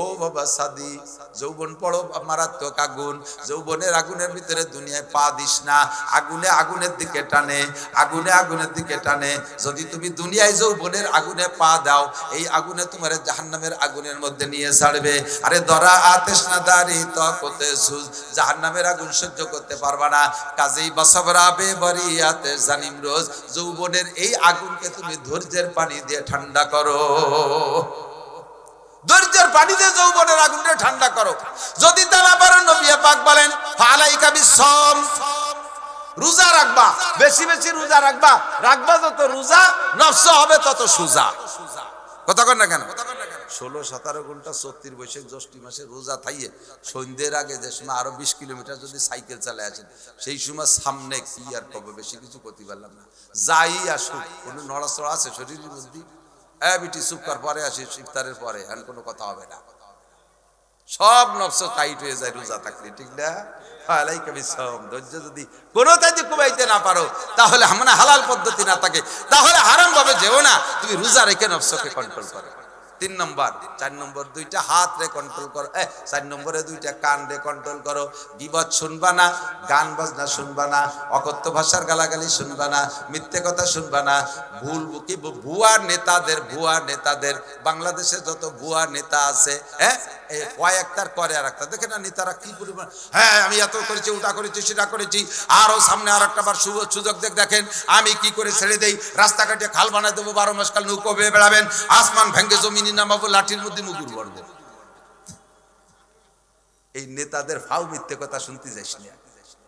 Speaker 1: ও বাবা সাদি, যৌবন পড়ো মারাত্মক আগুন। যৌবনের আগুনের ভিতরে দুনিয়ায় পা দিস না। আগুনে আগুনের দিকে টানে, আগুনে আগুনের দিকে টানে। যদি তুমি দুনিয়ায় যৌবনের আগুনে পা দাও, এই আগুনে তোমার জাহান্নামের আগুনের মধ্যে নিয়ে ছাড়বে। আরে দরা আতিশ না দারি তাকতে সুজ, জাহান্নামের আগুন সহ্য করতে পারবা না। কাজেই বসবরা বেবরিয়াতে জানিম রোজ, যৌবনের এই আগুনকে তুমি ধৈর্যের পানি দিয়ে ঠান্ডা করো। ধৈর্যের পানিতে যৌবনের আগুনটা ঠান্ডা করো। যদি তা না পারো, নবী পাক বলেন, ফালাইকা বিসম, রোজা রাখবা, বেশি বেশি রোজা রাখবা। রাখবা যত রোজা, নফস হবে তত সুজা। কথা কন না কেন?
Speaker 2: 16-17 ঘন্টা 34 বৈশাখ জ্যৈষ্ঠী মাসে রোজা থাইয়ে সন্ধ্যের আগে যে সময় আরো 20 কিলোমিটার যদি সাইকেল চালায় আছেন, সেই সময় সামনে কি আর কবে, বেশি কিছু করতে পারলাম না। যাই আসুক, কোনো নড়াচড়া আছে শরীরের মধ্যে? বিটি চুপ কর, পরে আসি, ইফতারের পরে, আর কোনো কথা হবে না। সব নফস টাইট হয়ে যায় রোজা থাকলে, ঠিক না? ধৈর্য যদি কোনোটাই কমাইতে না পারো, তাহলে মানে হালাল পদ্ধতি না থাকে, তাহলে হারাম ভাবে যেও না, তুমি রোজা রেখে নফসকে কন্ট্রোল করো। 3 নম্বর, 4 নম্বর, 2টা হাত রে কন্ট্রোল করো। 4 নম্বরে 2টা কান রে কন্ট্রোল করো। গীবত শুনবা না, গান বাজনা শুনবা না, অকথ্য ভাষার গালাগালি শুনবা না, মিথ্যে কথা শুনবা না, ভুয়া নেতাদের বাংলাদেশে যত ভুয়া নেতা আছে, কয়েকটার করে আর একটা দেখে না নেতারা কি পরিমাণ, আমি এত করেছি, ওটা করেছি, সেটা করেছি, আরো সামনে আর একটা বার সুযোগ দেখেন আমি কি করে ছেড়ে দেই, রাস্তাঘাটে খাল বানায় দেবো, 12 মাস কাল নৌকো বেয়ে বেড়াবেন, আসমান ভেঙ্গে জমিনি নামাবো, লাঠির মধ্যে মুগুর ভরবো। এই নেতাদের ফাউ মিথ্যে কথা শুনতে যাইস না।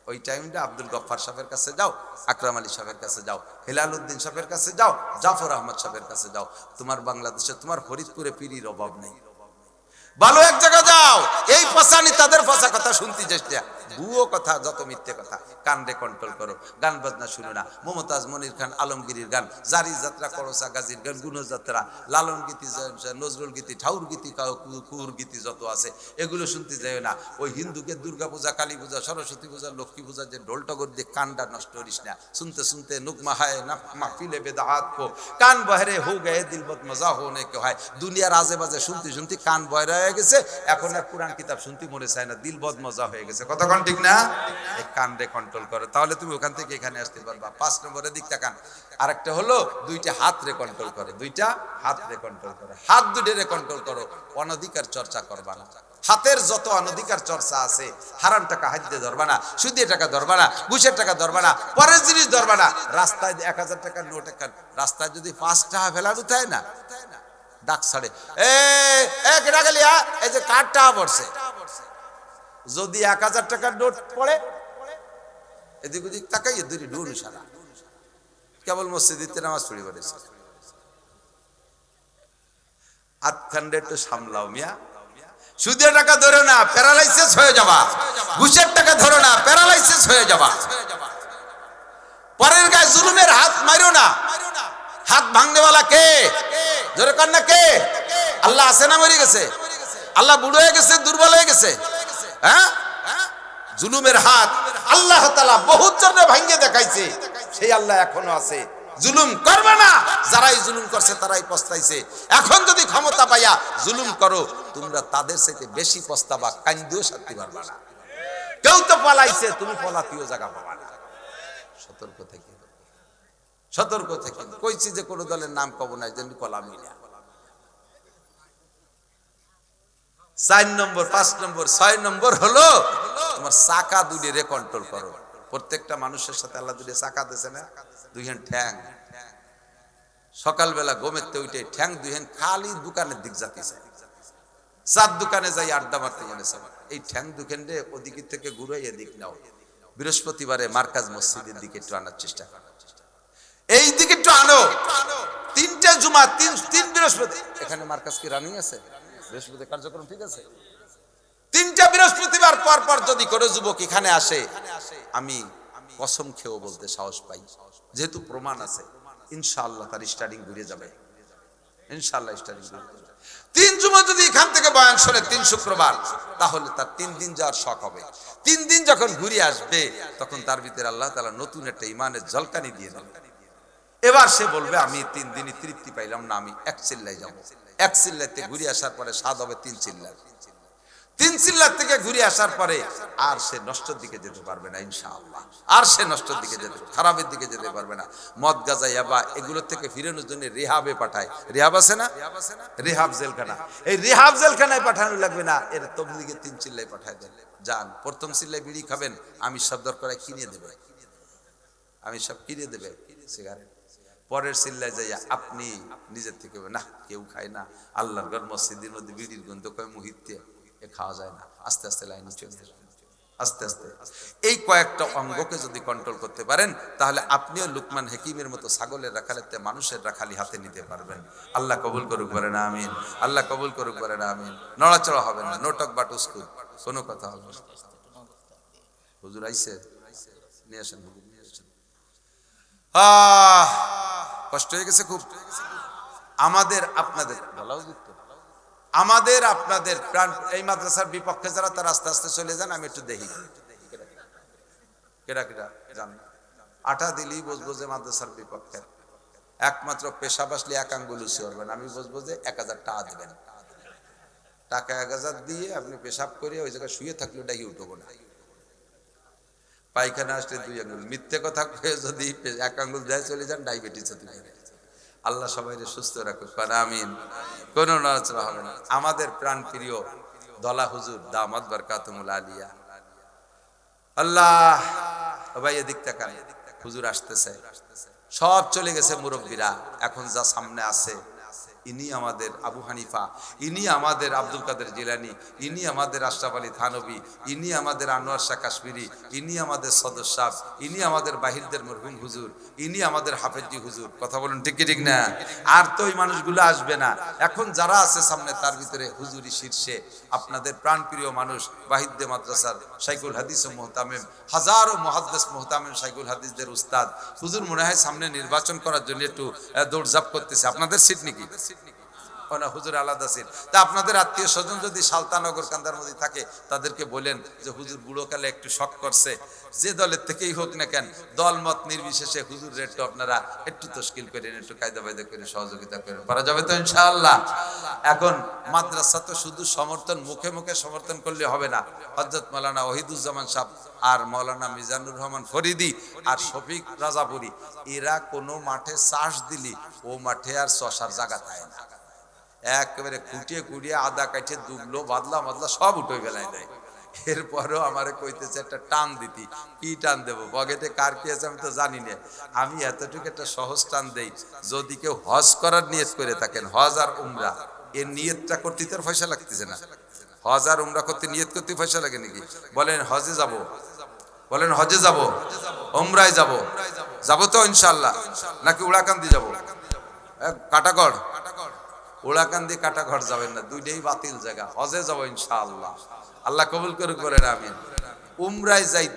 Speaker 2: ওই টাইমটা আব্দুল গফফার সাহেবের কাছে যাও, আকরাম আলী সাহেবের কাছে যাও, হেলাল উদ্দিন সাহেবের কাছে যাও, জাফর আহমদ সাহেবের কাছে যাও। তোমার বাংলাদেশে, তোমার ফরিদপুরে পীরির অভাব নেই। ভালো এক জায়গা যাও, এই পচানি তাদের পচা কথা শুনতে যাস না। ভুয়ো কথা, যত মিথ্যে কথা, কান্দে কন্ট্রোল করো। গান বাজনা শুনো না, মমতাজ মনির খান আলমগীরির গান, জারি যাত্রা, করসা গাজীর গান, গুণযাত্রা, লালন গীতি, নজরুল গীতি, ঠাউর গীতি, কুহুর গীতি যত আছে, এগুলো শুনতে যায় না। ওই হিন্দুকে দুর্গা পূজা, কালী পূজা, সরস্বতী পূজা, লক্ষ্মী পূজা যে ঢোল টগর দিয়ে কানটা নষ্ট করিস না। শুনতে শুনতে নুকমা হায় না মাহফিলে বেদাত কো, কান বহরে হো গয়ে দিলবত মজা হোনে কে হয়। দুনিয়ার আজে বাজে শুনতে শুনতে কান বহরা হয়ে গেছে, এখন আর কোরআন কিতাব শুনতে মনে চায় না, দিল বদ মজা হয়ে গেছে। কতক্ষণ ঠিক না? এই কানরে কন্ট্রোল করো, তাহলে তুমি ওখান থেকে এখানে আসতে পারবা। 5 নম্বরের দিকটা কান। আরেকটা হলো 2টা হাত রে কন্ট্রোল করো, 2টা হাত রে কন্ট্রোল করো, হাত দুটো রে কন্ট্রোল করো। অনধিকার চর্চা করবা না। হাতের যত অনধিকার চর্চা আছে, হারাম টাকা হাত দিয়ে ধরবা না, সুদের টাকা ধরবা না, ঘুষের টাকা ধরবা না, পরের জিনিস ধরবা না। রাস্তায় 1000 টাকার নোট, রাস্তায় যদি 5 টাকা ফেলার উঠায় না, ডাক ছাড়ে, কেটা গেলি, এই যে কার টাকা পড়ছে। যদি 1000 টাকার নোট পড়ে, এদিক ওদিক তাকাই দুই ডুন সারা, কেবল মসজিদে নামাজ পড়ি বলেছে। আটখান্ডে একটু সামলাও মিয়া। সুদের টাকা ধরো না, প্যারালাইসিস হয়ে যাবা। ঘুষের টাকা ধরো না, প্যারালাইসিস হয়ে যাবা। পরের গায়ে জুলুমের হাত মারো না। হাত ভাঙনেওয়ালা কে? জোরে কর না কে? আল্লাহ আছে না মরে গেছে? আল্লাহ বুড়ো হয়ে গেছে, দুর্বল হয়ে গেছে? জুলুমের হাত আল্লাহ তাআলা বহুত জনে ভাঙিয়ে দেখাইছে, সেই আল্লাহ এখনো আছে। জুলুম করবে না, যারাই জুলুম করছে তারাই পস্তাইছে। এখন যদি ক্ষমতা পাইয়া জুলুম করো, তোমরা তাদের চাইতে বেশি পস্তাবা, কান্দিও শান্তি পারবা না। কেউ তো পলাইছে, তুমি পলাতিও জায়গা পাবা না। সতর্ক থেকে, সতর্ক থেকে কইছি যে কোন দলের নাম কব না, যেন কলামি না। 4 নম্বর, 5 নম্বর, 6 নম্বর হলো তোমার চাকা দুইরে কন্ট্রোল করো। প্রত্যেকটা মানুষের সাথে আল্লাহ দুইটা চাকা দিয়েছে না, 2 হ্যান্ড ঠ্যাং। সকালবেলা ঘুমেতে উঠে ঠ্যাং 2 হ্যান্ড খালি দোকানের দিক যাতিছে, 4 দোকানে যাই আড্ডা মারতে বলেছে। এই ঠ্যাং 2 হ্যান্ডে ওদিক থেকে ঘুরে এদিক নাও। বৃহস্পতিবারে মার্কাজ মসজিদের দিকে একটু আনার চেষ্টা করো, এই দিকে একটু আনো। 3টে জুমা, 3 বৃহস্পতি এখানে মার্কাজ কি রানিং আছে? বৃহস্পতি কার্যক্রম ঠিক আছে? 3টা বৃহস্পতিবার পর পর যদি করে যুবক এখানে আসে, আমি কসম খেয়েও বলতে সাহস পাই, যেহেতু প্রমাণ আছে, ইনশাআল্লাহ তার স্টার্টিং ঘুরে যাবে। ইনশাআল্লাহ স্টার্টিং ঘুরে যাবে। 3 জুমা যদি এখান থেকে বয়ান শুনে 3 শুক্রবার, তাহলে তার 3 দিন যাওয়ার শখ হবে। 3 দিন যখন ঘুরে আসবে, তখন তার ভিতরে আল্লাহ তাআলা নতুন একটা ঈমানের ঝলকানি দিয়ে দেবে। এবার সে বলবে, আমি 3 দিনই তৃপ্তি পাইলাম না, আমি 1 চিল্লায় যাব। 1 চিল্লাতে ঘুরে আসার পরে স্বাদ হবে 3 চিল্লার। 3 চিল্লার থেকে ঘুরে আসার পরে আর সে নষ্টের দিকে যেতে পারবে না ইনশাআল্লাহ। আর সে নষ্টের দিকে যেতে, খারাপের দিকে যেতে পারবে না। মদ গাঁজা ইয়াবা এগুলো থেকে ফিরানোর জন্য রিহাবে পাঠায়। রিহাব আছে না? রিহাব জেলখানা। এই রিহাব জেলখানায় পাঠানো লাগবে না, এর তবলিগে 3 চিল্লায় পাঠায় দেন। যান, প্রথম চিল্লায় বিড়ি খাবেন, আমি সব দরকার কিনে দেবে, আমি সব কিনে দেবে সিগারেট। পরের চিল্লায় যাইয়া আপনি নিজের থেকে, না কেউ খায় না, আল্লাহর ঘর মসজিদের মধ্যে বিড়ির গন্ধ কয় মুহিতে, এ খাওয়া যায় না, আস্তে আস্তে লাইনে চলে যাবে।
Speaker 1: আস্তে আস্তে এই কয়েকটা অঙ্গকে যদি কন্ট্রোল করতে পারেন, তাহলে আপনিও লুকমান হাকিমের মতো ছাগলের রাখালিতে মানুষের রাখালি হাতে নিতে পারবেন। আল্লাহ কবুল করুক, বলেন আমিন। আল্লাহ কবুল করুক, বলেন আমিন। নড়াচড়া হবে না, নোটক বাটুস্কু, কোনো কথা হবে না। হুজুর আইছে, নিয়ে আসেন, হুজুর নিয়ে আসেন। কষ্ট হয়ে গেছে খুব। আমাদের আপনাদের বলা উচিত তো। আমাদের আপনাদের প্রাণ এই মাদ্রাসার বিপক্ষে যারা, তারা আস্তে আস্তে চলে যান, আমি একটু দেখি কেডা কেডা জান। আটা দিলেই বুঝবো যে মাদ্রাসার বিপক্ষে। একমাত্র পেশাব আসলে এক আঙ্গুল উঁচু করবেন, আমি বুঝবো যে 1000 টাকা দেবেন। টাকা 1000 দিয়ে আপনি পেশাব করে ওই জায়গায় শুয়ে থাকলে ডাকি উঠবো না। পায়খানা আসলে 2 আঙ্গুল, মিথ্যে কথা কয়ে যদি 1 আঙ্গুল দেয় চলে যান, ডায়াবেটিস হতে পারে। আল্লাহ সবাইকে সুস্থ রাখুক, আমিন। কোন নড়াচড়া হবে না। আমাদের প্রাণ প্রিয় দলা হুজুর দামাত বারকাতুল আলিয়া, আল্লাহ ভাই এদিক তাকান, হুজুর আসতেছে। সব চলে গেছে মুরব্বীরা, এখন যা সামনে আছে, ইনি আমাদের আবু হানিফা, ইনি আমাদের আব্দুল কাদের জিলানী, ইনি আমাদের আশরাফ আলী থানবী, ইনি আমাদের আনোয়ার শাহ কাশ্মীরি, ইনি আমাদের সদর সাহেব, ইনি আমাদের বাহিরদের মরহুম হুজুর, ইনি আমাদের হাফেজি হুজুর। কথা বলুন ঠিক কি ঠিক না? আর তো ওই মানুষগুলো আসবে না। এখন যারা আছে সামনে, তার ভিতরে হুজুরি শীর্ষে আপনাদের প্রাণপ্রিয় মানুষ বাহিরদে মাদ্রাসার শাইখুল হাদিস ও মুহতামিম, হাজারো মুহাদ্দিস মুহতামিম শাইখুল হাদিসদের উস্তাদ হুজুর মনে হয় সামনে নির্বাচন করার জন্য একটু দৌড়ঝাঁপ করতেছে। আপনাদের সিট নাকি? না, হুজুর আলাদা সিট। তা আপনাদের আত্মীয় স্বজন যদি সালতানগর কান্দার মধ্যে থাকে, তাদেরকে বলেন যে হুজুর বুড়োকালে একটু শক করছে, যে দলের থেকেই হোক না কেন, দল মত নির্বিশেষে হুজুর একটু আপনারা একটু তশকিল করেন, একটু কায়দা বায়দা করে সহযোগিতা করেন, পারা যাবে তো ইনশাআল্লাহ। এখন মাদ্রাসা তো শুধু সমর্থন, মুখে মুখে সমর্থন করলে হবে না। হযরত মাওলানা ওহিদুজ্জামান সাহেব আর মাওলানা মিজানুর রহমান ফরিদি আর শফিক রাজাপুরি, এরা কোনো মাঠে চাষ দিলি ও মাঠে আর চষার জায়গা থাকে না। একেবারে খুঁটিয়ে খুঁটিয়ে আদা কাঠে দুবলো বাদলা বাদলা সব উঠে ফেলাই দেয়। এরপরেও আমারে কইতেছে একটা টান দিতি। কি টান দেবো? পকেটে কার কি আছে আমি তো জানি না। আমি এতটুকু একটা সহজ টান দেই, যদি কেউ হজ করার নিয়ত করে থাকেন, হজ আর উমরা, এর নিয়তটা করতে তার পয়সা লাগতেছে না। হজ আর উমরা করতে নিয়ত করতে পয়সা লাগে নাকি? বলেন হজে যাব, বলেন হজে যাব, উমরায় যাব, যাব তো ইনশাআল্লাহ, নাকি উড়াকান্দি যাব? কাটাগড়, ওড়াকান্দি কাটাঘর যাবেন না, দুইটাই বাতিল জায়গা। হজে যাব ইনশাআল্লাহ, আল্লাহ কবুল করুক, বলেন আমিন। উমরায় যাই